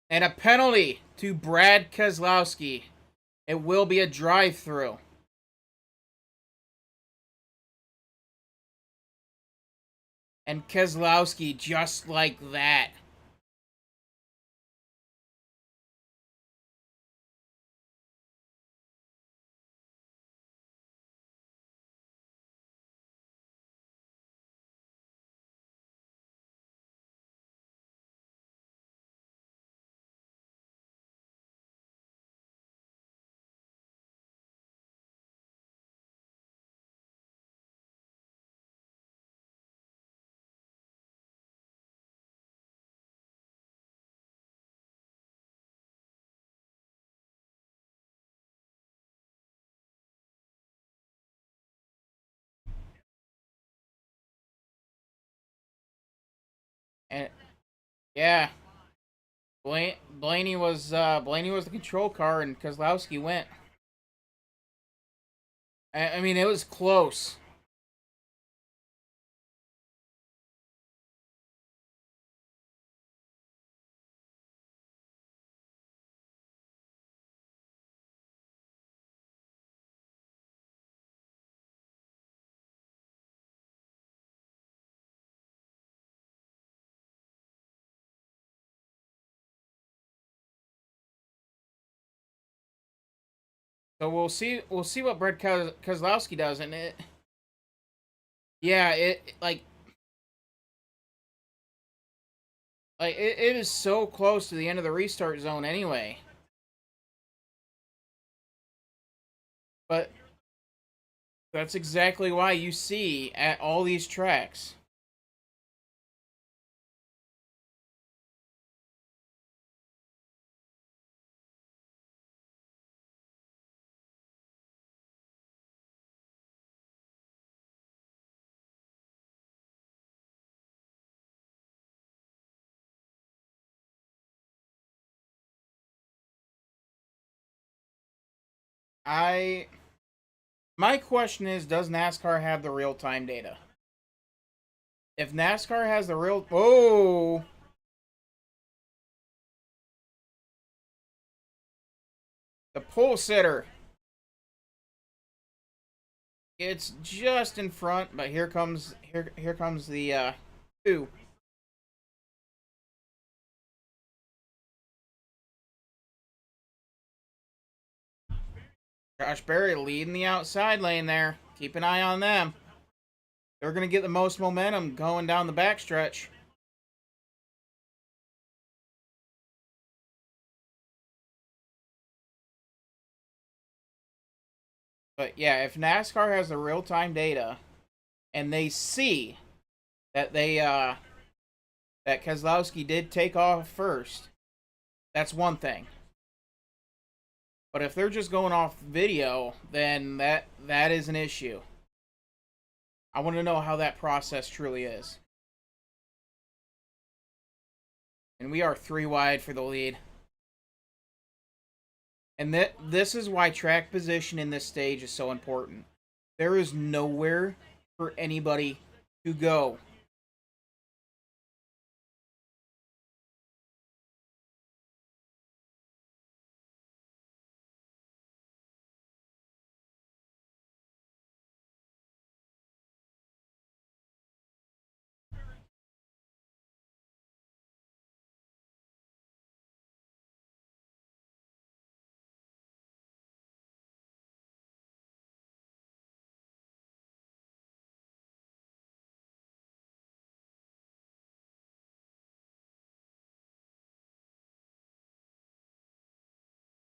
S1: And a penalty to Brad Keselowski. It will be a drive-through. And Keselowski just like that. And yeah, Blaney was the control car, and Kozlowski went. I mean, it was close. So we'll see what Brad Kozlowski does, and yeah, it it is so close to the end of the restart zone anyway. But that's exactly why you see at all these tracks. I My question is, does NASCAR have the real time data? If NASCAR has the real the pole sitter. It's just in front, but here comes the two. Josh Berry leading the outside lane there. Keep an eye on them. They're going to get the most momentum going down the backstretch. But yeah, if NASCAR has the real-time data and they see that that Keselowski did take off first, that's one thing. But if they're just going off video, then that is an issue. I want to know how that process truly is. And we are 3 wide for the lead. And this is why track position in this stage is so important. There is nowhere for anybody to go.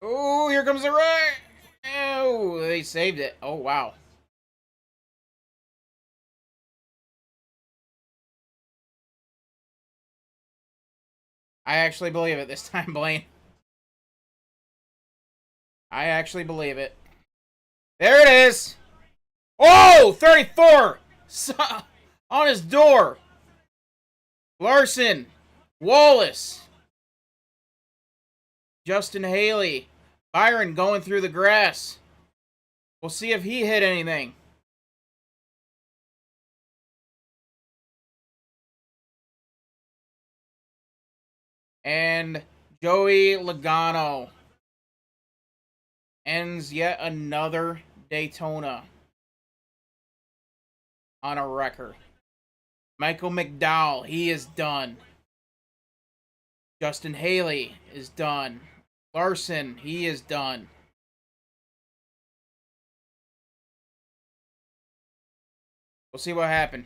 S1: Oh, here comes the right. Oh, they saved it. Oh, wow. I actually believe it this time, Blaine. I actually believe it. There it is. Oh, 34 on his door. Larson, Wallace, Justin Haley, Byron going through the grass. We'll see if he hit anything. And Joey Logano ends yet another Daytona on a record. Michael McDowell, he is done. Justin Haley is done. Larson, he is done. We'll see what happened.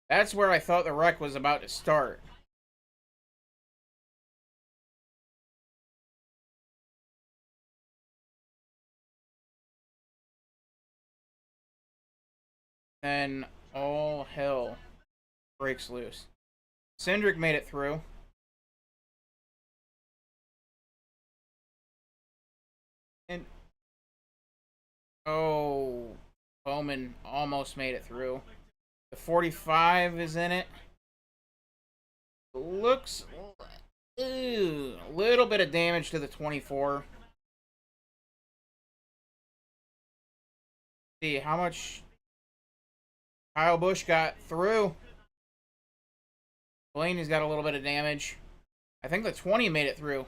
S1: That's where I thought the wreck was about to start. then all hell breaks loose. Cindric made it through. And oh, Bowman almost made it through. The 45 is in it. Looks a little bit of damage to the 24. See how much Kyle Busch got through. Blaney's got a little bit of damage. I think the 20 made it through.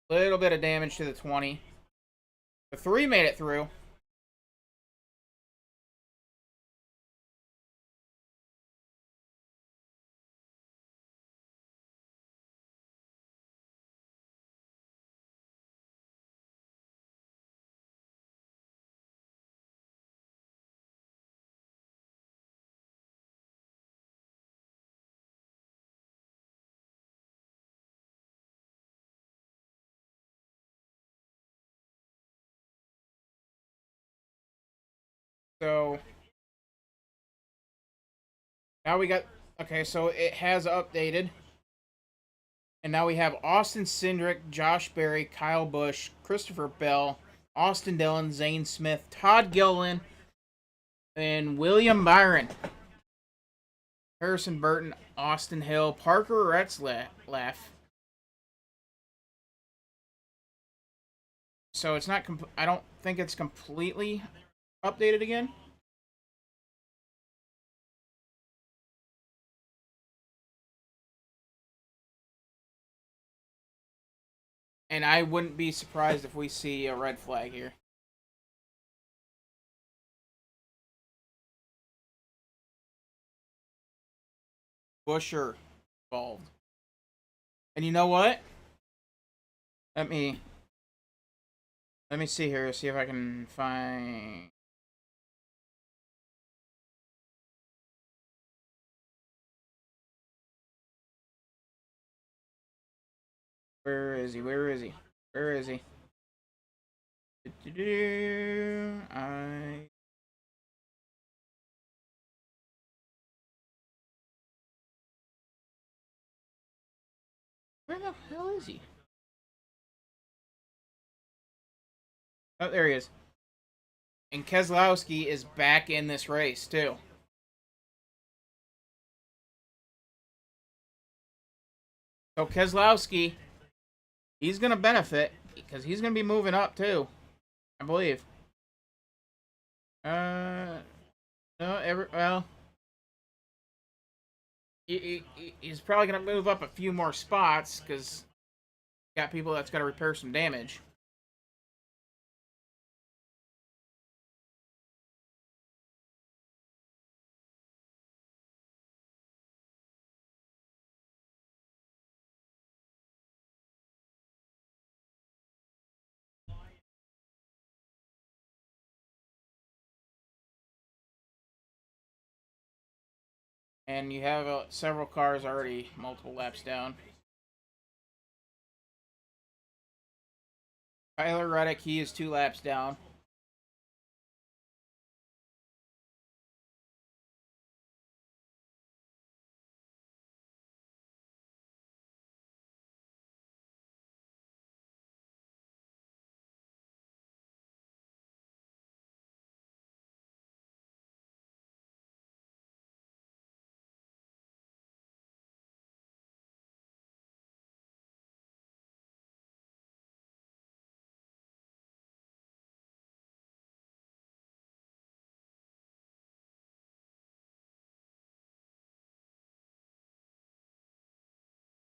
S1: Little bit of damage to the 20. The 3 made it through. So now we got, okay, so it has updated. And now we have Austin Cindric, Josh Berry, Kyle Busch, Christopher Bell, Austin Dillon, Zane Smith, Todd Gilliland, and William Byron. Harrison Burton, Austin Hill, Parker Retzlaff. So it's not, I don't think it's completely updated again. And I wouldn't be surprised if we see a red flag here. Busher involved. And you know what? Let me see here, see if I can find. Where is he? Where is he? Where is he? I. Where the hell is he? Oh, there he is. And Keselowski is back in this race, too. So Keselowski, he's going to benefit because he's going to be moving up, too. I believe. No, well. He's probably going to move up a few more spots because got people that's got to repair some damage. And you have several cars already multiple laps down. Tyler Reddick, he is 2 laps down.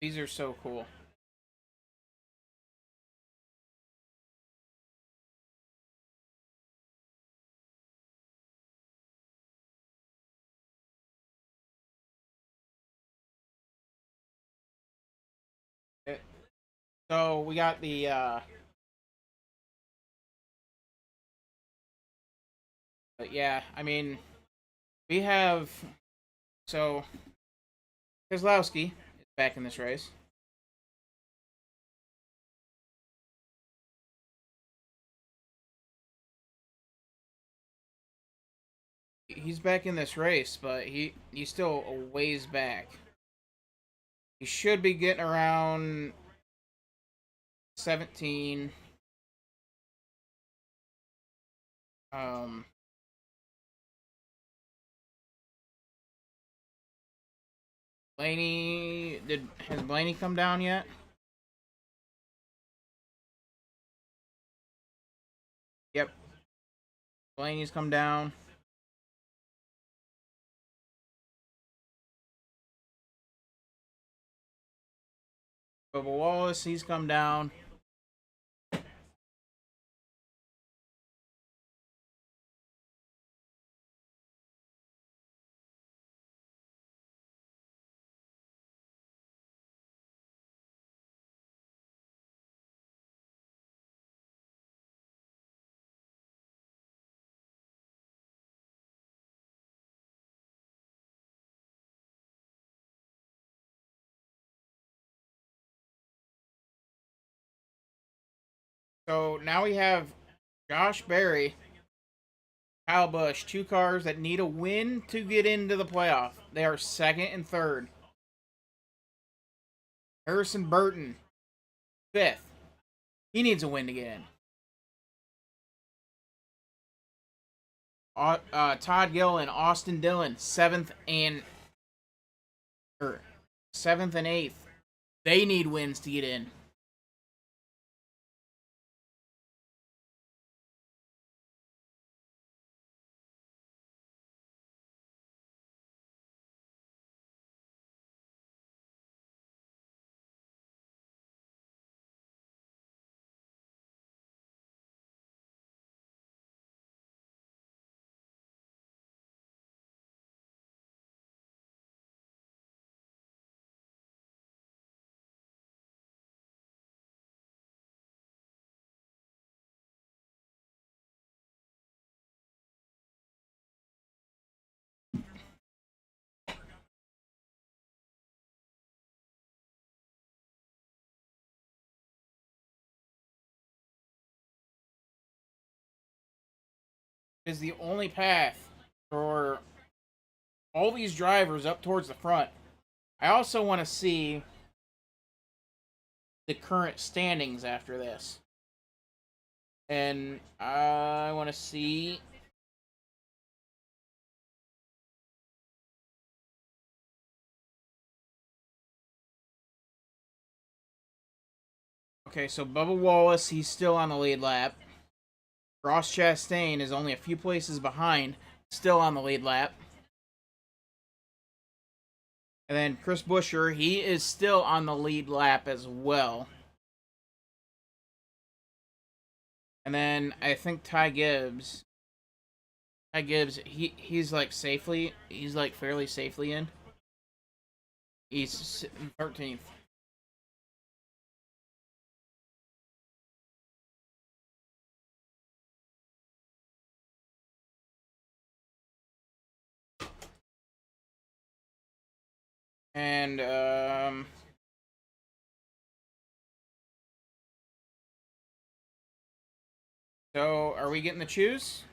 S1: These are so cool. So we got the but yeah, I mean, we have so Keselowski is back in this race. He's back in this race, but he's still a ways back. He should be getting around 17. Um, Blaney has Blaney come down yet? Yep, Blaney's come down. Bubba Wallace, he's come down. So now we have Josh Berry, Kyle Busch, two cars that need a win to get into the playoff. They are second and third. Harrison Burton, fifth. He needs a win to get in. Todd Gill and Austin Dillon, seventh and eighth. They need wins to get in. Is the only path for all these drivers up towards the front. I also want to see the current standings after this. And I want to see. Okay, so Bubba Wallace, he's still on the lead lap. Ross Chastain is only a few places behind, still on the lead lap. And then Chris Buescher, he is still on the lead lap as well. And then I think Ty Gibbs. He's like fairly safely in. He's 13th. And so are we getting the choose?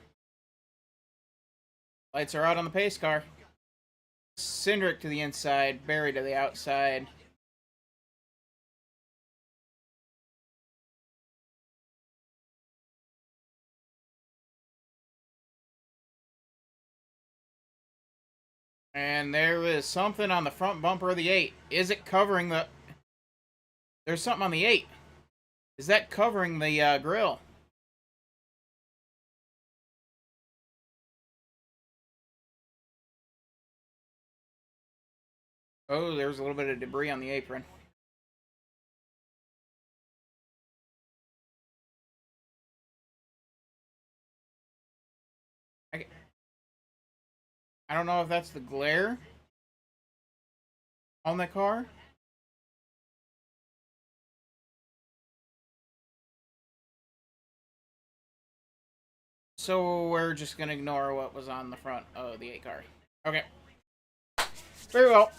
S1: Lights are out on the pace car. Cindric to the inside, Barry to the outside. And there is something on the front bumper of the 8. Is it covering the... There's something on the 8. Is that covering the grill? Oh, there's a little bit of debris on the apron. I don't know if that's the glare on the car. So we're just going to ignore what was on the front of the 8 car. Okay. Very well.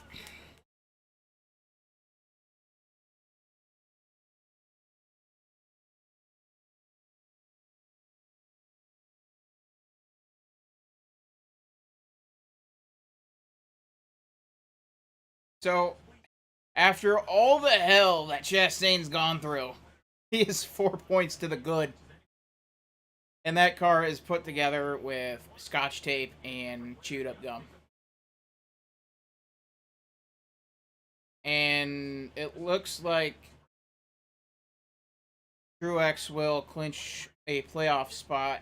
S1: So, after all the hell that Chastain's gone through, he is 4 points to the good. And that car is put together with scotch tape and chewed up gum. And it looks like Truex will clinch a playoff spot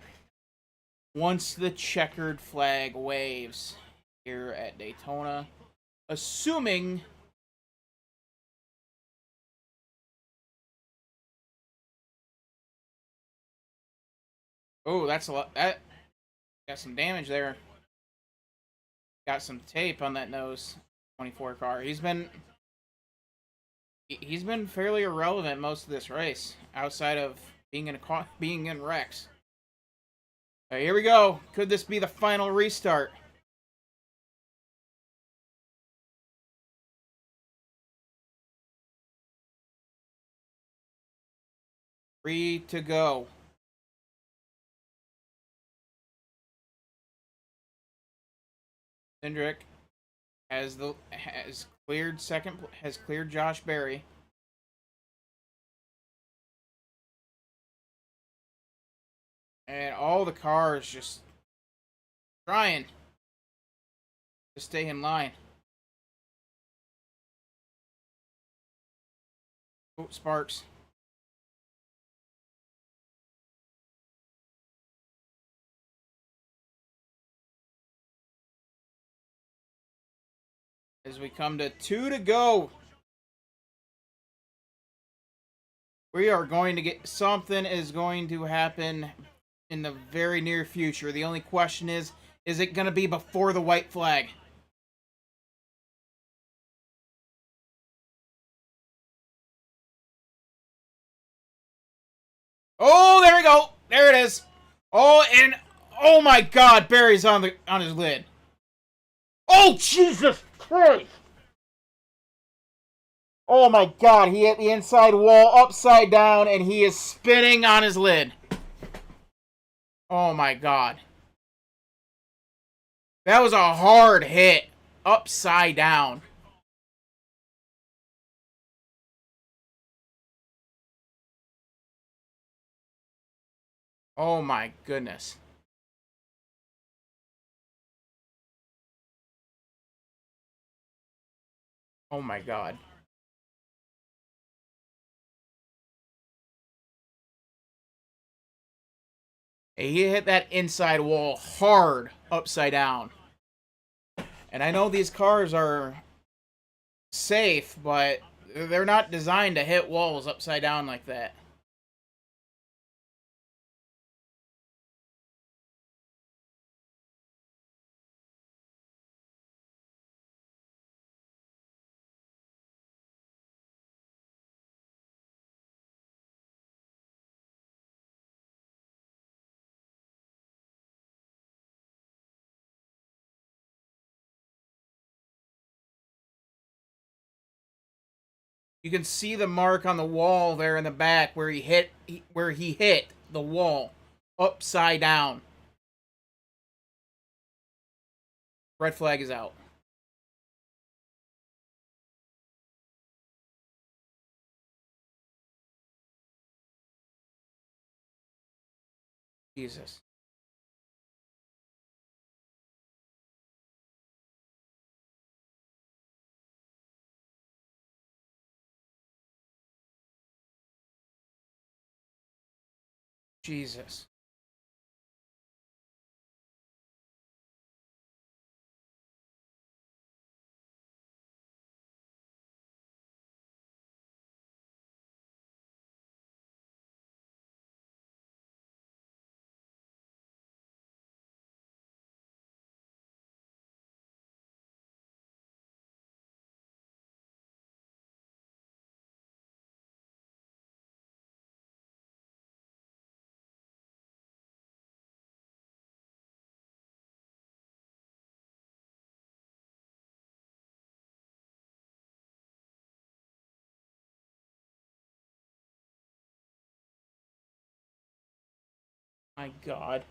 S1: once the checkered flag waves here at Daytona. Assuming oh, that's a lot. That got some damage there. Got some tape on that nose 24 car. He's been fairly irrelevant most of this race, outside of being in wrecks. Right, here we go. Could this be the final restart? Free to go. Cindric has cleared Josh Berry. And all the cars just trying to stay in line. Oh, Sparks. As we come to 2 to go. We are going to get something is going to happen in the very near future. The only question is it going to be before the white flag? Oh, there we go. There it is. Oh, and oh my God, Barry's on his lid. Oh, Jesus Christ. Oh my God, he hit the inside wall upside down and he is spinning on his lid. Oh my God. That was a hard hit. Upside down. Oh my goodness. Oh my God. He hit that inside wall hard upside down. And I know these cars are safe, but they're not designed to hit walls upside down like that. You can see the mark on the wall there in the back where he hit the wall upside down. Red flag is out. Jesus. Jesus. My God.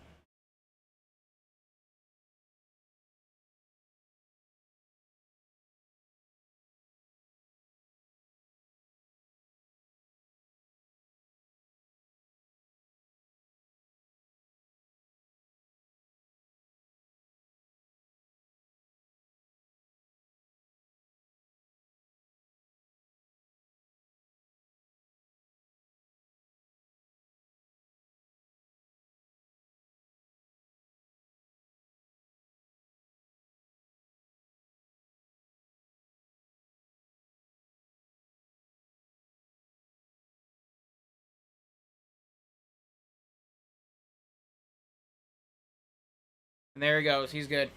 S1: And there he goes. He's good.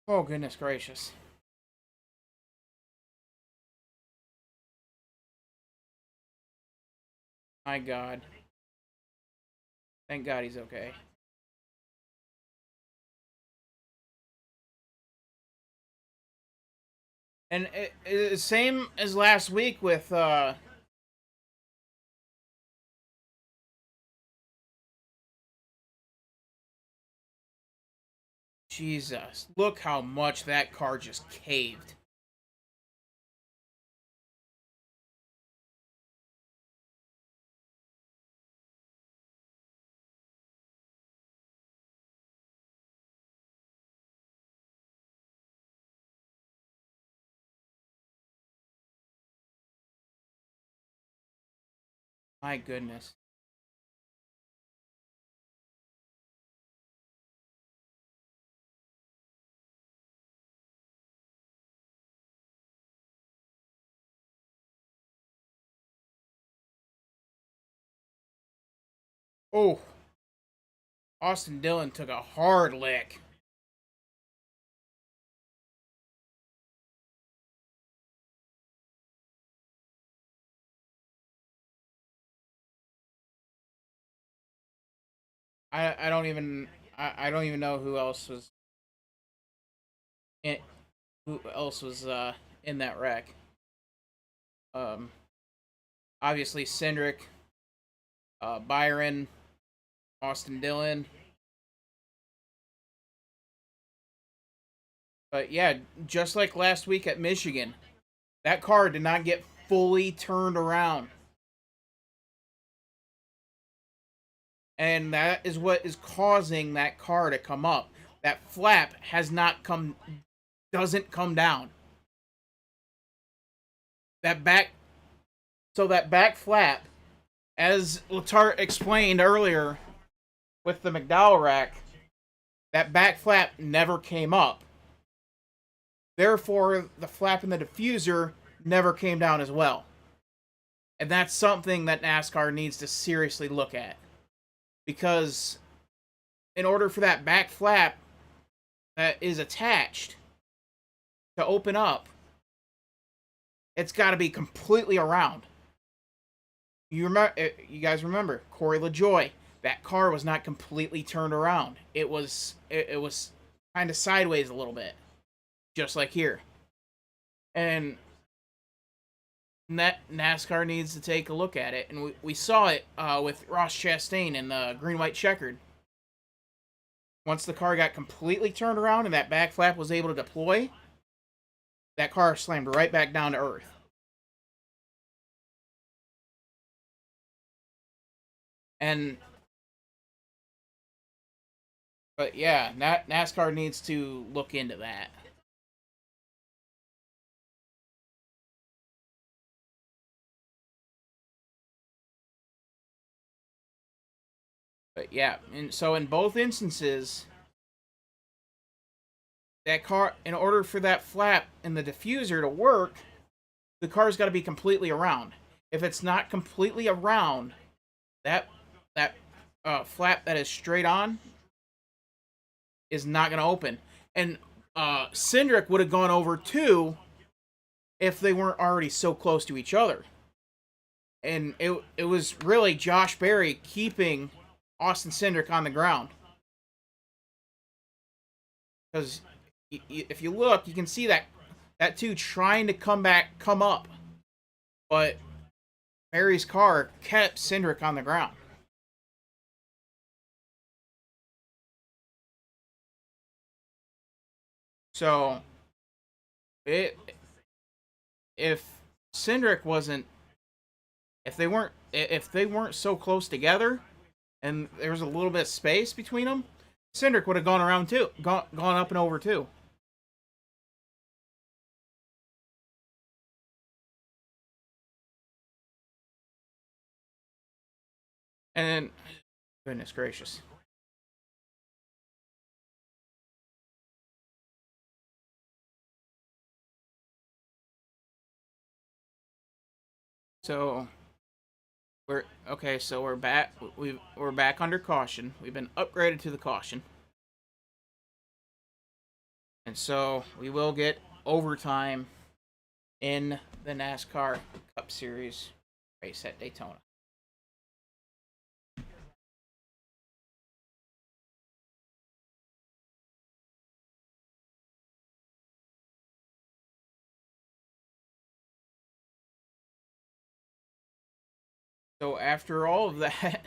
S1: Oh, goodness gracious. My God. Thank God he's okay. And same as last week with Jesus. Look how much that car just caved. My goodness. Oh, Austin Dillon took a hard lick. I don't even I don't even know who else was in, in that wreck. Um, Obviously Cindric, Byron, Austin Dillon. But yeah, just like last week at Michigan, that car did not get fully turned around. And that is what is causing that car to come up. That flap has not come doesn't come down. That back that back flap, as Letarte explained earlier with the McDowell rack, that back flap never came up. Therefore, the flap in the diffuser never came down as well. And that's something that NASCAR needs to seriously look at. Because in order for that back flap that is attached to open up, it's got to be completely around. You guys remember Corey LaJoy? That car was not completely turned around. It was kind of sideways a little bit, just like here. And that NASCAR needs to take a look at it, and we saw it with Ross Chastain in the green white checkered. Once the car got completely turned around and that back flap was able to deploy, that car slammed right back down to earth. And but yeah, NASCAR needs to look into that. But yeah, and so in both instances, that car, in order for that flap in the diffuser to work, the car's got to be completely around. If it's not completely around, that that flap that is straight on is not going to open. And Cindric would have gone over too if they weren't already so close to each other. And it was really Josh Berry keeping Austin Cindric on the ground. Because if you look, you can see that two trying to come up, but Berry's car kept Cindric on the ground. So it if Cindric wasn't if they weren't so close together and there was a little bit of space between them, Cindric would have gone around too, gone up and over too. And then, goodness gracious. So we're okay. So we're back. We're back under caution. We've been upgraded to the caution, and so we will get overtime in the NASCAR Cup Series race at Daytona. So after all of that,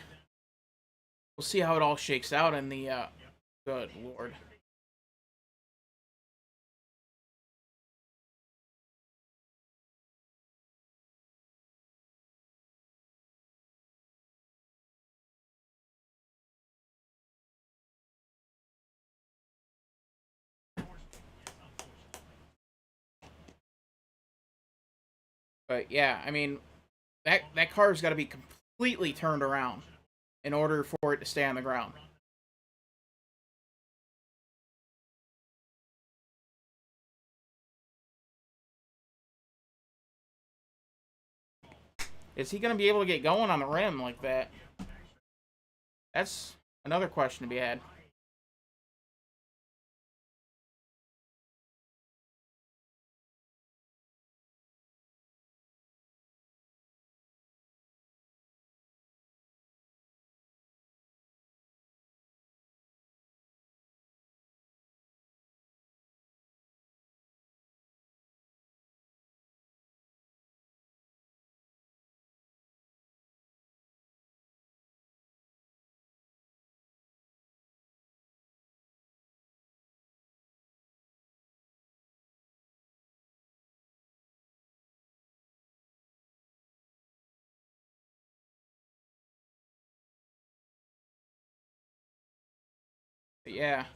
S1: we'll see how it all shakes out in the. Good lord. But yeah, I mean that car's got to be completely turned around in order for it to stay on the ground. Is he going to be able to get going on the rim like that? That's another question to be had. But yeah,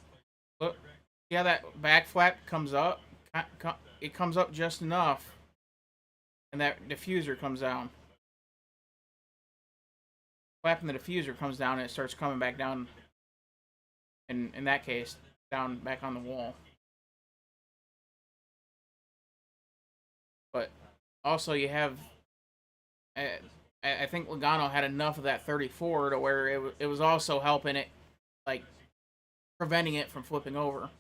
S1: look, yeah, that back flap comes up. It comes up just enough, and that diffuser comes down. Flapping the diffuser comes down, and it starts coming back down. In that case, down back on the wall. But also, you have. I, I think Logano had enough of that 34 to where it was also helping it, like preventing it from flipping over.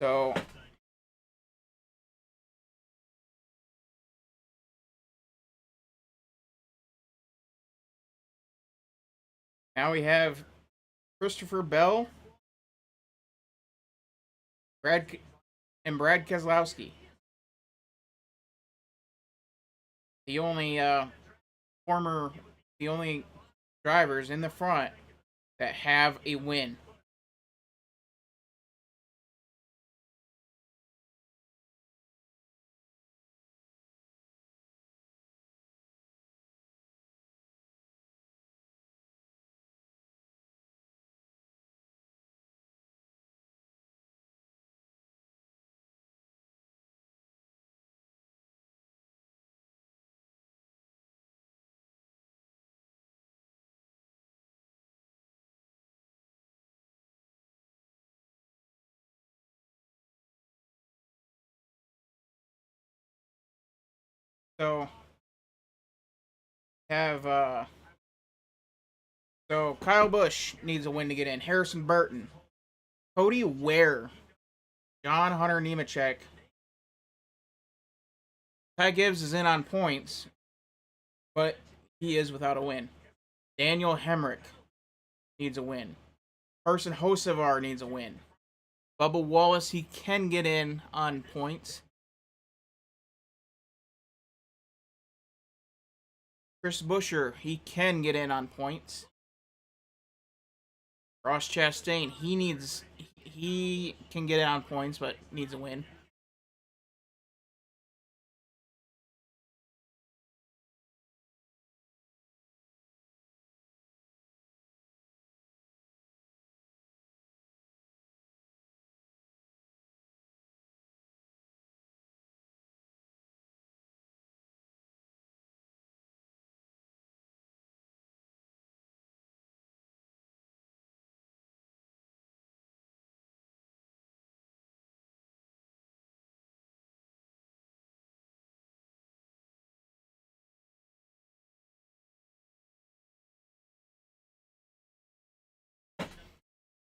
S1: So now we have Christopher Bell, Brad, and Brad Keselowski, the only former, the only drivers in the front that have a win. So have so Kyle Busch needs a win to get in. Harrison Burton, Cody Ware, John Hunter Nemechek. Ty Gibbs is in on points, but he is without a win. Daniel Hemrick needs a win. Carson Hocevar needs a win. Bubba Wallace, he can get in on points. Chris Buescher, he can get in on points. Ross Chastain, he can get in on points, but needs a win.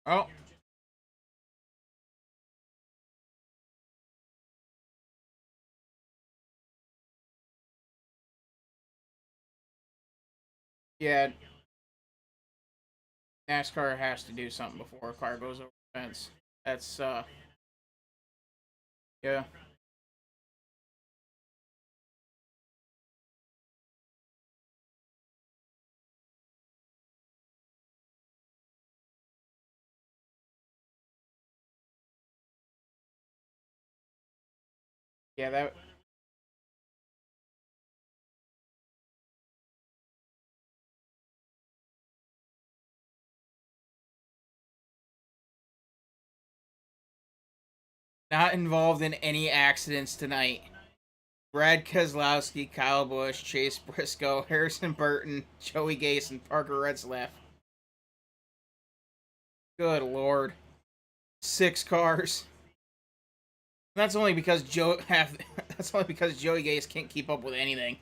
S1: Oh. Yeah, NASCAR has to do something before a car goes over the fence. That's, yeah. Yeah, that. Not involved in any accidents tonight. Brad Keselowski, Kyle Busch, Chase Briscoe, Harrison Burton, Joey Gase, and Parker Retzlaff. Good lord. 6 cars. That's only because that's only because Joey Gase can't keep up with anything.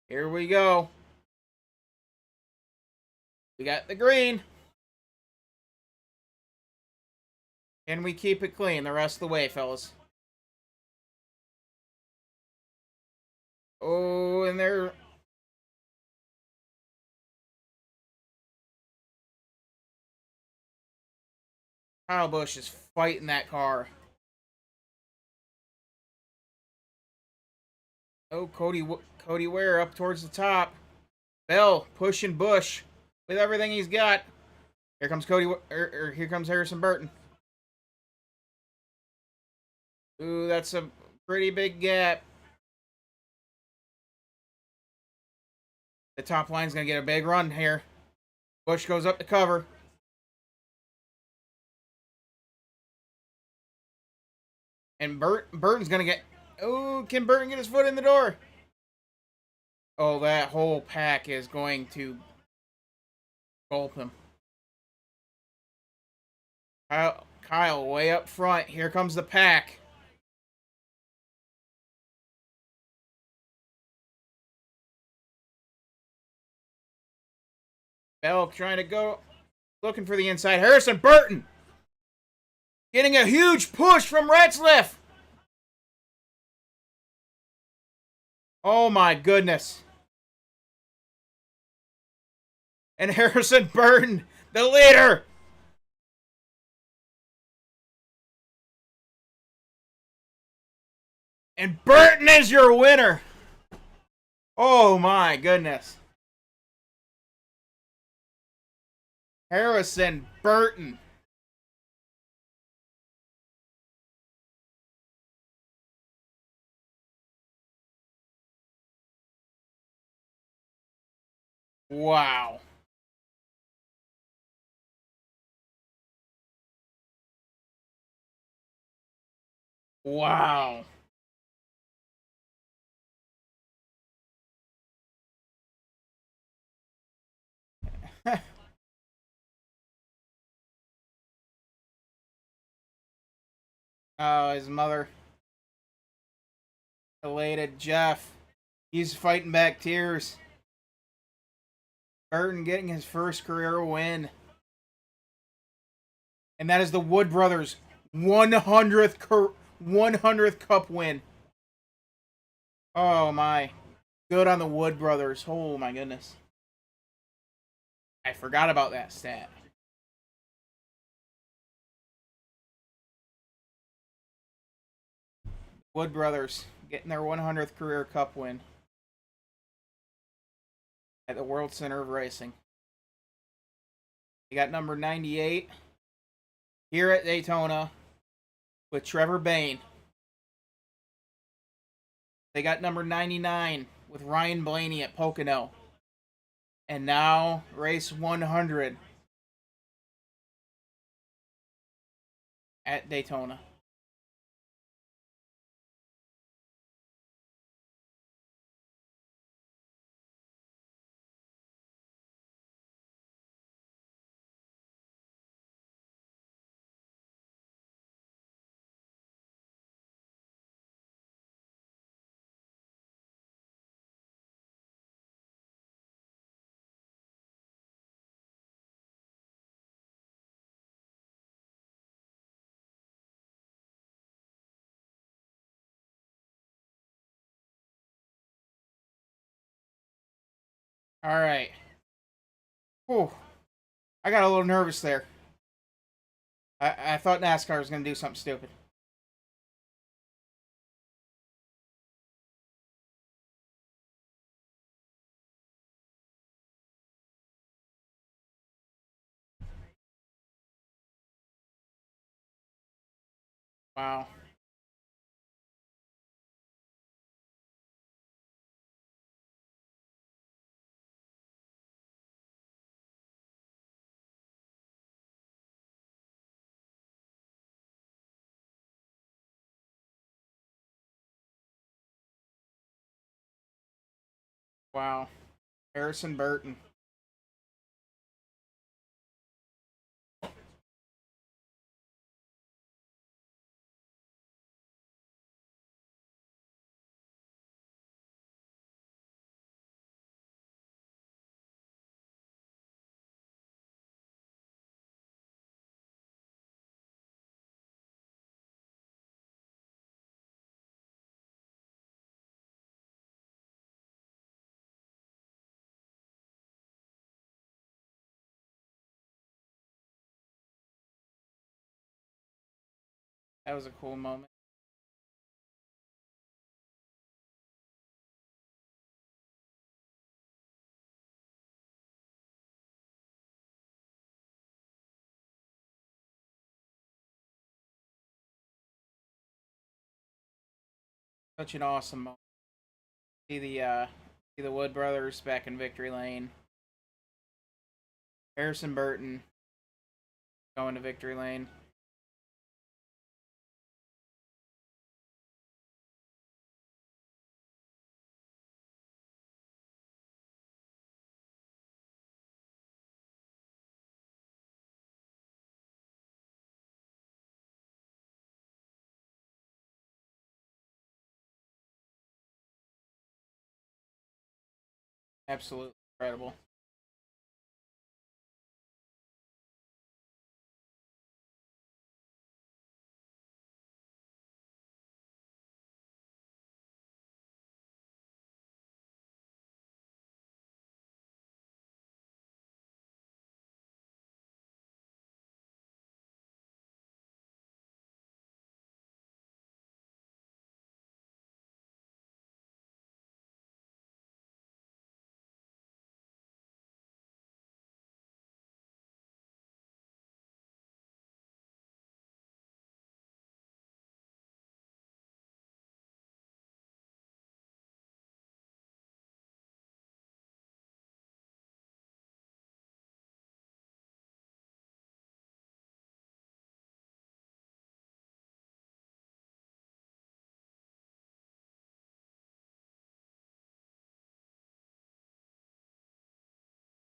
S1: Here we go. We got the green. Can we keep it clean the rest of the way, fellas? Oh, and there. Kyle Busch is fighting that car. Oh, Cody Ware up towards the top. Bell pushing Busch with everything he's got. Here comes here comes Harrison Burton. Ooh, that's a pretty big gap. The top line's gonna get a big run here. Busch goes up to cover. And Burton's gonna get. Oh, can Burton get his foot in the door? Oh, that whole pack is going to gulp him. Kyle way up front. Here comes the pack. Bell trying to go, looking for the inside. Harrison Burton getting a huge push from Retzlaff. Oh my goodness. And Harrison Burton, the leader. And Burton is your winner. Oh my goodness. Harrison Burton. Wow. Wow. Oh, his mother. Elated Jeff. He's fighting back tears. Burton getting his first career win. And that is the Wood Brothers 100th Cup win. Oh my. Good on the Wood Brothers. Oh my goodness. I forgot about that stat. Wood Brothers getting their 100th career Cup win at the World Center of Racing. You got number 98 here at Daytona with Trevor Bayne. They got number 99 with Ryan Blaney at Pocono. And now race 100 at Daytona. All right. Whew. I got a little nervous there. I thought NASCAR was going to do something stupid. Wow. Wow. Harrison Burton. That was a cool moment. Such an awesome moment. See the Wood brothers back in victory lane. Harrison Burton going to victory lane. Absolutely incredible.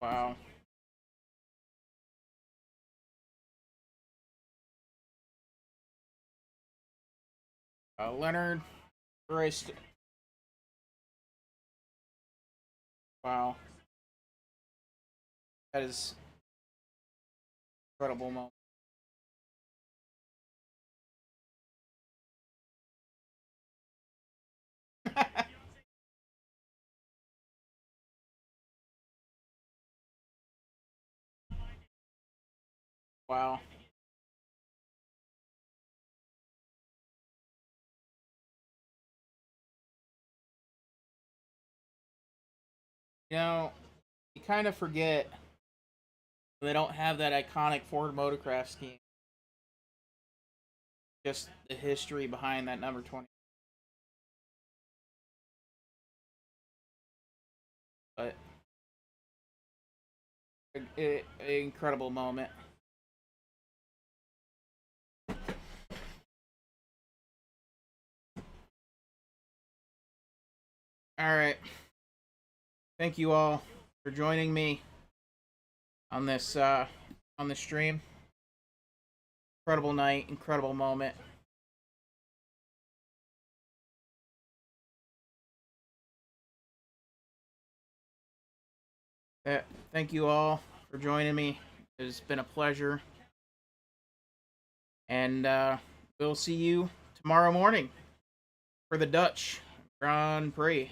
S1: Wow. Leonard raced. Wow. That is incredible moment. Wow. You know, you kind of forget they don't have that iconic Ford Motorcraft scheme. Just the history behind that number 20. But an incredible moment. All right. Thank you all for joining me on this stream. Incredible night, incredible moment. Thank you all for joining me. It's been a pleasure, and we'll see you tomorrow morning for the Dutch Grand Prix.